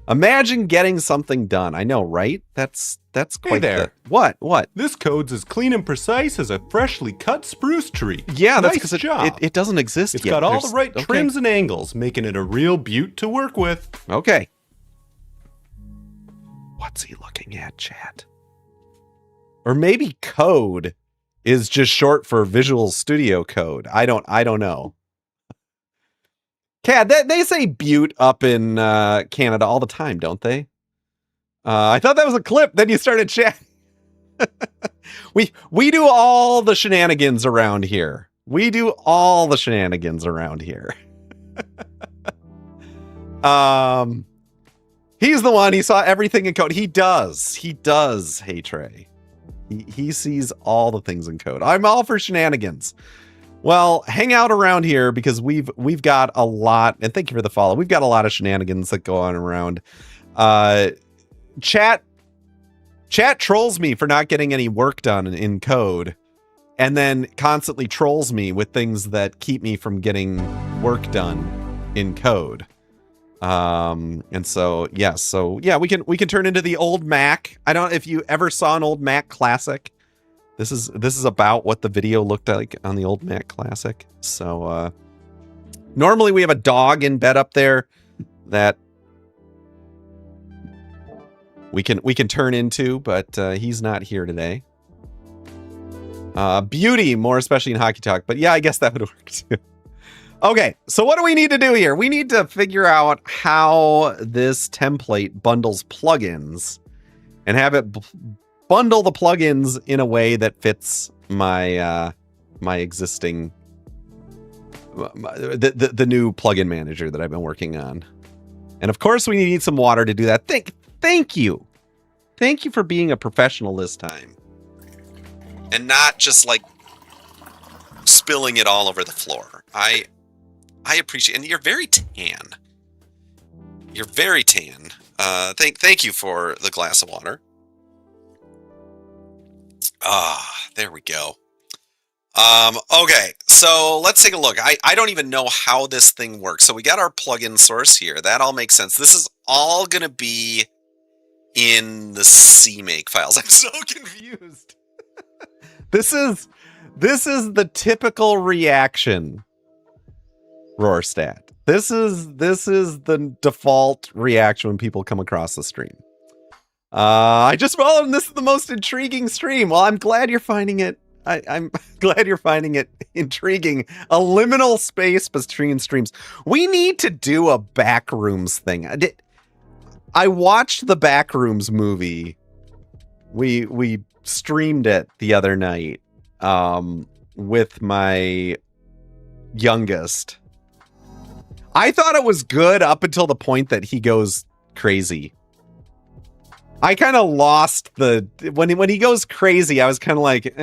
Imagine getting something done. I know, right? That's quite Hey there. What? This code's as clean and precise as a freshly cut spruce tree. Yeah, that's nice because job. it doesn't exist It's yet. got all the right okay. trims and angles, making it a real beaut to work with. Okay. What's he looking at, chat? Or maybe code is just short for Visual Studio Code. I don't know. Cad, they say butte up in Canada all the time, don't they? I thought that was a clip. Then you started chatting. We do all the shenanigans around here. He's the one. He saw everything in code. He does. Hey Trey. He sees all the things in code. I'm all for shenanigans. Well, hang out around here because we've got a lot, and thank you for the follow. We've got a lot of shenanigans that go on around. Chat trolls me for not getting any work done in code, and then constantly trolls me with things that keep me from getting work done in code. And so yeah, we can turn into the old Mac. I don't know if you ever saw an old Mac Classic. This is about what the video looked like on the old Mac Classic. So normally we have a dog in bed up there that we can turn into, but he's not here today. Beauty, more especially in Hockey Talk, but yeah, I guess that would work too. Okay, so what do we need to do here? We need to figure out how this template bundles plugins and have it bundle the plugins in a way that fits my my existing the new plugin manager that I've been working on. And of course we need some water to do that. Thank you. Thank you for being a professional this time. And not just like spilling it all over the floor. I appreciate, and you're very tan. You're very tan. Thank you for the glass of water. There we go. Okay, so let's take a look. I don't even know how this thing works. So we got our plugin source here. That all makes sense. This is all gonna be in the CMake files. I'm so confused. This is the typical reaction. Roarstat. This is the default reaction when people come across the stream. I just followed and this is the most intriguing stream. Well, I'm glad you're finding it. I'm glad you're finding it intriguing. A liminal space between streams. We need to do a Backrooms thing. I watched the Backrooms movie. We streamed it the other night with my youngest. I thought it was good up until the point that he goes crazy. I kind of lost when he goes crazy, I was kind of like,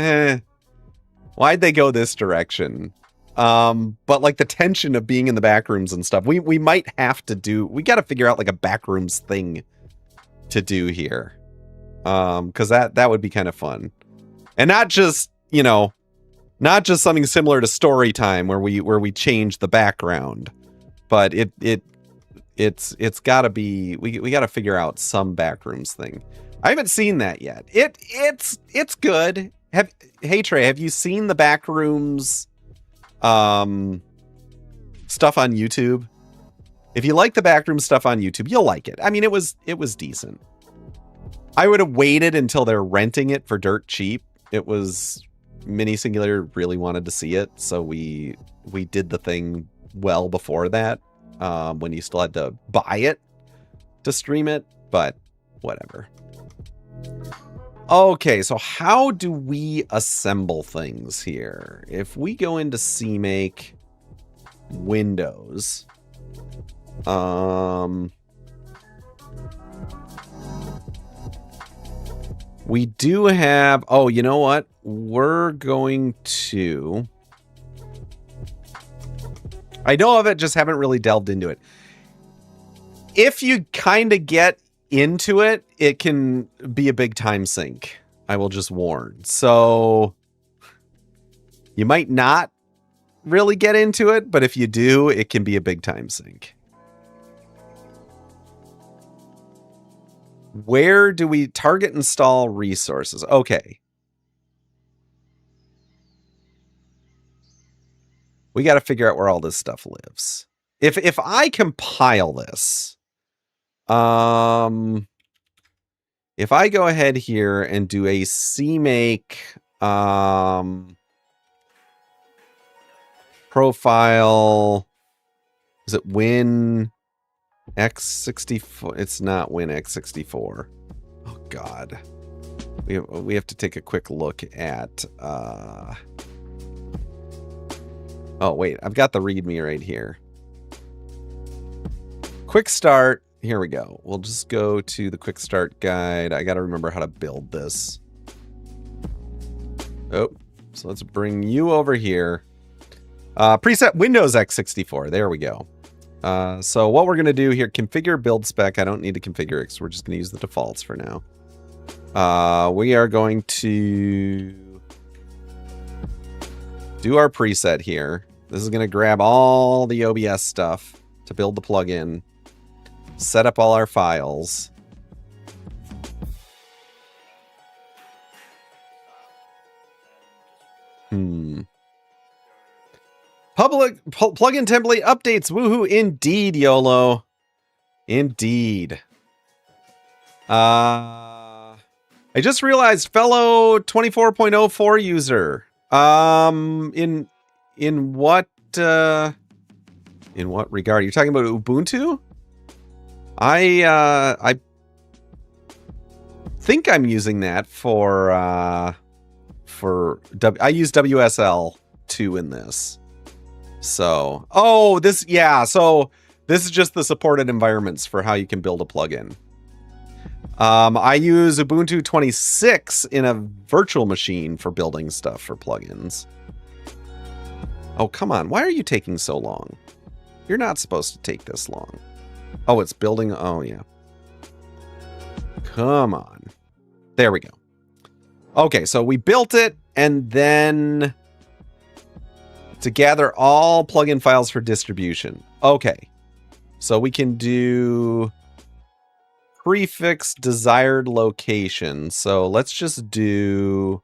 why'd they go this direction? But like the tension of being in the back rooms and stuff, we might have to we got to figure out like a backrooms thing to do here. Because that would be kind of fun. And not just, not just something similar to story time where we change the background. But it's got to be we got to figure out some backrooms thing. I haven't seen that yet. It's good. Hey Trey, have you seen the backrooms stuff on YouTube? If you like the backroom stuff on YouTube, you'll like it. I mean, it was decent. I would have waited until they're renting it for dirt cheap. It was Mini Singular really wanted to see it, so we did the thing well before that, when you still had to buy it to stream it, but whatever. Okay, so how do we assemble things here? If we go into CMake Windows, we do have, oh, you know what? We're going to, I know of it, just haven't really delved into it. If you kind of get into it, it can be a big time sink. I will just warn. So you might not really get into it, but if you do, it can be a big time sink. Where do we target install resources? Okay. We got to figure out where all this stuff lives. If I compile this, if I go ahead here and do a CMake profile, is it Win X64? It's not Win X64. Oh God, we have to take a quick look at. Oh, wait, I've got the README right here. Quick start. Here we go. We'll just go to the quick start guide. I got to remember how to build this. Oh, so let's bring you over here. Preset Windows X64. There we go. So what we're going to do here, configure build spec. I don't need to configure it, so we're just going to use the defaults for now. We are going to do our preset here. This is going to grab all the OBS stuff. to build the plugin, set up all our files. Public plugin template updates. Woohoo! Indeed, YOLO. Indeed. I just realized, fellow 24.04 user. In what regard? You're talking about Ubuntu? I think I'm using that for I use WSL2 in this. So, so this is just the supported environments for how you can build a plugin. I use Ubuntu 26 in a virtual machine for building stuff for plugins. Oh, come on. Why are you taking so long? You're not supposed to take this long. Oh, it's building. Oh, yeah. Come on. There we go. Okay, so we built it, and then to gather all plugin files for distribution. Okay. So we can do prefix desired location. So let's just do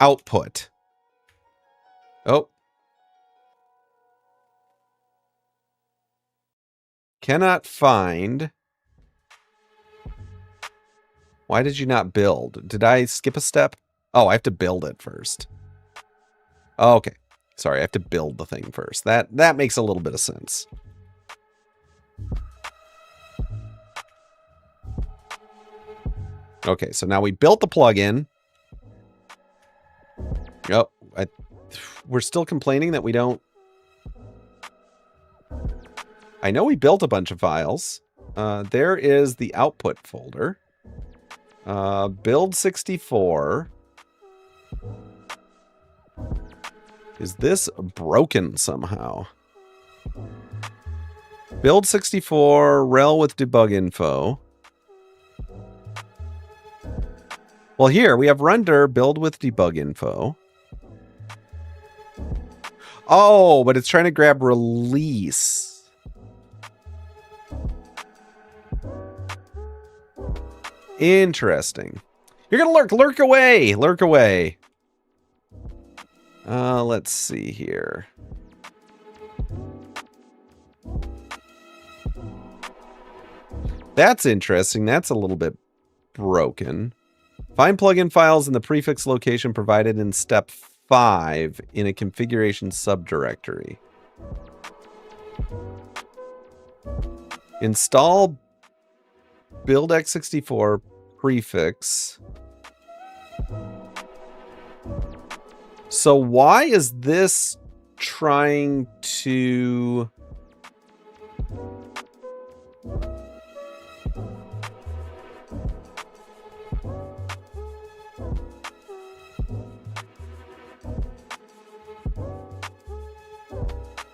output. Oh. Cannot find. Why did you not build? Did I skip a step? Oh, I have to build it first. Okay. Sorry, I have to build the thing first. That makes a little bit of sense. Okay, so now we built the plugin. Oh, we're still complaining that we don't... I know we built a bunch of files. There is the output folder. Build 64. Is this broken somehow? Build 64, rel with debug info. Well, here we have render, build with debug info. Oh, but it's trying to grab release. Interesting. You're gonna lurk away, lurk away. Let's see here. That's interesting. That's a little bit broken. Find plugin files in the prefix location provided in step 5 in a configuration subdirectory. Install build x64 prefix. So why is this trying to...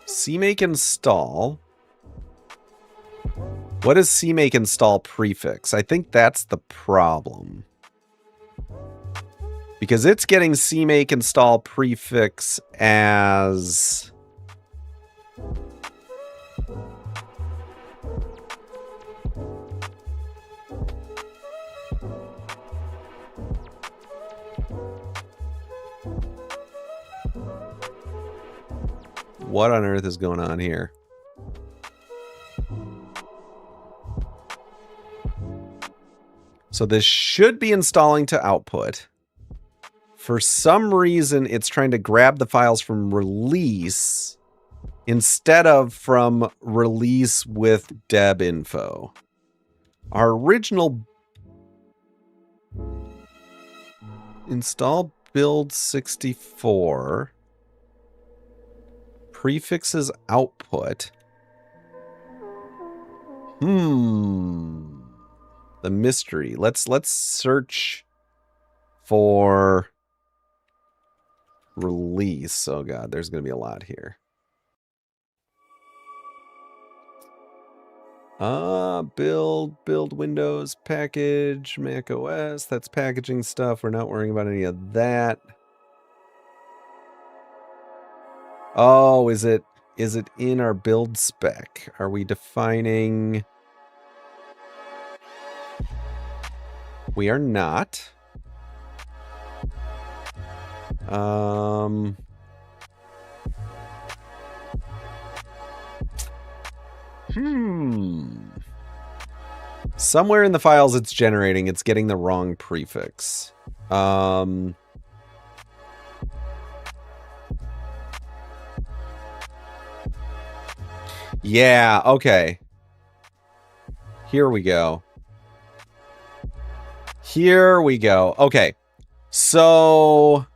CMake install. What is CMake install prefix? I think that's the problem. Because it's getting CMake install prefix as... What on earth is going on here? So this should be installing to output. For some reason, it's trying to grab the files from release instead of from release with deb info. Our original install build 64 prefixes output. The mystery. Let's search for release. Oh god, there's going to be a lot here. Build Windows, package, Mac OS. That's packaging stuff. We're not worrying about any of that. Oh, is it in our build spec? Are we defining? We are not. Somewhere in the files it's generating, it's getting the wrong prefix. Yeah, okay. Here we go. Here we go. Okay. So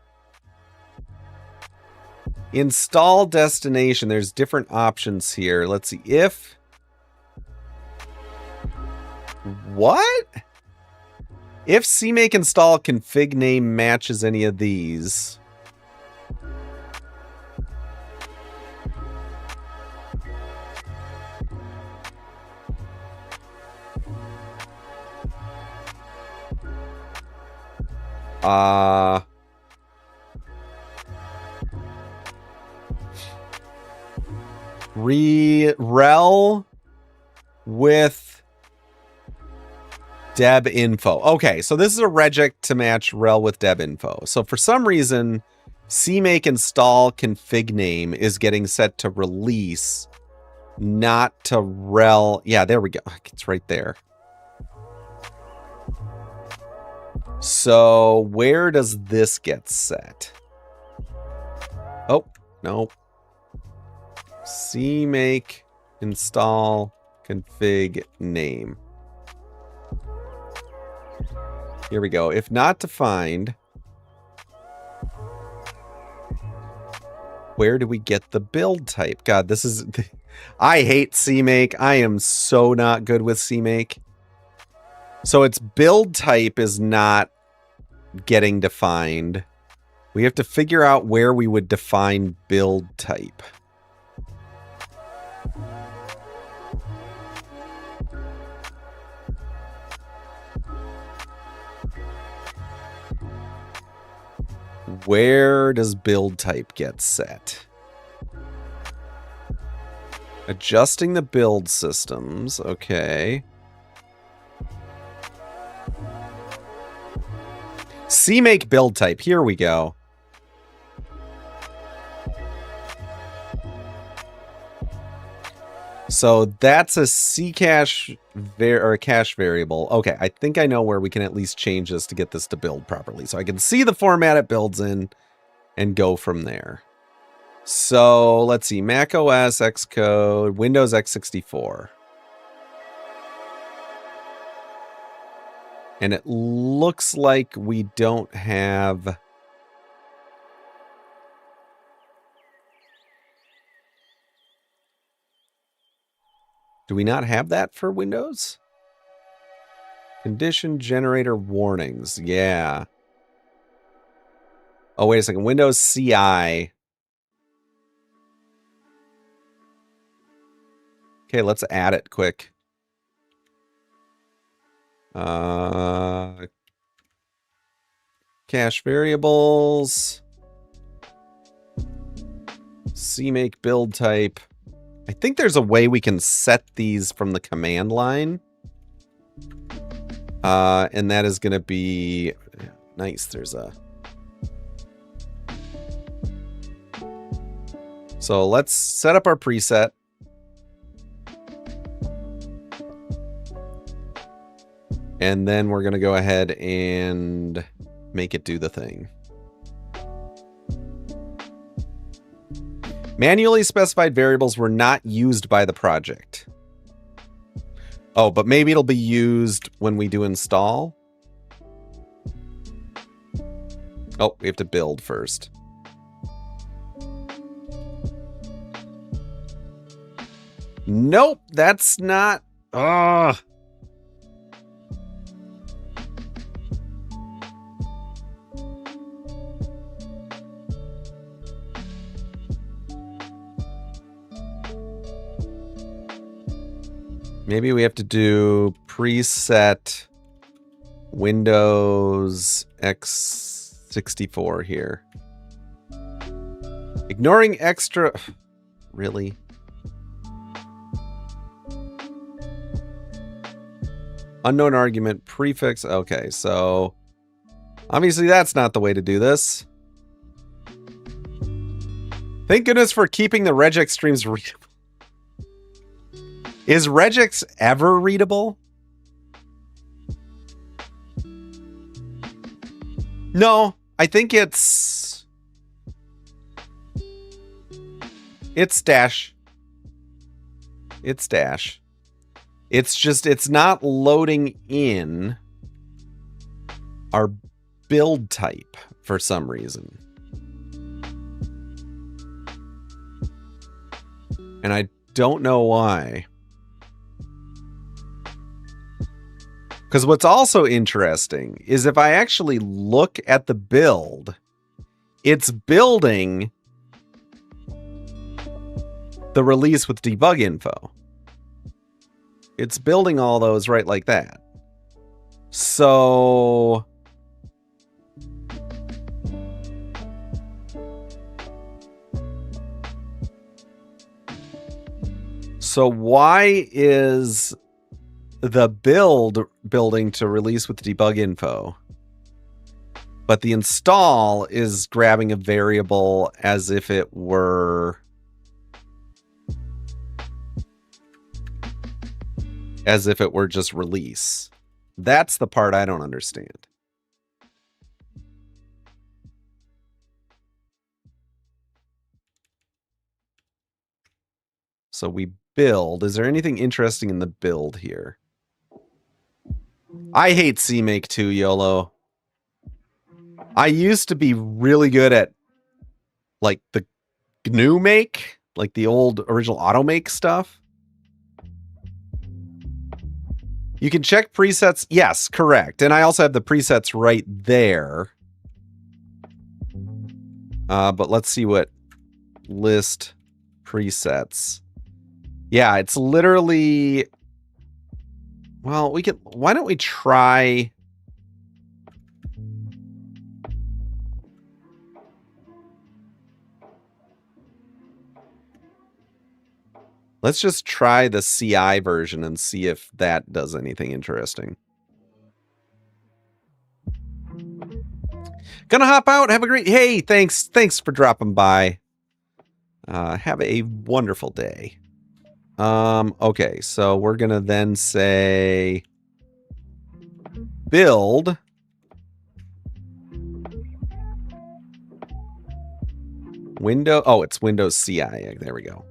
install destination. There's different options here. Let's see. If what? If CMake install config name matches any of these. Rel with deb info. Okay, so this is a regex to match rel with deb info. So for some reason, CMake install config name is getting set to release, not to rel. Yeah, there we go. It's right there. So where does this get set? Oh, no. CMake install config name. Here we go. If not defined, where do we get the build type? God, this is... I hate CMake. I am so not good with CMake. So its build type is not getting defined. We have to figure out where we would define build type. Where does build type get set? Adjusting the build systems. Okay. CMake build type. Here we go. So that's a Ccache or a cache variable. Okay, I think I know where we can at least change this to get this to build properly. So I can see the format it builds in and go from there. So let's see, Mac OS, Xcode, Windows x64. And it looks like we don't have... Do we not have that for Windows? Condition generator warnings. Yeah. Oh, wait a second. Windows CI. Okay, let's add it quick. Cache variables. CMake build type. I think there's a way we can set these from the command line. And that is going to be nice. There's a... So let's set up our preset. And then we're going to go ahead and make it do the thing. Manually specified variables were not used by the project. Oh, but maybe it'll be used when we do install. Oh, we have to build first. Nope, that's not... Ugh. Maybe we have to do preset Windows x64 here. Ignoring extra... Really? Unknown argument prefix. Okay, so... Obviously that's not the way to do this. Thank goodness for keeping the regex streams readable. Is regex ever readable? No, I think it's dash. It's dash. It's just, it's not loading in our build type for some reason. And I don't know why. Because what's also interesting is if I actually look at the build, it's building the release with debug info. It's building all those right like that. So... So why is the building to release with debug info, but the install is grabbing a variable as if it were just release? That's the part I don't understand. So we build. Is there anything interesting in the build here? I hate CMake too, YOLO. I used to be really good at like the GNU make, like the old original automake stuff. You can check presets. Yes, correct. And I also have the presets right there. But let's see what list presets. Yeah, it's literally... Well, we could... Why don't we try... Let's just try the CI version and see if that does anything interesting. Gonna hop out. Have a great... Hey, thanks for dropping by. Have a wonderful day. Okay, so we're gonna then say build window. Oh, it's Windows CI. There we go.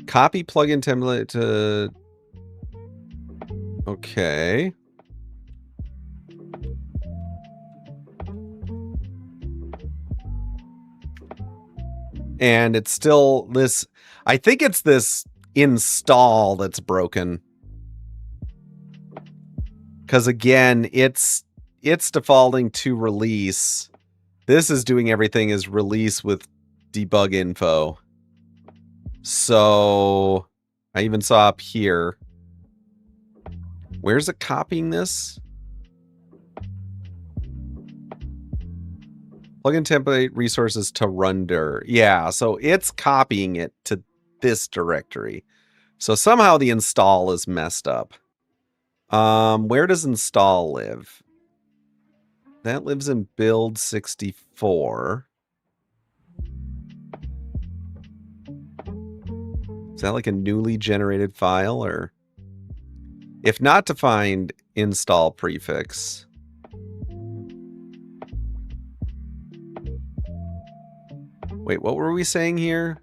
Copy plugin template to... Okay. And it's still this... I think it's this install that's broken. Because again, it's defaulting to release. This is doing everything as release with debug info. So I even saw up here. Where's it copying this? Plugin template resources to render. Yeah, so it's copying it to this directory. So somehow the install is messed up. Where does install live? That lives in build 64. Is that like a newly generated file, or if not defined, install prefix? Wait, what were we saying here?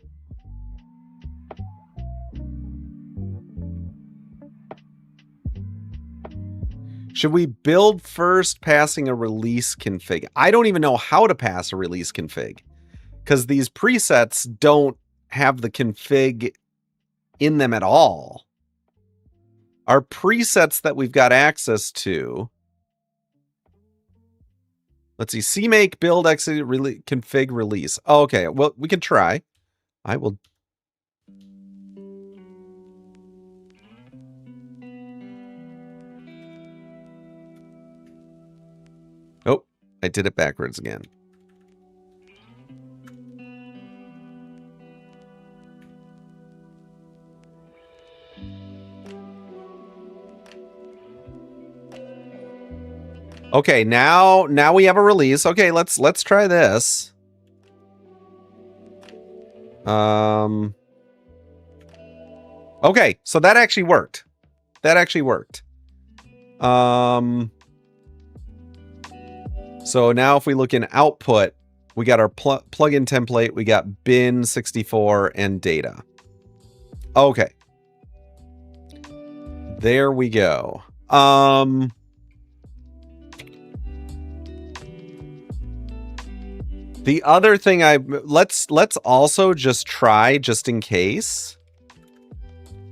Should we build first passing a release config? I don't even know how to pass a release config because these presets don't have the config in them at all. Our presets that we've got access to. Let's see, CMake, build, exit, config, release. Oh, okay, well, we can try. I will. I did it backwards again. Okay, now we have a release. Okay, let's try this. Okay, so that actually worked. That actually worked. So now if we look in output, we got our plugin template, we got bin 64 and data. Okay. There we go. The other thing let's also just try, just in case,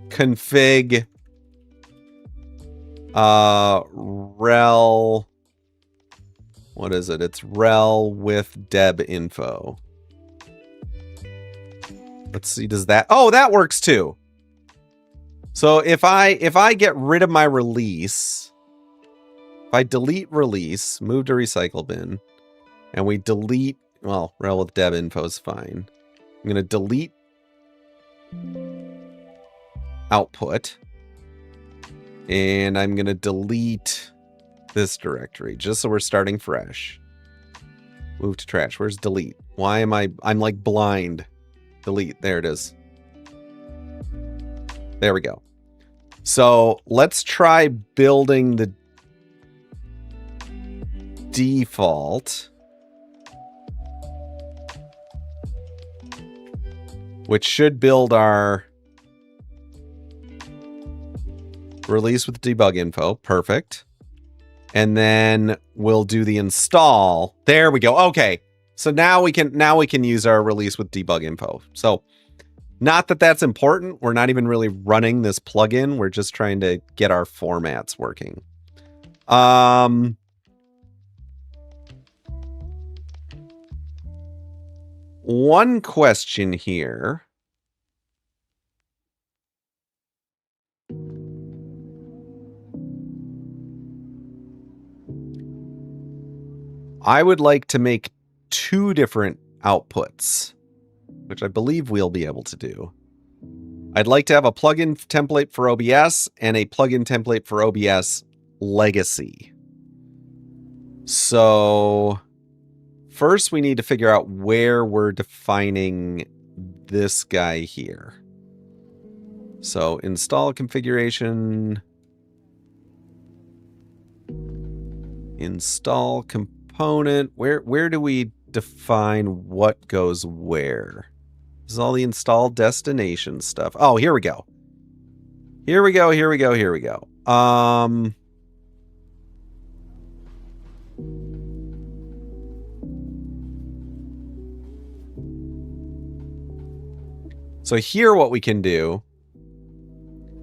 config rel, what is it? It's rel with deb info. Let's see, does that, oh, that works too. So if I get rid of my release, if I delete release, move to recycle bin, and we delete, well, rel with deb info is fine. I'm going to delete output, and I'm going to delete this directory just so we're starting fresh. Move to trash. Where's delete? Why am I'm like blind. Delete. There it is. There we go. So let's try building the default, which should build our release with debug info. Perfect. And then we'll do the install. There we go. Okay. So now we can use our release with debug info. So not that that's important. We're not even really running this plugin. We're just trying to get our formats working. One question here. I would like to make 2 different outputs, which I believe we'll be able to do. I'd like to have a plugin template for OBS and a plugin template for OBS Legacy. So first we need to figure out where we're defining this guy here. So install configuration, install component. Where do we define what goes where? This is all the install destination stuff. Oh, here we go. Here we go. So here what we can do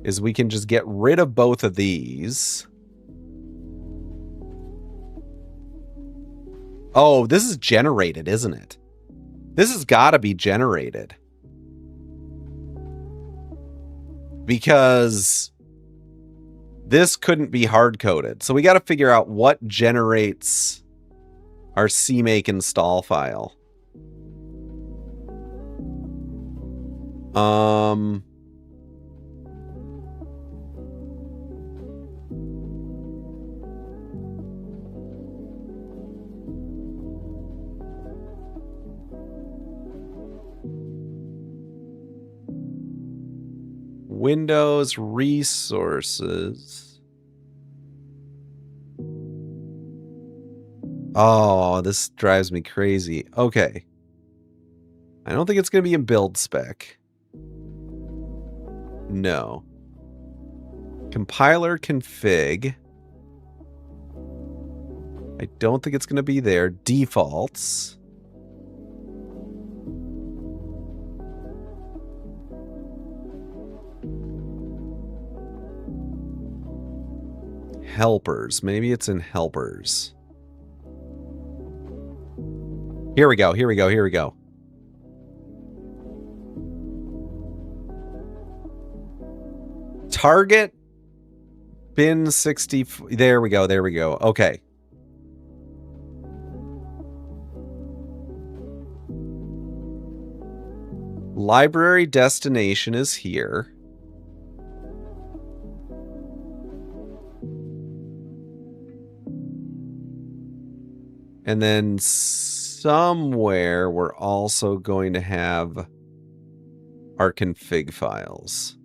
is we can just get rid of both of these. Oh, this is generated, isn't it? This has got to be generated. Because this couldn't be hard-coded. So we got to figure out what generates our CMake install file. Windows resources. Oh, this drives me crazy. Okay. I don't think it's going to be in build spec. No. Compiler config. I don't think it's going to be there. Defaults. Helpers. Maybe it's in helpers. Here we go. Target bin 60. There we go. Okay. Library destination is here. And then somewhere we're also going to have our config files.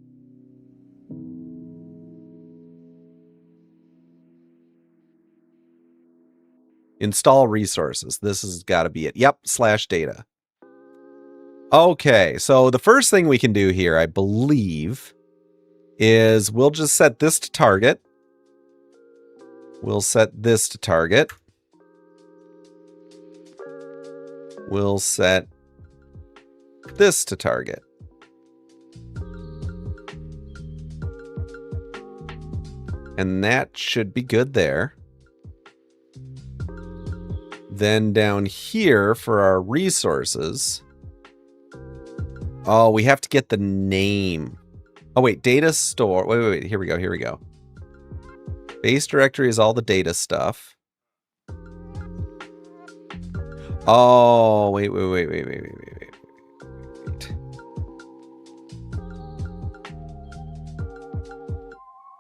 Install resources. This has got to be it. Yep, /data. Okay, so the first thing we can do here, I believe, is we'll just set this to target. We'll set this to target. We'll set this to target. And that should be good there. Then down here for our resources. Oh, we have to get the name. Oh, wait, data store. Wait. Here we go. Base directory is all the data stuff. Oh, wait.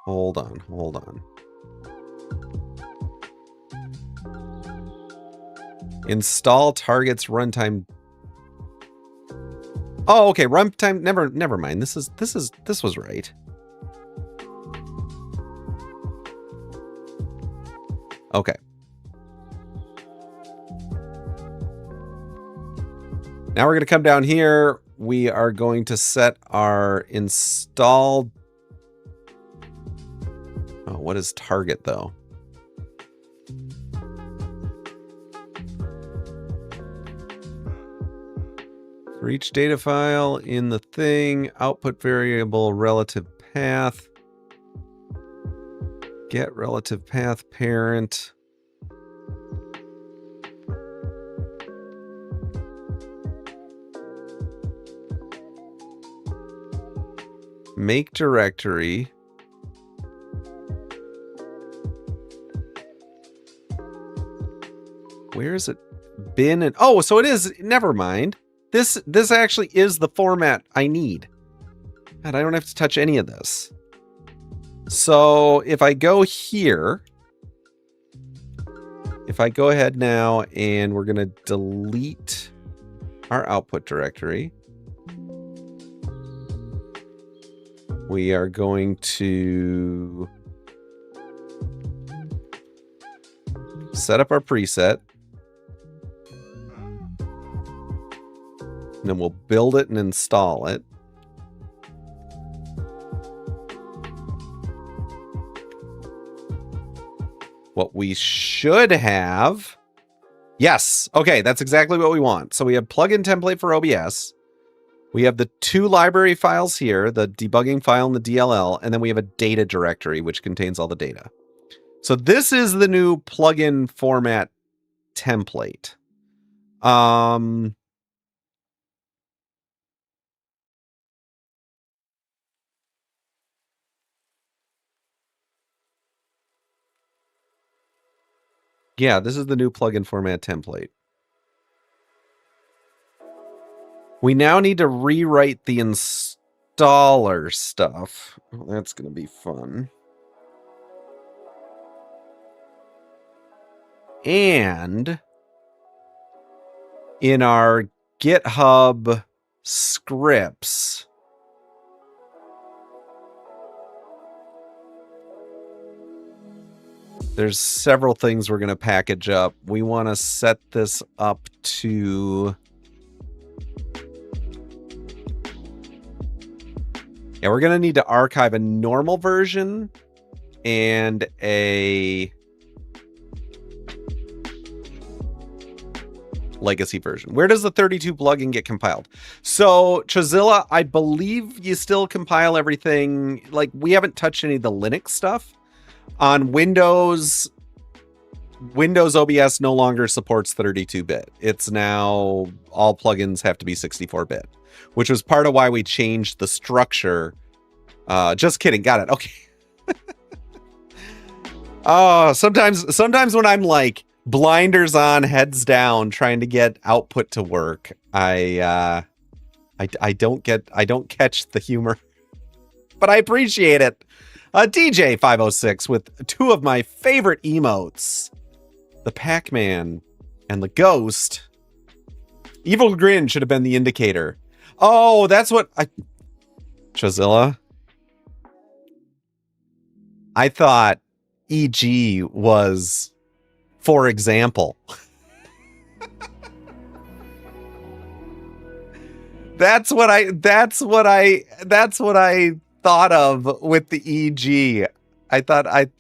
Hold on. Install targets runtime. Oh, okay, runtime. Never mind. This was right. Okay. Now we're going to come down here. We are going to set our install. Oh, what is target though? For each data file in the thing, output variable relative path. Get relative path parent. Make directory. Where is it? Bin and oh, so it is. Never mind. This actually is the format I need. God, I don't have to touch any of this. So if I go here, if I go ahead now and we're going to delete our output directory, we are going to set up our preset. And then we'll build it and install it. What we should have. Yes. Okay, that's exactly what we want. So we have plugin template for OBS. We have the two library files here, the debugging file and the DLL, and then we have a data directory, which contains all the data. So this is the new plugin format template. Yeah, this is the new plugin format template. We now need to rewrite the installer stuff. Oh, that's going to be fun. And in our GitHub scripts, there's several things we're going to package up. We want to set this up to... Yeah, we're going to need to archive a normal version and a legacy version. Where does the 32 plugin get compiled? So, Chozilla, I believe you still compile everything. Like, we haven't touched any of the Linux stuff. On Windows OBS no longer supports 32-bit. It's now all plugins have to be 64-bit, which was part of why we changed the structure. Just kidding. Got it. Okay. Oh, sometimes when I'm like blinders on, heads down, trying to get output to work, I I don't catch the humor, but I appreciate it. DJ 506 with two of my favorite emotes, the Pac-Man and the Ghost. Evil Grin should have been the indicator. Oh, that's what Chazilla. I thought EG was, for example. That's what I thought of with the EG. I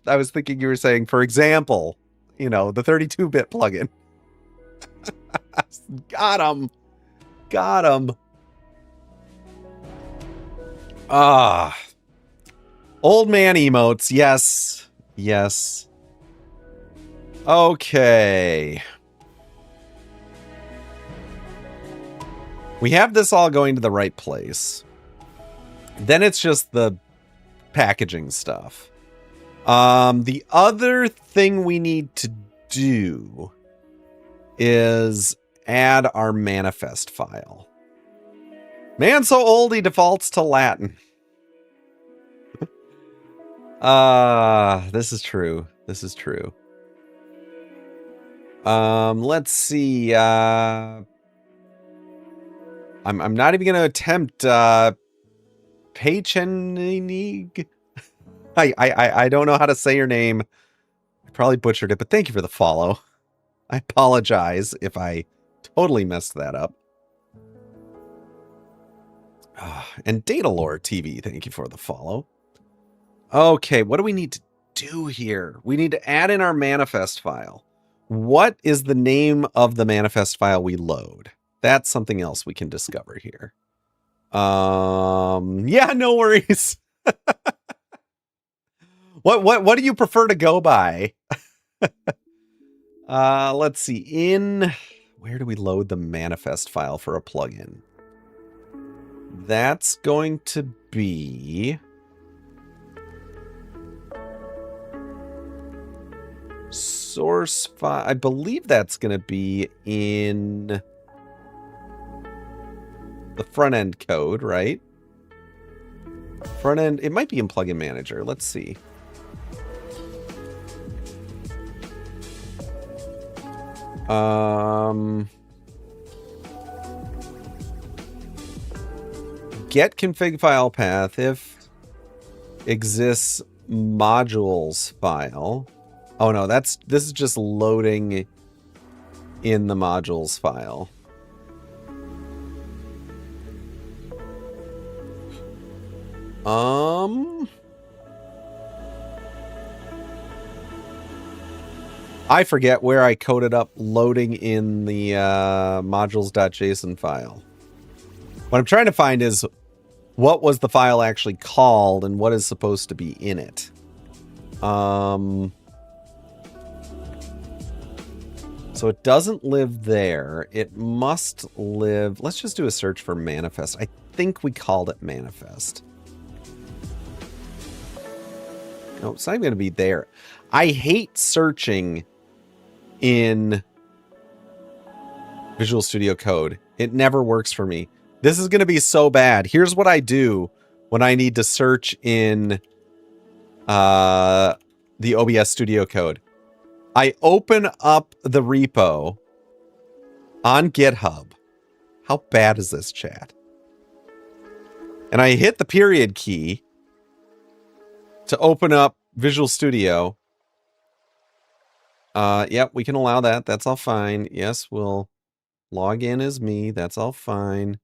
was thinking you were saying, for example, you know, the 32-bit plugin. Got him. Old man emotes. Yes. Okay. We have this all going to the right place. Then it's just the packaging stuff. The other thing we need to do is add our manifest file. Man so old he defaults to Latin. This is true. Let's see. I'm not even going to attempt Peichenig. I don't know how to say your name. I probably butchered it, but thank you for the follow. I apologize if I totally messed that up. And Datalore TV, thank you for the follow. Okay, what do we need to do here? We need to add in our manifest file. What is the name of the manifest file we load? That's something else we can discover here. Yeah, no worries. What do you prefer to go by? Let's see. Where do we load the manifest file for a plugin? That's going to be source file. I believe that's going to be in the front end code, right? Front end, it might be in Plugin Manager. Let's see. Get config file path if exists modules file. Oh no, this is just loading in the modules file. I forget where I coded up loading in the modules.json file. What I'm trying to find is what was the file actually called and what is supposed to be in it. So it doesn't live there. It must live. Let's just do a search for manifest. I think we called it manifest. No, it's not even going to be there. I hate searching in Visual Studio Code. It never works for me. This is going to be so bad. Here's what I do when I need to search in the OBS Studio Code. I open up the repo on GitHub. How bad is this, chat? And I hit the period key to open up Visual Studio. Yep, we can allow that. That's all fine. Yes, we'll log in as me. That's all fine.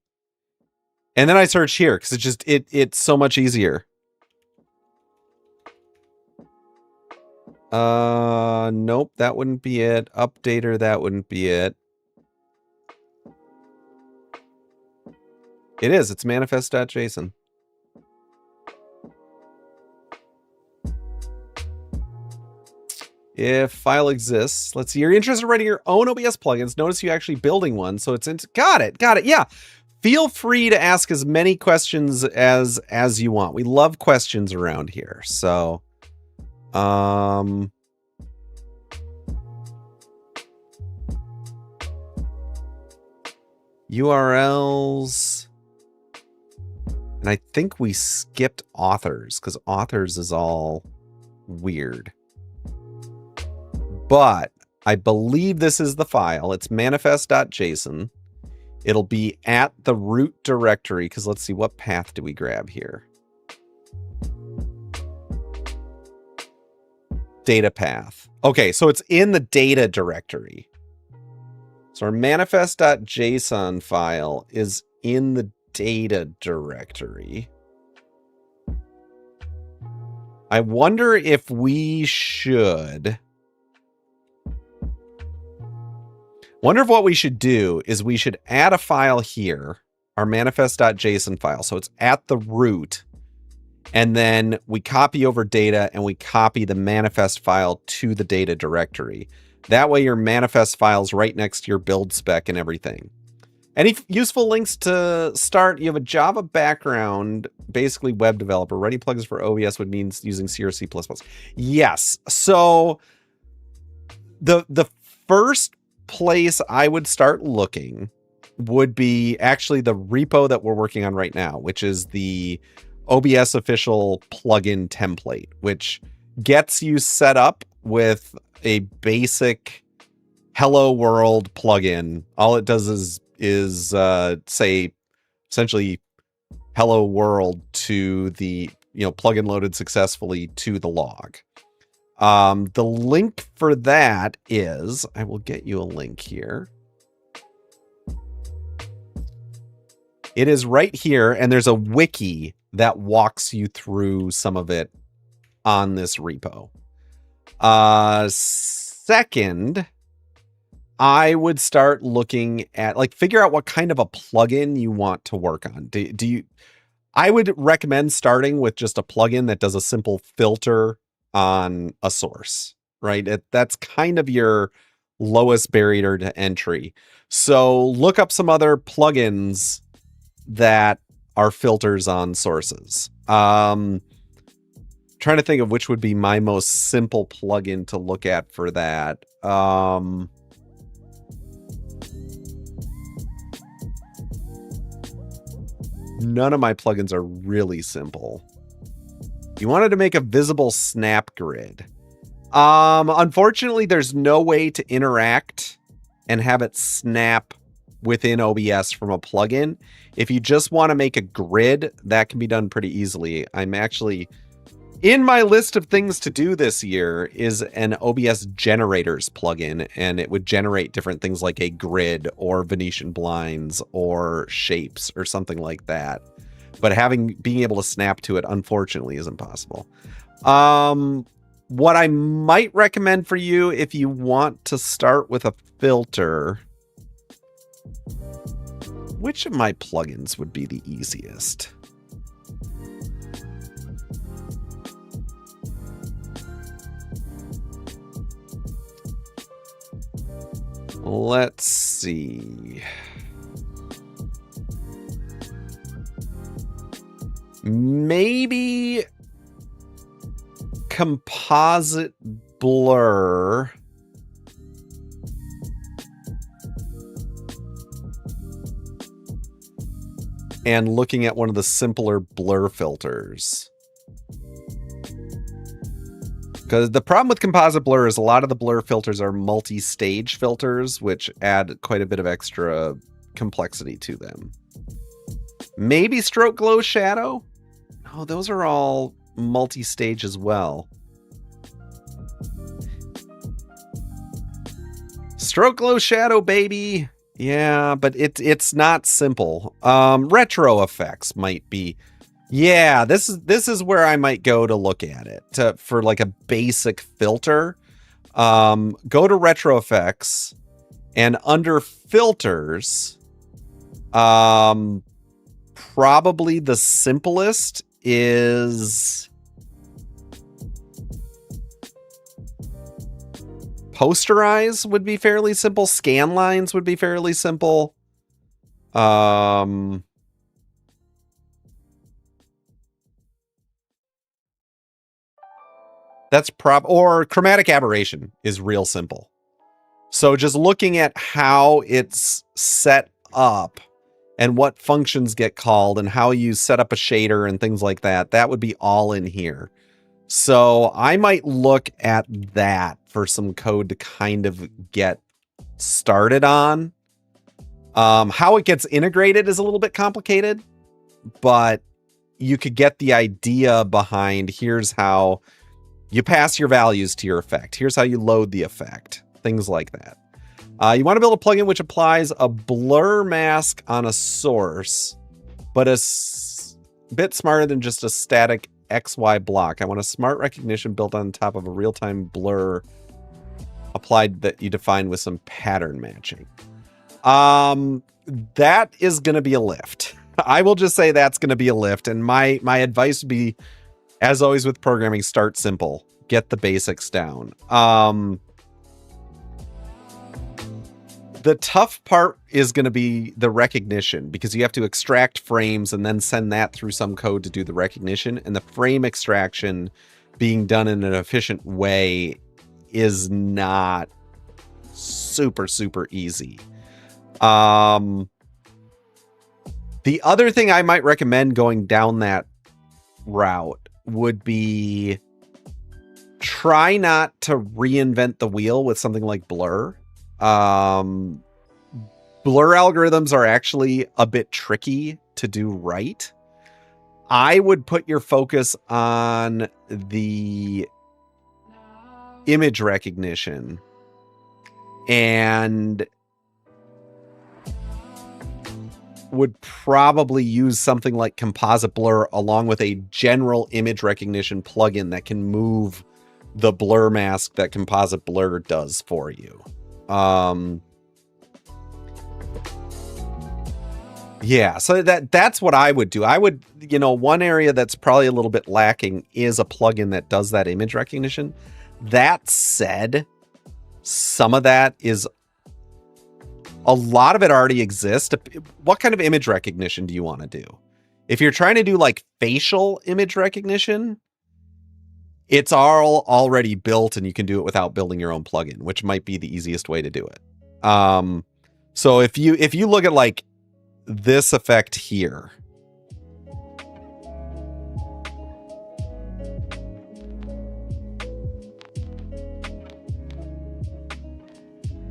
And then I search here because it's so much easier. Nope, that wouldn't be it. Updater, that wouldn't be it. It is. It's manifest.json. If file exists, let's see. You're interested in writing your own OBS plugins. Notice you actually building one, so it's into. Got it. Yeah. Feel free to ask as many questions as you want. We love questions around here. So, URLs. And I think we skipped authors because authors is all weird. But I believe this is the file. It's manifest.json. It'll be at the root directory because let's see, what path do we grab here? Data path. Okay, so it's in the data directory. So our manifest.json file is in the data directory. I wonder if we should... Wonder if what we should do is we should add a file here, our manifest.json file. So it's at the root. And then we copy over data and we copy the manifest file to the data directory. That way your manifest file's right next to your build spec and everything. Any useful links to start? You have a Java background, basically web developer. Writing plugins for OBS would mean using C or C++. Yes. So the first place I would start looking would be actually the repo that we're working on right now, which is the OBS official plugin template, which gets you set up with a basic hello world plugin. All it does is say essentially hello world to the, plugin loaded successfully to the log. The link for that is, I will get you a link here. It is right here, and there's a wiki that walks you through some of it on this repo. Second, I would start looking at, figure out what kind of a plugin you want to work on. I would recommend starting with just a plugin that does a simple filter on a source, right? That's kind of your lowest barrier to entry. So look up some other plugins that are filters on sources. Trying to think of which would be my most simple plugin to look at for that. None of my plugins are really simple. You wanted to make a visible snap grid. Unfortunately, there's no way to interact and have it snap within OBS from a plugin. If you just want to make a grid, that can be done pretty easily. I'm actually, in my list of things to do this year is an OBS generators plugin, and it would generate different things like a grid or Venetian blinds or shapes or something like that. But being able to snap to it, unfortunately, isn't possible. What I might recommend for you if you want to start with a filter, which of my plugins would be the easiest? Let's see. Maybe composite blur. And looking at one of the simpler blur filters. Because the problem with composite blur is a lot of the blur filters are multi-stage filters, which add quite a bit of extra complexity to them. Maybe stroke, glow, shadow? Oh, those are all multi-stage as well. Stroke, glow, shadow, baby. Yeah, but it's not simple. Retro effects might be. Yeah, this is where I might go to look at it for like a basic filter. Go to retro effects and under filters, probably the simplest is posterize would be fairly simple. Scan lines would be fairly simple. That's or chromatic aberration is real simple. So just looking at how it's set up and what functions get called and how you set up a shader and things like that. That would be all in here. So I might look at that for some code to kind of get started on. How it gets integrated is a little bit complicated, but you could get the idea behind here's how you pass your values to your effect. Here's how you load the effect. Things like that. You want to build a plugin which applies a blur mask on a source, but a bit smarter than just a static XY block. I want a smart recognition built on top of a real-time blur applied that you define with some pattern matching. That is going to be a lift. I will just say that's going to be a lift. And my advice would be, as always with programming, start simple. Get the basics down. The tough part is going to be the recognition, because you have to extract frames and then send that through some code to do the recognition. And the frame extraction being done in an efficient way is not super, super easy. The other thing I might recommend going down that route would be try not to reinvent the wheel with something like blur. Blur algorithms are actually a bit tricky to do right. I would put your focus on the image recognition and would probably use something like composite blur along with a general image recognition plugin that can move the blur mask that composite blur does for you. Yeah, so that's what I would do. I would, one area that's probably a little bit lacking is a plugin that does that image recognition. That said, some of that is, a lot of it already exists. What kind of image recognition do you want to do? If you're trying to do like facial image recognition, it's all already built and you can do it without building your own plugin, which might be the easiest way to do it. So if you look at like this effect here,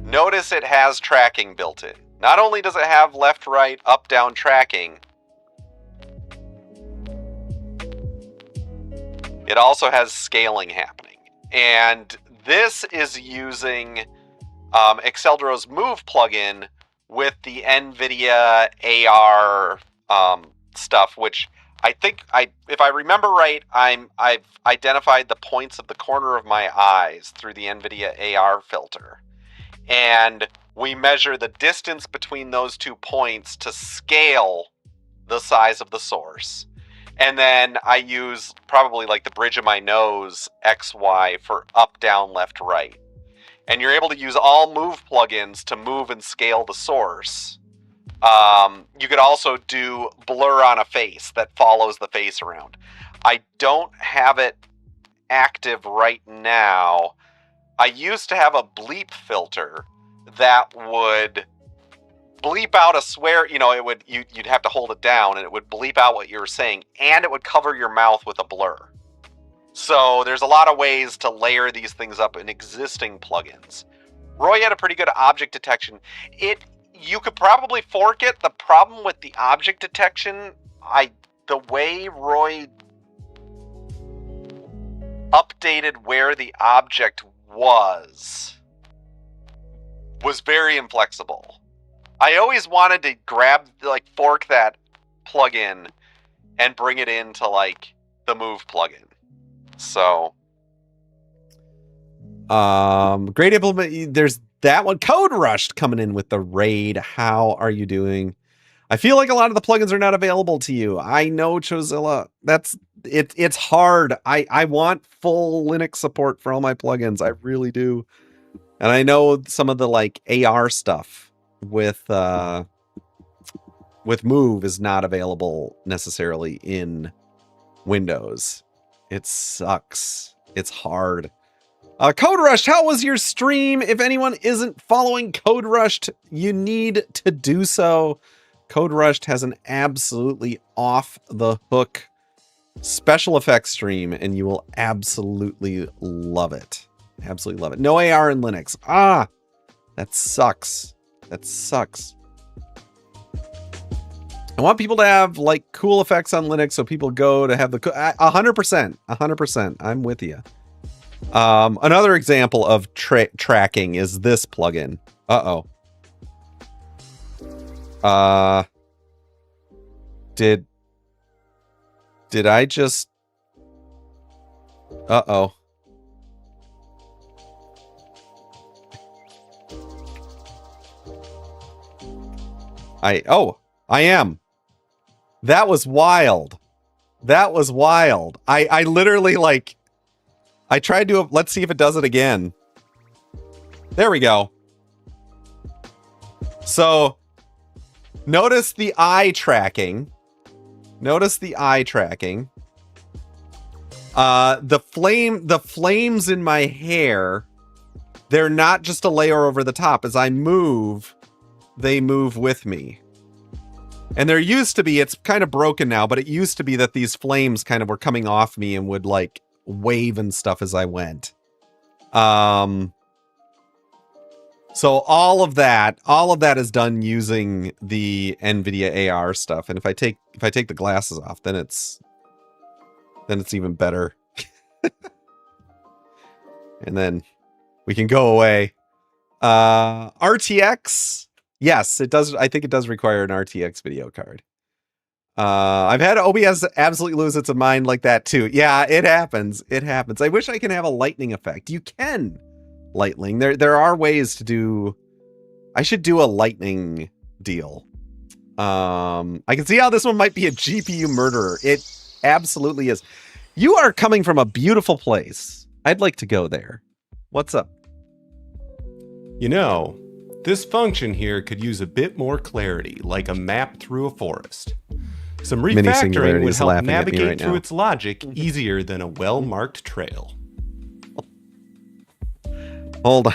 notice it has tracking built in. Not only does it have left, right, up, down tracking, it also has scaling happening. And this is using Exceldero's Move plugin with the NVIDIA AR stuff, which I think, if I remember right, I've identified the points of the corner of my eyes through the NVIDIA AR filter. And we measure the distance between those 2 points to scale the size of the source. And then I use probably like the bridge of my nose, XY, for up, down, left, right. And you're able to use all Move plugins to move and scale the source. You could also do blur on a face that follows the face around. I don't have it active right now. I used to have a bleep filter that would bleep out a swear, you'd have to hold it down and it would bleep out what you were saying, and it would cover your mouth with a blur. So there's a lot of ways to layer these things up in existing plugins. Roy had a pretty good object detection. You could probably fork it. The problem with the object detection, the way Roy updated where the object was very inflexible. I always wanted to fork that plugin and bring it into like the Move plugin. So, great implement. There's that one. Code Rushed coming in with the raid. How are you doing? I feel like a lot of the plugins are not available to you. I know, Chozilla. It's hard. I want full Linux support for all my plugins. I really do. And I know some of the like AR stuff with Move is not available necessarily in Windows. It sucks. It's hard. Code Rushed, how was your stream? If anyone isn't following Code Rushed, you need to do so. Code Rushed has an absolutely off the hook special effects stream, and you will absolutely love it. Absolutely love it. No AR in Linux. Ah, that sucks. That sucks. I want people to have like cool effects on Linux, so people go to have the 100%. I'm with you. Another example of tracking is this plugin. Did I just... I am. That was wild. That was wild. I literally, like... I tried to... Let's see if it does it again. There we go. So, notice the eye tracking. Notice the eye tracking. The flames in my hair, they're not just a layer over the top. As I move, they move with me. And there used to be, it's kind of broken now, but it used to be that these flames kind of were coming off me and would like wave and stuff as I went. So all of that is done using the NVIDIA AR stuff. And if I take the glasses off, then it's even better. And then we can go away. RTX. Yes, it does. I think it does require an RTX video card. I've had OBS absolutely lose its mind like that too. Yeah, it happens. It happens. I wish I can have a lightning effect. You can lightning. There are ways to do. I should do a lightning deal. I can see how this one might be a GPU murderer. It absolutely is. You are coming from a beautiful place. I'd like to go there. What's up? You know, this function here could use a bit more clarity, like a map through a forest. Some refactoring would help navigate through its logic easier than a well-marked trail. Hold on.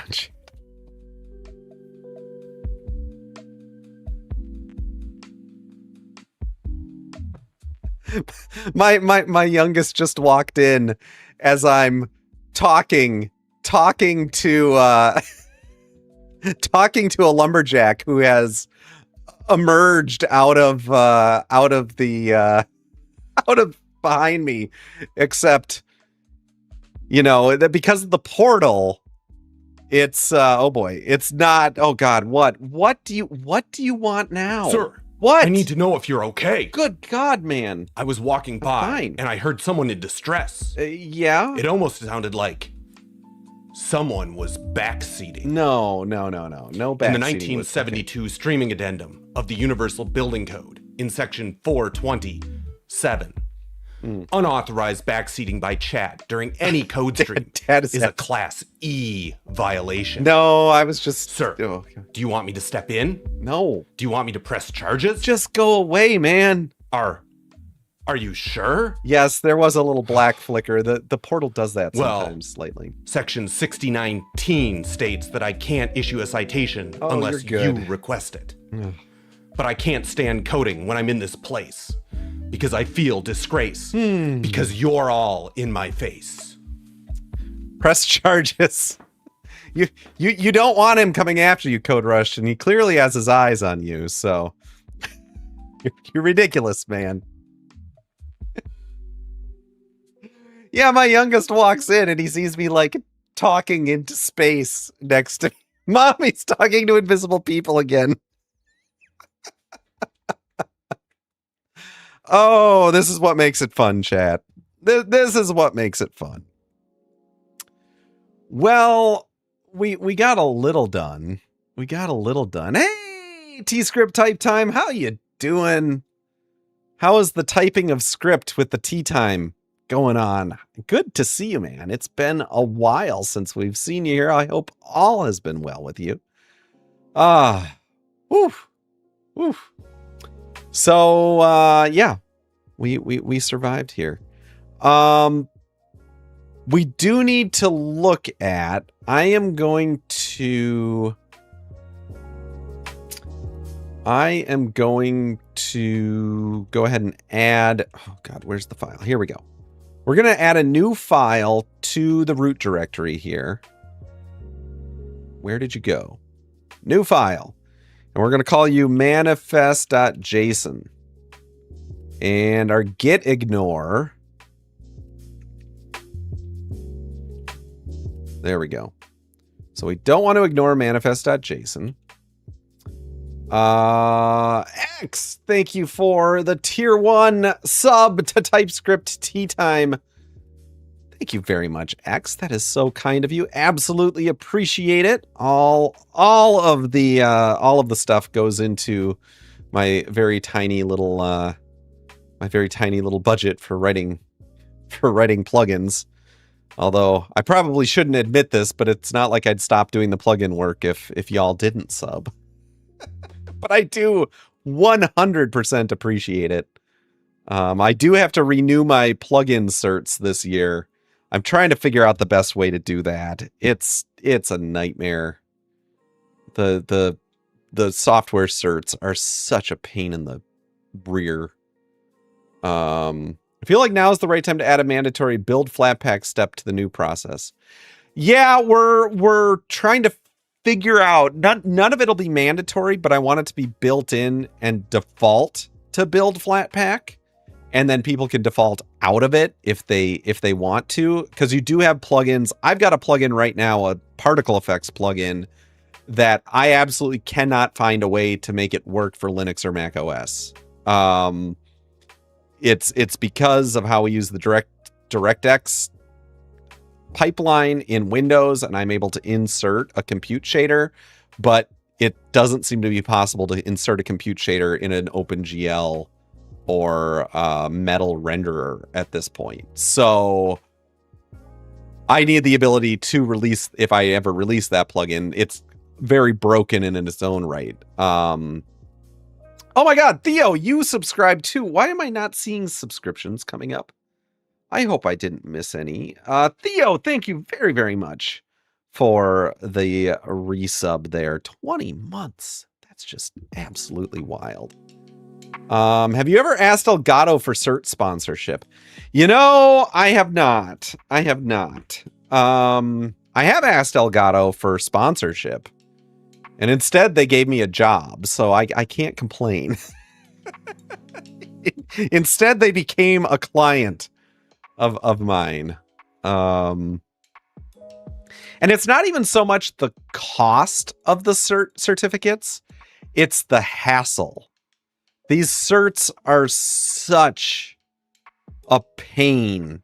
My youngest just walked in as I'm talking to talking to a lumberjack who has emerged out of behind me, except, you know, that because of the portal, it's oh boy, it's not. Oh God, what do you want now, sir? What? I need to know if you're okay. Good God, man. I was walking by and I heard someone in distress. Yeah? It almost sounded like someone was backseating. No backseating. In the 1972 streaming addendum of the Universal Building Code, in section 427, unauthorized backseating by chat during any code stream is a Class E violation. No, I was just... Sir, do you want me to step in? No. Do you want me to press charges? Just go away, man. Are you sure? Yes, there was a little black flicker. The portal does that sometimes slightly. Section 6019 states that I can't issue a citation unless you request it. But I can't stand coding when I'm in this place because I feel disgrace because you're all in my face. Press charges. You don't want him coming after you, Code Rush, and he clearly has his eyes on you, so you're ridiculous, man. Yeah, my youngest walks in and he sees me like talking into space next to me. Mommy's talking to invisible people again. Oh, this is what makes it fun, chat. This is what makes it fun. Well, we got a little done. Hey, T-Script type time. How you doing? How is the typing of script with the tea time going on? Good to see you, man. It's been a while since we've seen you here. I hope all has been well with you. Woof. So, yeah, we survived here. We do need to look at, I am going to, I am going to go ahead and add... Oh, God, where's the file? Here we go. We're going to add a new file to the root directory here. Where did you go? New file. And we're going to call you manifest.json. And our git ignore. There we go. So we don't want to ignore manifest.json. X, thank you for the tier 1 sub to TypeScript Tea Time. Thank you very much, X. That is so kind of you. Absolutely appreciate it. All of the stuff goes into my very tiny little budget for writing plugins. Although I probably shouldn't admit this, but it's not like I'd stop doing the plugin work if y'all didn't sub. But I do 100% appreciate it. I do have to renew my plugin certs this year. I'm trying to figure out the best way to do that. It's a nightmare. The software certs are such a pain in the rear. I feel like now is the right time to add a mandatory build Flatpak step to the new process. Yeah, we're trying to figure out, none of it'll be mandatory, but I want it to be built in and default to build Flatpak, and then people can default out of it if they want to, because you do have plugins. I've got a plugin right now, a particle effects plugin, that I absolutely cannot find a way to make it work for Linux or Mac OS. It's because of how we use the DirectX pipeline in Windows, and I'm able to insert a compute shader, but it doesn't seem to be possible to insert a compute shader in an OpenGL or Metal renderer at this point. So I need the ability to release, if I ever release that plugin. It's very broken in its own right. Oh my God, Theo, you subscribed too. Why am I not seeing subscriptions coming up? I hope I didn't miss any. Theo, thank you very, very much for the resub there. 20 months. That's just absolutely wild. Have you ever asked Elgato for cert sponsorship? You know, I have not. I have asked Elgato for sponsorship, and instead they gave me a job, so I can't complain. Instead, they became a client of mine. And it's not even so much the cost of the certificates, it's the hassle. These certs are such a pain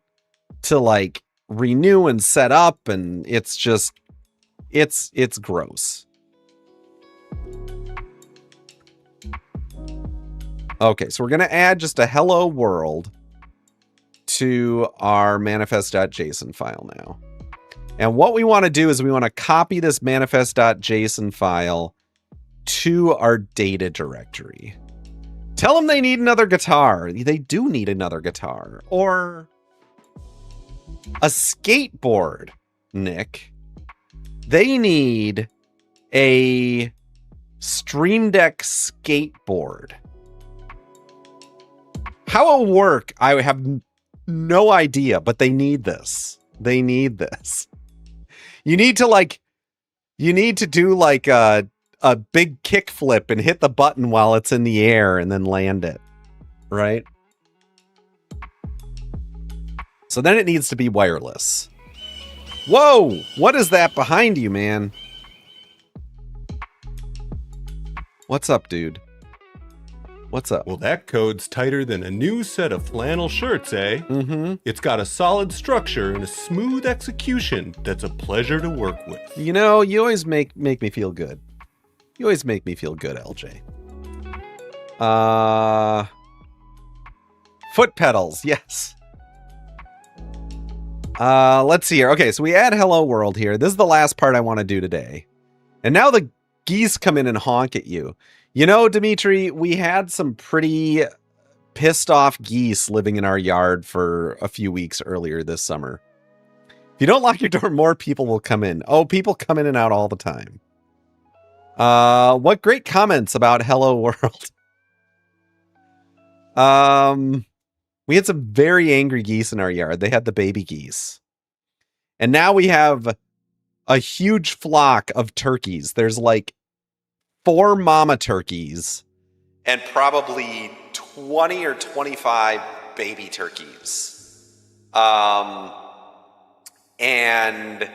to like renew and set up, and it's just it's gross. Okay, so we're gonna add just a hello world to our manifest.json file now. And what we want to do is we want to copy this manifest.json file to our data directory. Tell them they need another guitar. They do need another guitar. Or a skateboard, Nick. They need a Stream Deck skateboard. How it'll work, I have no idea, but they need this. They need this. You need to do like a big kickflip and hit the button while it's in the air and then land it, right? So then it needs to be wireless. Whoa, what is that behind you, man? What's up, dude? What's up? Well, that code's tighter than a new set of flannel shirts, eh? Mm-hmm. It's got a solid structure and a smooth execution that's a pleasure to work with. You know, you always make me feel good. You always make me feel good, LJ. Foot pedals, yes. Let's see here. Okay, so we add hello world here. This is the last part I want to do today. And now the geese come in and honk at you. You know, Dimitri, we had some pretty pissed off geese living in our yard for a few weeks earlier this summer. If you don't lock your door, more people will come in. Oh, people come in and out all the time. What great comments about Hello World. We had some very angry geese in our yard. They had the baby geese. And now we have a huge flock of turkeys. There's like 4 mama turkeys and probably 20 or 25 baby turkeys. And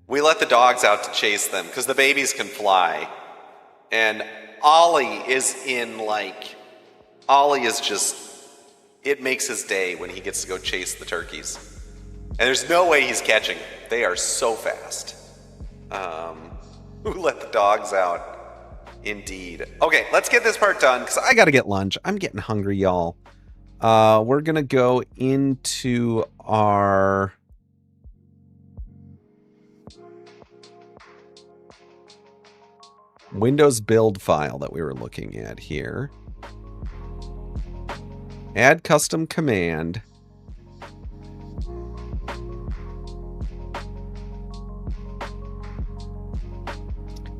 we let the dogs out to chase them because the babies can fly. And Ollie is just, it makes his day when he gets to go chase the turkeys. And there's no way he's catching them. They are so fast. Who let the dogs out? Indeed. Okay, let's get this part done because I gotta get lunch. I'm getting hungry, y'all. We're gonna go into our Windows build file that we were looking at here. Add custom command.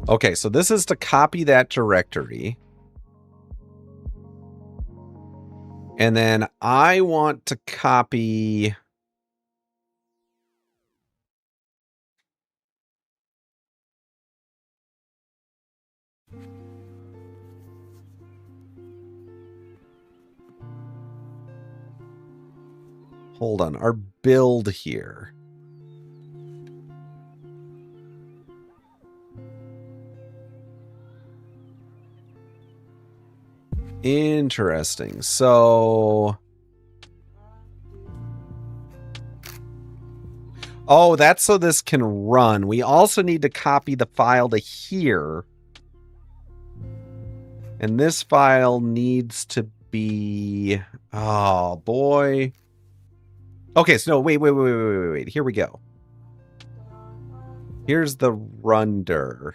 Okay, so this is to copy that directory. And then I want to copy... Hold on, our build here. Interesting. So... Oh, that's so this can run. We also need to copy the file to here. And this file needs to be... Oh, boy. Okay, so no, wait. Here we go. Here's the runder.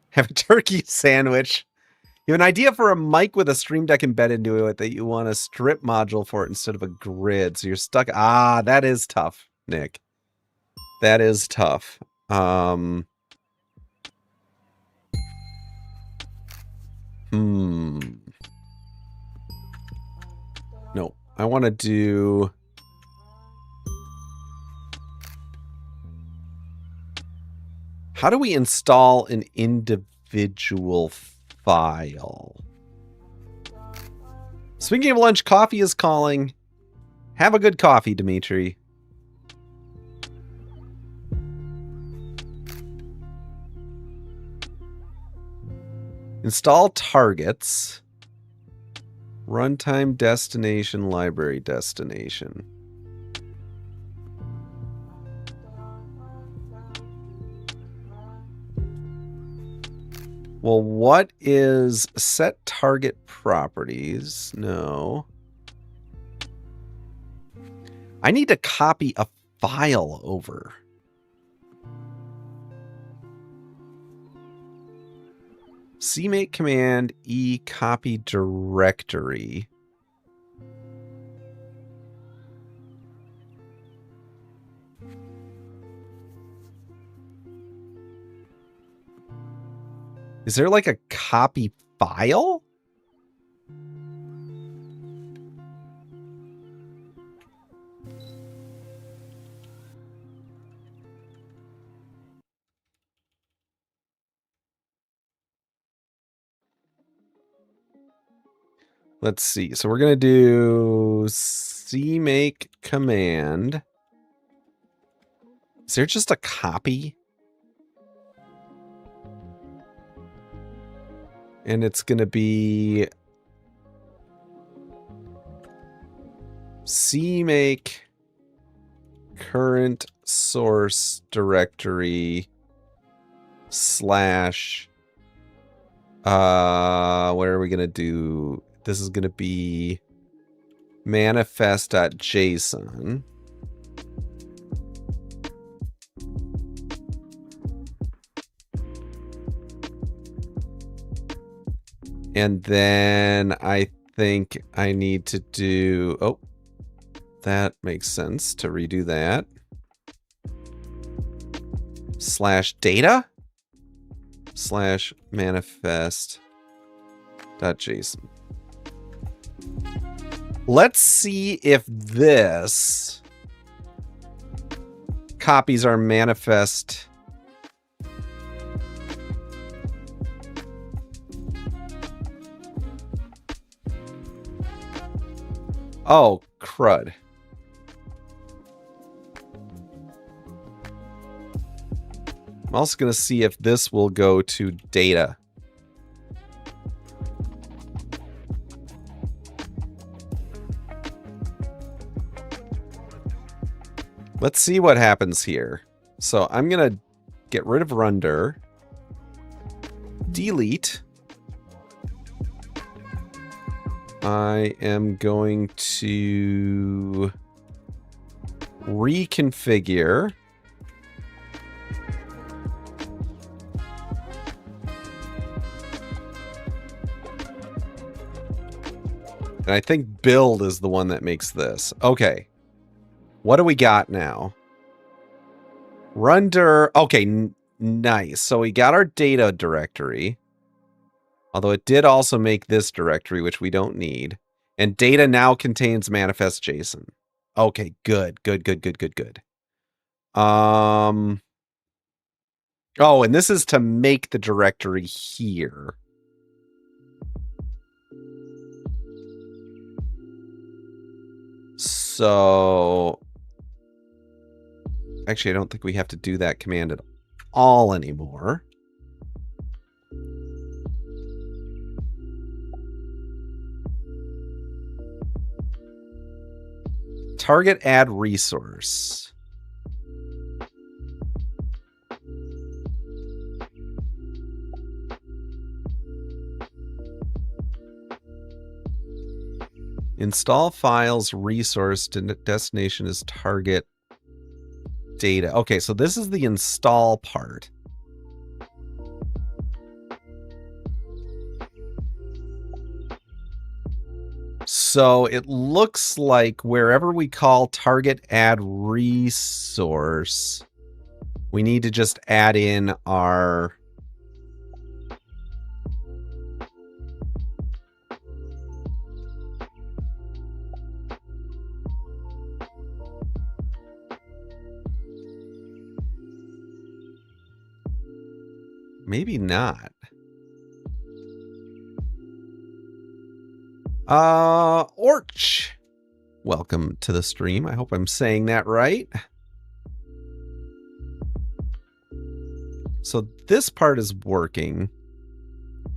Have a turkey sandwich. You have an idea for a mic with a Stream Deck embedded into it that you want a strip module for it instead of a grid. So you're stuck. Ah, that is tough, Nick. That is tough. No, I want to do... How do we install an individual file? Speaking of lunch, coffee is calling. Have a good coffee, Dimitri. Install targets. Runtime destination, library destination. Well, what is set target properties? No. I need to copy a file over. CMake command E copy directory. Is there like a copy file? Let's see. So we're going to do CMake command. Is there just a copy? And it's going to be CMake current source directory slash what are we going to do? This is going to be manifest.json. And then I think I need to do... Oh, that makes sense to redo that. /data /manifest.json. Let's see if this copies our manifest. Oh, crud. I'm also going to see if this will go to data. Let's see what happens here. So I'm going to get rid of render. Delete. I am going to reconfigure. And I think build is the one that makes this. Okay. What do we got now? Render. Okay, nice. So we got our data directory. Although it did also make this directory, which we don't need. And data now contains manifest.json. Okay, good. Oh, and this is to make the directory here. So... Actually, I don't think we have to do that command at all anymore. Target add resource. Install files resource destination is target data. Okay, so this is the install part. So it looks like wherever we call target add resource, we need to just add in our maybe not. Orch. Welcome to the stream. I hope I'm saying that right. So this part is working.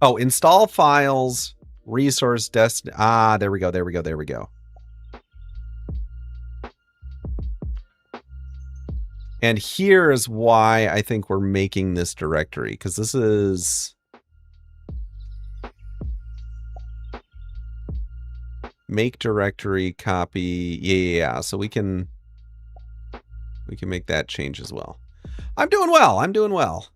Oh, install files, resource dest. Ah, there we go. And here is why I think we're making this directory, because this is make directory copy. Yeah. So we can make that change as well. I'm doing well.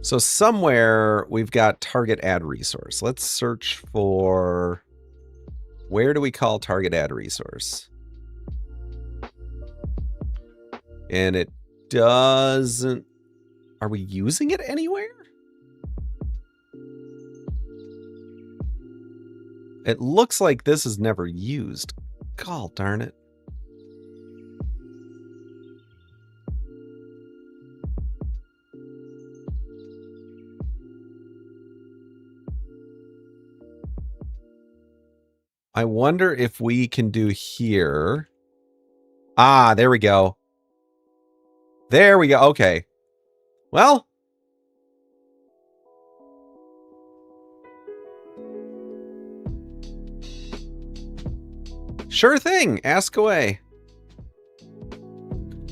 So somewhere we've got target add resource. Let's search for, where do we call target add resource? And it doesn't, are we using it anywhere? It looks like this is never used. God darn it. I wonder if we can do here. Ah, there we go. There we go. Okay. Well. Sure thing. Ask away.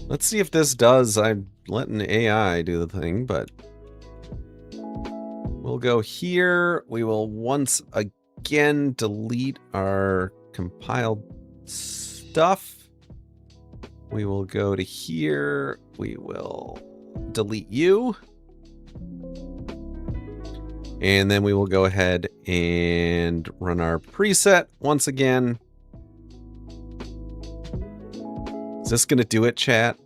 Let's see if this does. I'm letting AI do the thing, but we'll go here. We will once again delete our compiled stuff. We will go to here. We will delete you. And then we will go ahead and run our preset once again. Is this going to do it, chat?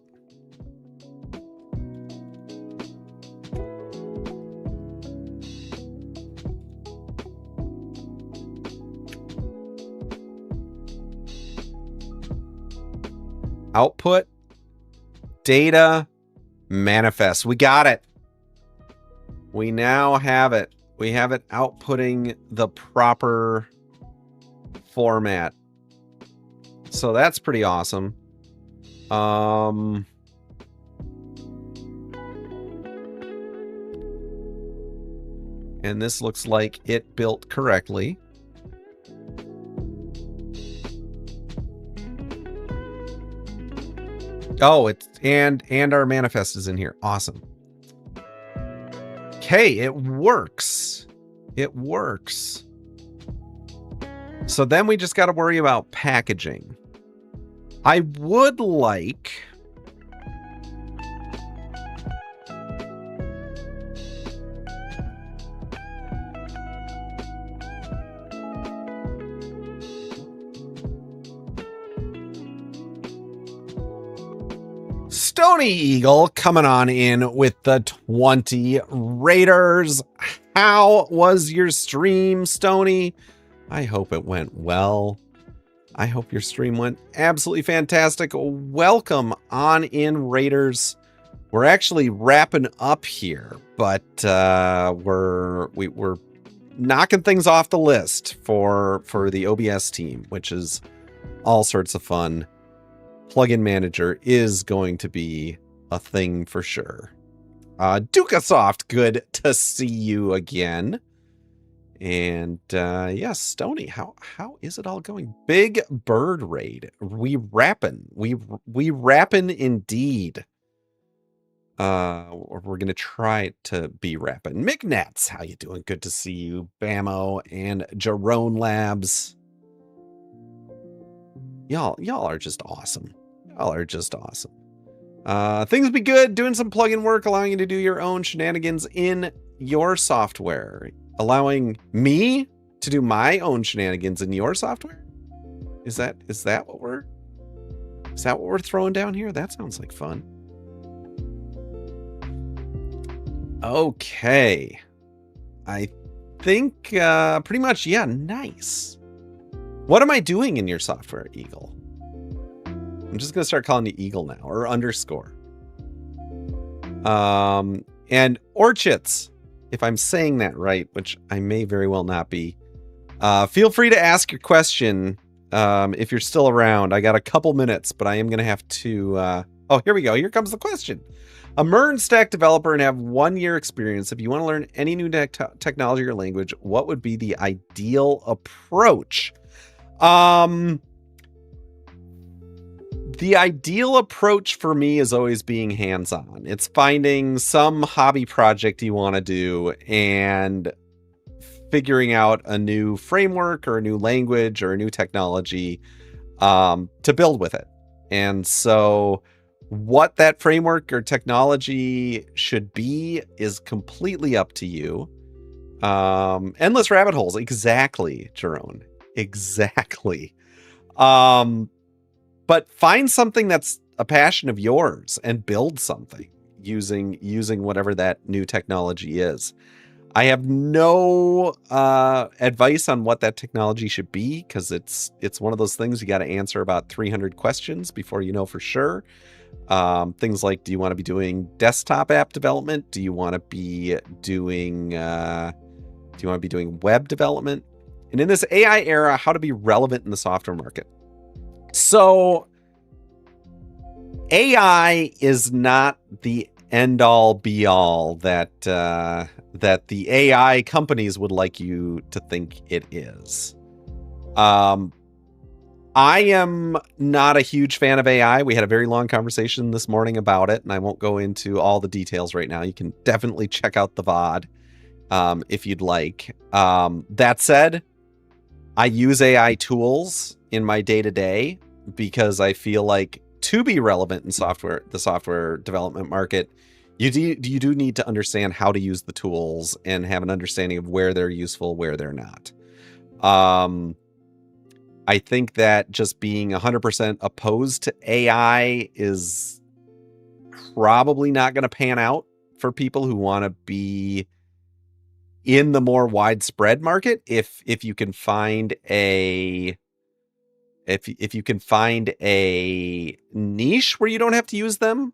Output, data, manifest. We got it. We now have it. We have it outputting the proper format. So that's pretty awesome. And this looks like it built correctly. Oh, it's and our manifest is in here. Awesome. Okay, it works. It works. So then we just got to worry about packaging. I would like Stony Eagle coming on in with the 20 Raiders. How was your stream, Stony? I hope it went well. I hope your stream went absolutely fantastic. Welcome on in, Raiders. We're actually wrapping up here, but we're knocking things off the list for the OBS team, which is all sorts of fun. Plugin Manager is going to be a thing for sure. Dukasoft, good to see you again. And yes, Stony, how is it all going? Big Bird Raid. We rappin'. We rappin' indeed. We're gonna try to be rappin'. McNats, how you doing? Good to see you. Bamo and Jerome Labs. Y'all are just awesome. Y'all are just awesome. Things be good. Doing some plugin work, allowing you to do your own shenanigans in your software. Allowing me to do my own shenanigans in your software? Is that what we're throwing down here? That sounds like fun. Okay. I think pretty much, yeah, nice. What am I doing in your software, Eagle? I'm just going to start calling you Eagle now, or underscore. And Orchits, if I'm saying that right, which I may very well not be, feel free to ask your question if you're still around. I got a couple minutes, but I am going to have to... oh, here we go. Here comes the question. A MERN stack developer and have 1 year experience. If you want to learn any new technology or language, what would be the ideal approach? The ideal approach for me is always being hands-on. It's finding some hobby project you want to do and figuring out a new framework or a new language or a new technology to build with it. And so what that framework or technology should be is completely up to you. Endless rabbit holes. Exactly, Jerome. Exactly. But find something that's a passion of yours and build something using whatever that new technology is. I have no advice on what that technology should be, because it's one of those things you got to answer about 300 questions before you know for sure. Things like, do you want to be doing desktop app development? Do you want to be doing web development? And in this AI era, how to be relevant in the software market. So AI is not the end all be all that the AI companies would like you to think it is. I am not a huge fan of AI. We had a very long conversation this morning about it, and I won't go into all the details right now. You can definitely check out the VOD if you'd like. That said, I use AI tools in my day-to-day because I feel like to be relevant in the software development market, you do need to understand how to use the tools and have an understanding of where they're useful, where they're not. I think that just being 100% opposed to AI is probably not going to pan out for people who want to be in the more widespread market. If you can find a niche where you don't have to use them,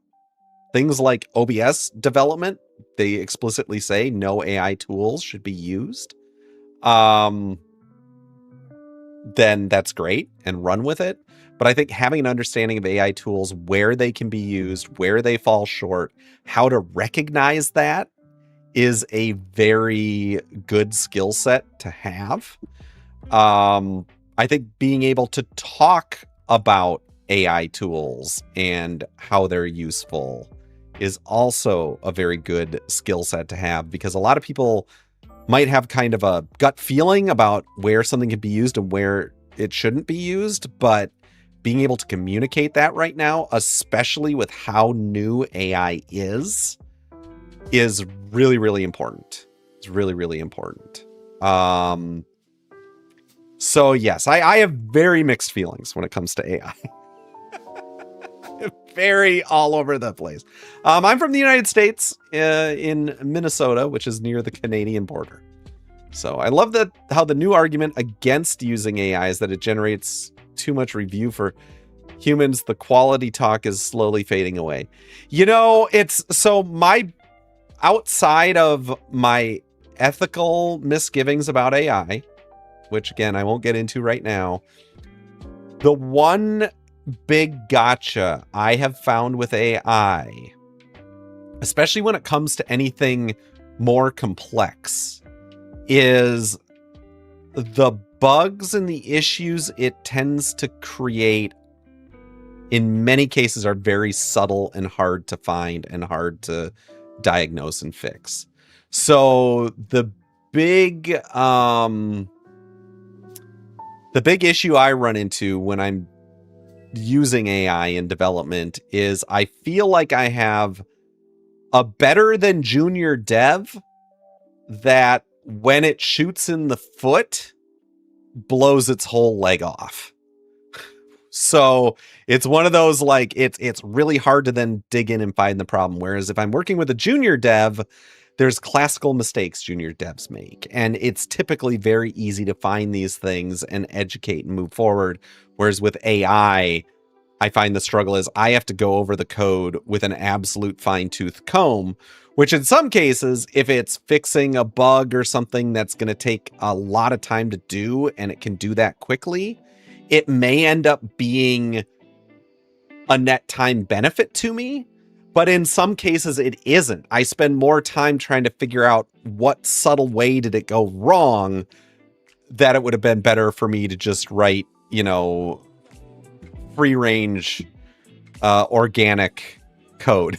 things like OBS development, they explicitly say no AI tools should be used. Then that's great and run with it. But I think having an understanding of AI tools, where they can be used, where they fall short, how to recognize that is a very good skill set to have. I think being able to talk about AI tools and how they're useful is also a very good skill set to have, because a lot of people might have kind of a gut feeling about where something can be used and where it shouldn't be used, but being able to communicate that right now, especially with how new AI is really, really important. It's really, really important. So yes, I have very mixed feelings when it comes to AI. Very all over the place. I'm from the United States, in Minnesota, which is near the Canadian border. So I love how the new argument against using AI is that it generates too much review for humans. The quality talk is slowly fading away. You know, it's so outside of my ethical misgivings about AI, which again, I won't get into right now. The one big gotcha I have found with AI, especially when it comes to anything more complex, is the bugs and the issues it tends to create in many cases are very subtle and hard to find and hard to diagnose and fix. So the big issue I run into when I'm using AI in development is I feel like I have a better than junior dev that when it shoots in the foot blows its whole leg off. So it's one of those, like, it's really hard to then dig in and find the problem. Whereas if I'm working with a junior dev, there's classical mistakes junior devs make, and it's typically very easy to find these things and educate and move forward. Whereas with AI, I find the struggle is I have to go over the code with an absolute fine-tooth comb, which in some cases, if it's fixing a bug or something that's going to take a lot of time to do, and it can do that quickly, it may end up being a net time benefit to me. But in some cases, it isn't. I spend more time trying to figure out what subtle way did it go wrong, that it would have been better for me to just write, free range, organic code.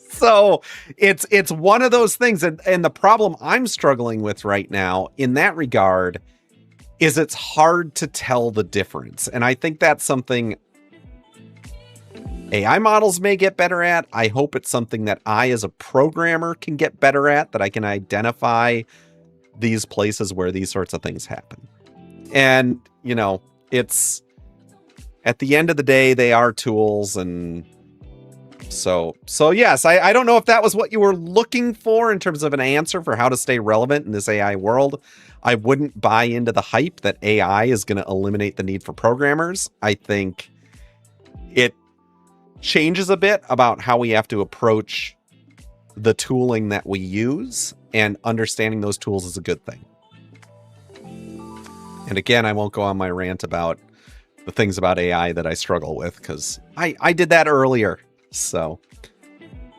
So it's one of those things. And the problem I'm struggling with right now in that regard is it's hard to tell the difference. And I think that's something AI models may get better at. I hope it's something that I, as a programmer, can get better at, that I can identify these places where these sorts of things happen. And, it's, at the end of the day, they are tools. And so yes, I don't know if that was what you were looking for in terms of an answer for how to stay relevant in this AI world. I wouldn't buy into the hype that AI is going to eliminate the need for programmers. I think it changes a bit about how we have to approach the tooling that we use, and understanding those tools is a good thing. And again, I won't go on my rant about the things about AI that I struggle with, because I did that earlier. So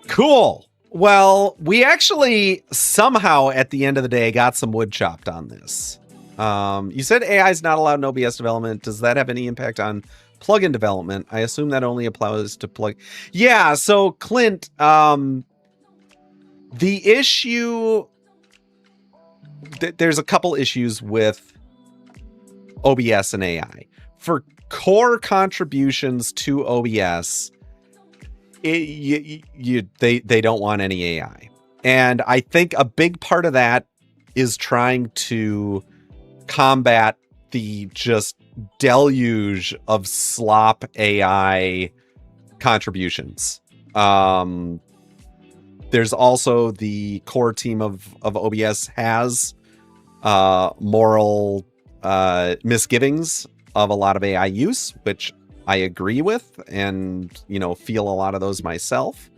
cool. Well, we actually somehow at the end of the day got some wood chopped on this. You said AI is not allowed in OBS development. Does that have any impact on plugin development? I assume that only applies to plug. Yeah. So Clint, the issue, there's a couple issues with OBS and AI. For core contributions to OBS, they don't want any AI. And I think a big part of that is trying to combat the just deluge of slop AI contributions. There's also the core team of OBS has moral misgivings of a lot of AI use, which I agree with and, feel a lot of those myself.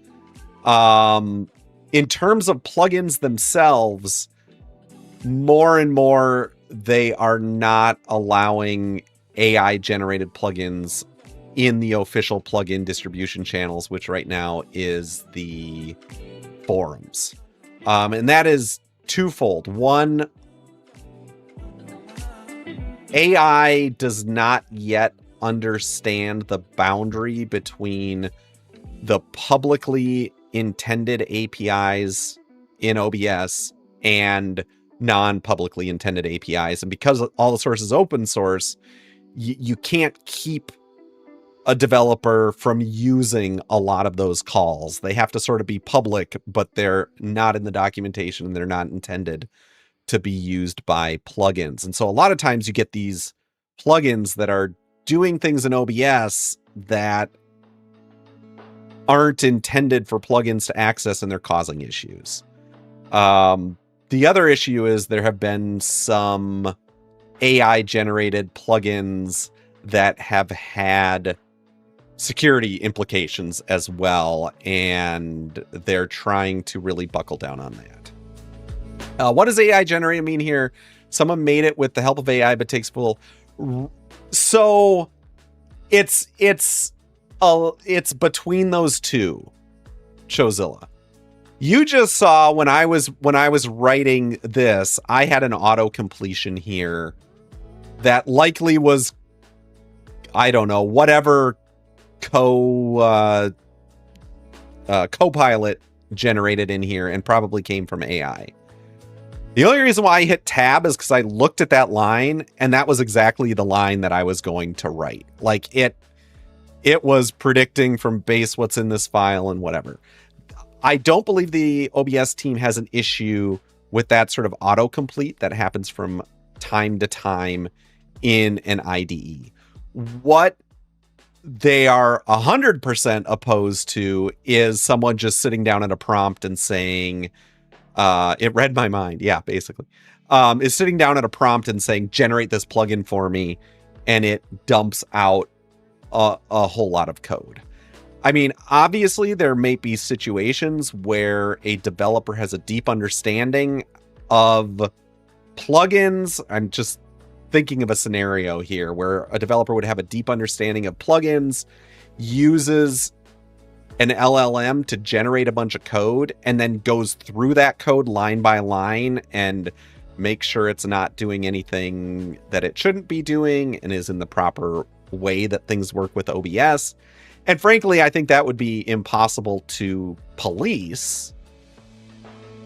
In terms of plugins themselves, more and more, they are not allowing AI generated plugins in the official plugin distribution channels, which right now is the forums. And that is twofold. One, AI does not yet understand the boundary between the publicly intended APIs in OBS and non-publicly intended APIs. And because all the source is open source, you can't keep a developer from using a lot of those calls. They have to sort of be public, but they're not in the documentation and they're not intended to be used by plugins. And so a lot of times you get these plugins that are doing things in OBS that aren't intended for plugins to access, and they're causing issues. The other issue is there have been some AI generated plugins that have had security implications as well, and they're trying to really buckle down on that. What does AI generated mean here? Someone made it with the help of AI, but takes full. So it's between those two, Chozilla. You just saw when I was writing this, I had an auto completion here that likely was, I don't know, whatever Copilot generated in here, and probably came from AI. The only reason why I hit tab is because I looked at that line, and that was exactly the line that I was going to write. Like it was predicting from base what's in this file and whatever. I don't believe the OBS team has an issue with that sort of autocomplete that happens from time to time in an IDE. What they are 100% opposed to is someone just sitting down at a prompt and saying, it read my mind. Yeah, basically. Is sitting down at a prompt and saying, generate this plugin for me. And it dumps out a whole lot of code. I mean, obviously, there may be situations where a developer has a deep understanding of plugins. I'm just thinking of a scenario here where a developer would have a deep understanding of plugins, uses an LLM to generate a bunch of code, and then goes through that code line by line and make sure it's not doing anything that it shouldn't be doing and is in the proper way that things work with OBS. And frankly, I think that would be impossible to police.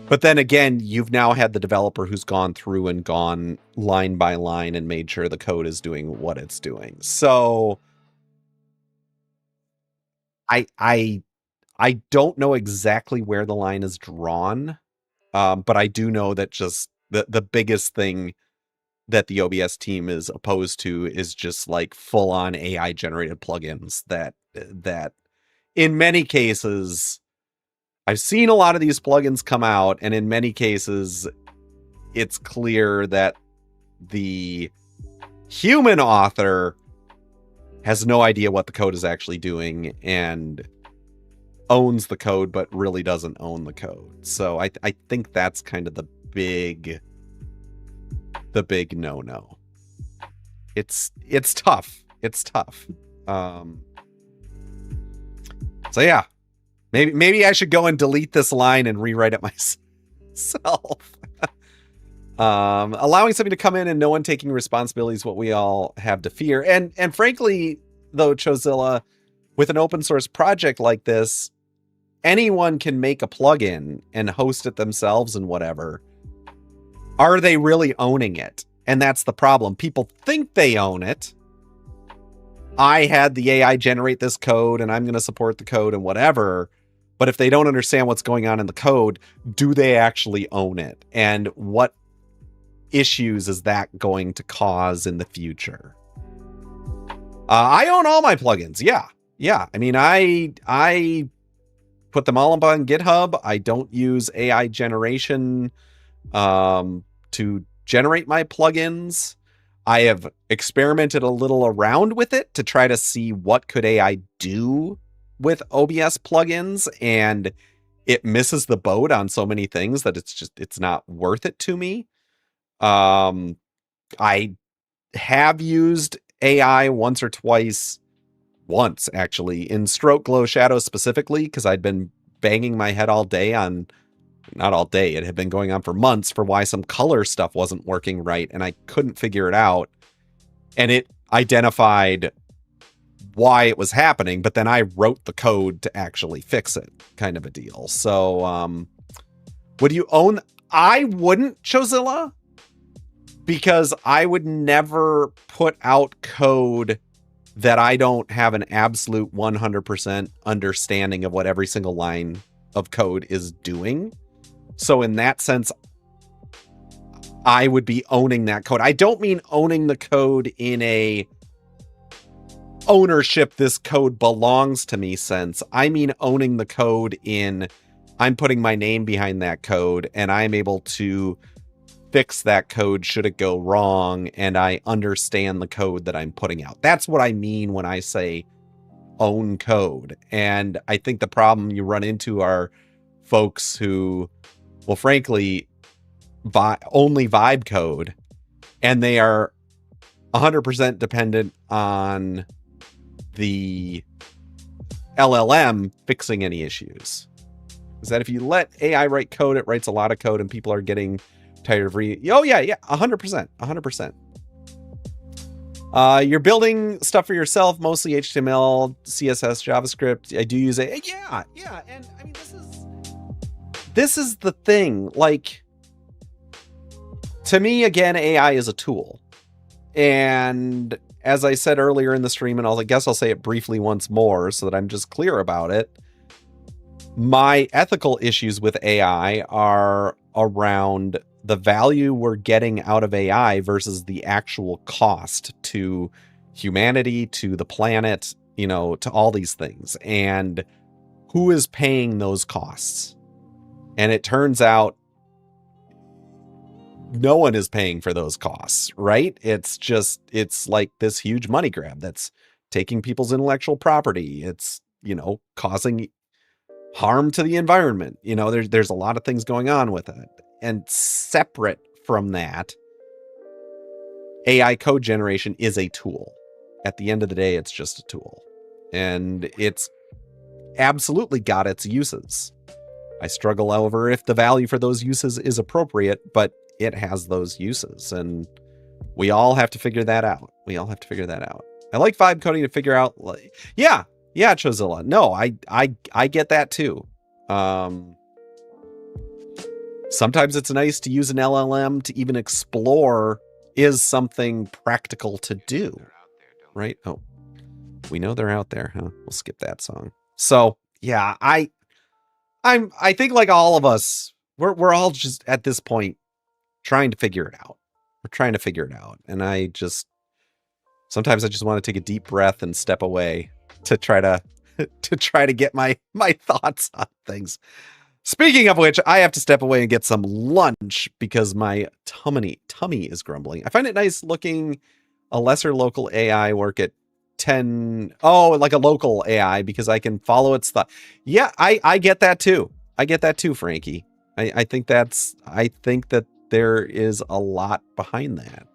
But then again, you've now had the developer who's gone through and gone line by line and made sure the code is doing what it's doing. So I don't know exactly where the line is drawn, but I do know that just the biggest thing that the OBS team is opposed to is just like full on AI generated plugins that in many cases, I've seen a lot of these plugins come out, and in many cases it's clear that the human author has no idea what the code is actually doing and owns the code, but really doesn't own the code. So I think that's kind of the big no-no. It's tough. It's tough. So yeah, maybe I should go and delete this line and rewrite it myself. Allowing something to come in and no one taking responsibility is what we all have to fear. And frankly, though, Chozilla, with an open source project like this, anyone can make a plugin and host it themselves and whatever. Are they really owning it? And that's the problem. People think they own it. I had the AI generate this code and I'm going to support the code and whatever. But if they don't understand what's going on in the code, do they actually own it? And what issues is that going to cause in the future? I own all my plugins. Yeah. I mean, I put them all up on GitHub. I don't use AI generation to generate my plugins. I have experimented a little around with it to try to see what could AI do with OBS plugins, and it misses the boat on so many things that it's not worth it to me. I have used AI once actually, in Stroke Glow Shadow specifically, because I'd been banging my head all day on, not all day, it had been going on for months for why some color stuff wasn't working right, and I couldn't figure it out. And it identified why it was happening, but then I wrote the code to actually fix it, kind of a deal. So, would you own? I wouldn't, Chozilla, because I would never put out code that I don't have an absolute 100% understanding of what every single line of code is doing. So in that sense, I would be owning that code. I don't mean owning the code in a ownership, this code belongs to me sense. I mean owning the code in I'm putting my name behind that code and I'm able to fix that code should it go wrong, and I understand the code that I'm putting out. That's what I mean when I say own code. And I think the problem you run into are folks who, well, frankly, only vibe code, and they are 100% dependent on the LLM fixing any issues. Is that if you let AI write code, it writes a lot of code, and people are getting tired of oh yeah, 100%. You're building stuff for yourself, mostly HTML, CSS, JavaScript. I do use it. Yeah. And I mean, this is the thing. Like, to me, again, AI is a tool. And as I said earlier in the stream, and I guess I'll say it briefly once more so that I'm just clear about it. My ethical issues with AI are around the value we're getting out of AI versus the actual cost to humanity, to the planet, to all these things, and who is paying those costs. And it turns out no one is paying for those costs, right? It's like this huge money grab that's taking people's intellectual property. It's, causing harm to the environment. There's a lot of things going on with it. And separate from that, AI code generation is a tool. At the end of the day, it's just a tool. And it's absolutely got its uses. I struggle over if the value for those uses is appropriate, but it has those uses. And we all have to figure that out. I like vibe coding to figure out, yeah, Chozilla. No, I get that too. Sometimes it's nice to use an LLM to even explore, is something practical to do, right? Oh, we know they're out there, huh? We'll skip that song. So yeah, I think like all of us, we're all just at this point trying to figure it out. And sometimes I just want to take a deep breath and step away to try to get my thoughts on things. Speaking of which, I have to step away and get some lunch because my tummy is grumbling. I find it nice looking a lesser local AI work at 10. Oh, like a local AI, because I can follow its thought. Yeah, I get that too. Frankie. I think that there is a lot behind that.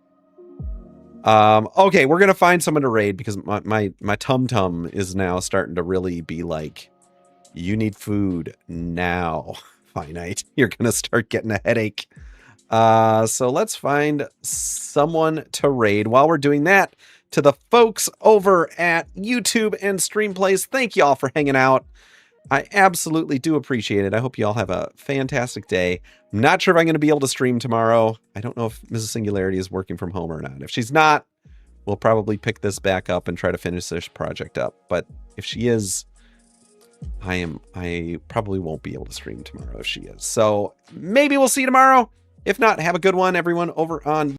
Okay, we're gonna find someone to raid because my tum is now starting to really be like, you need food now, Finite. You're gonna start getting a headache. So let's find someone to raid. While we're doing that, to the folks over at YouTube and Streamplays, thank you all for hanging out. I absolutely do appreciate it. I hope you all have a fantastic day. I'm not sure if I'm going to be able to stream tomorrow. I don't know if Mrs. Singularity is working from home or not. If she's not, we'll probably pick this back up and try to finish this project up. But if she is, I probably won't be able to stream tomorrow if she is. So maybe we'll see you tomorrow. If not, have a good one, everyone over on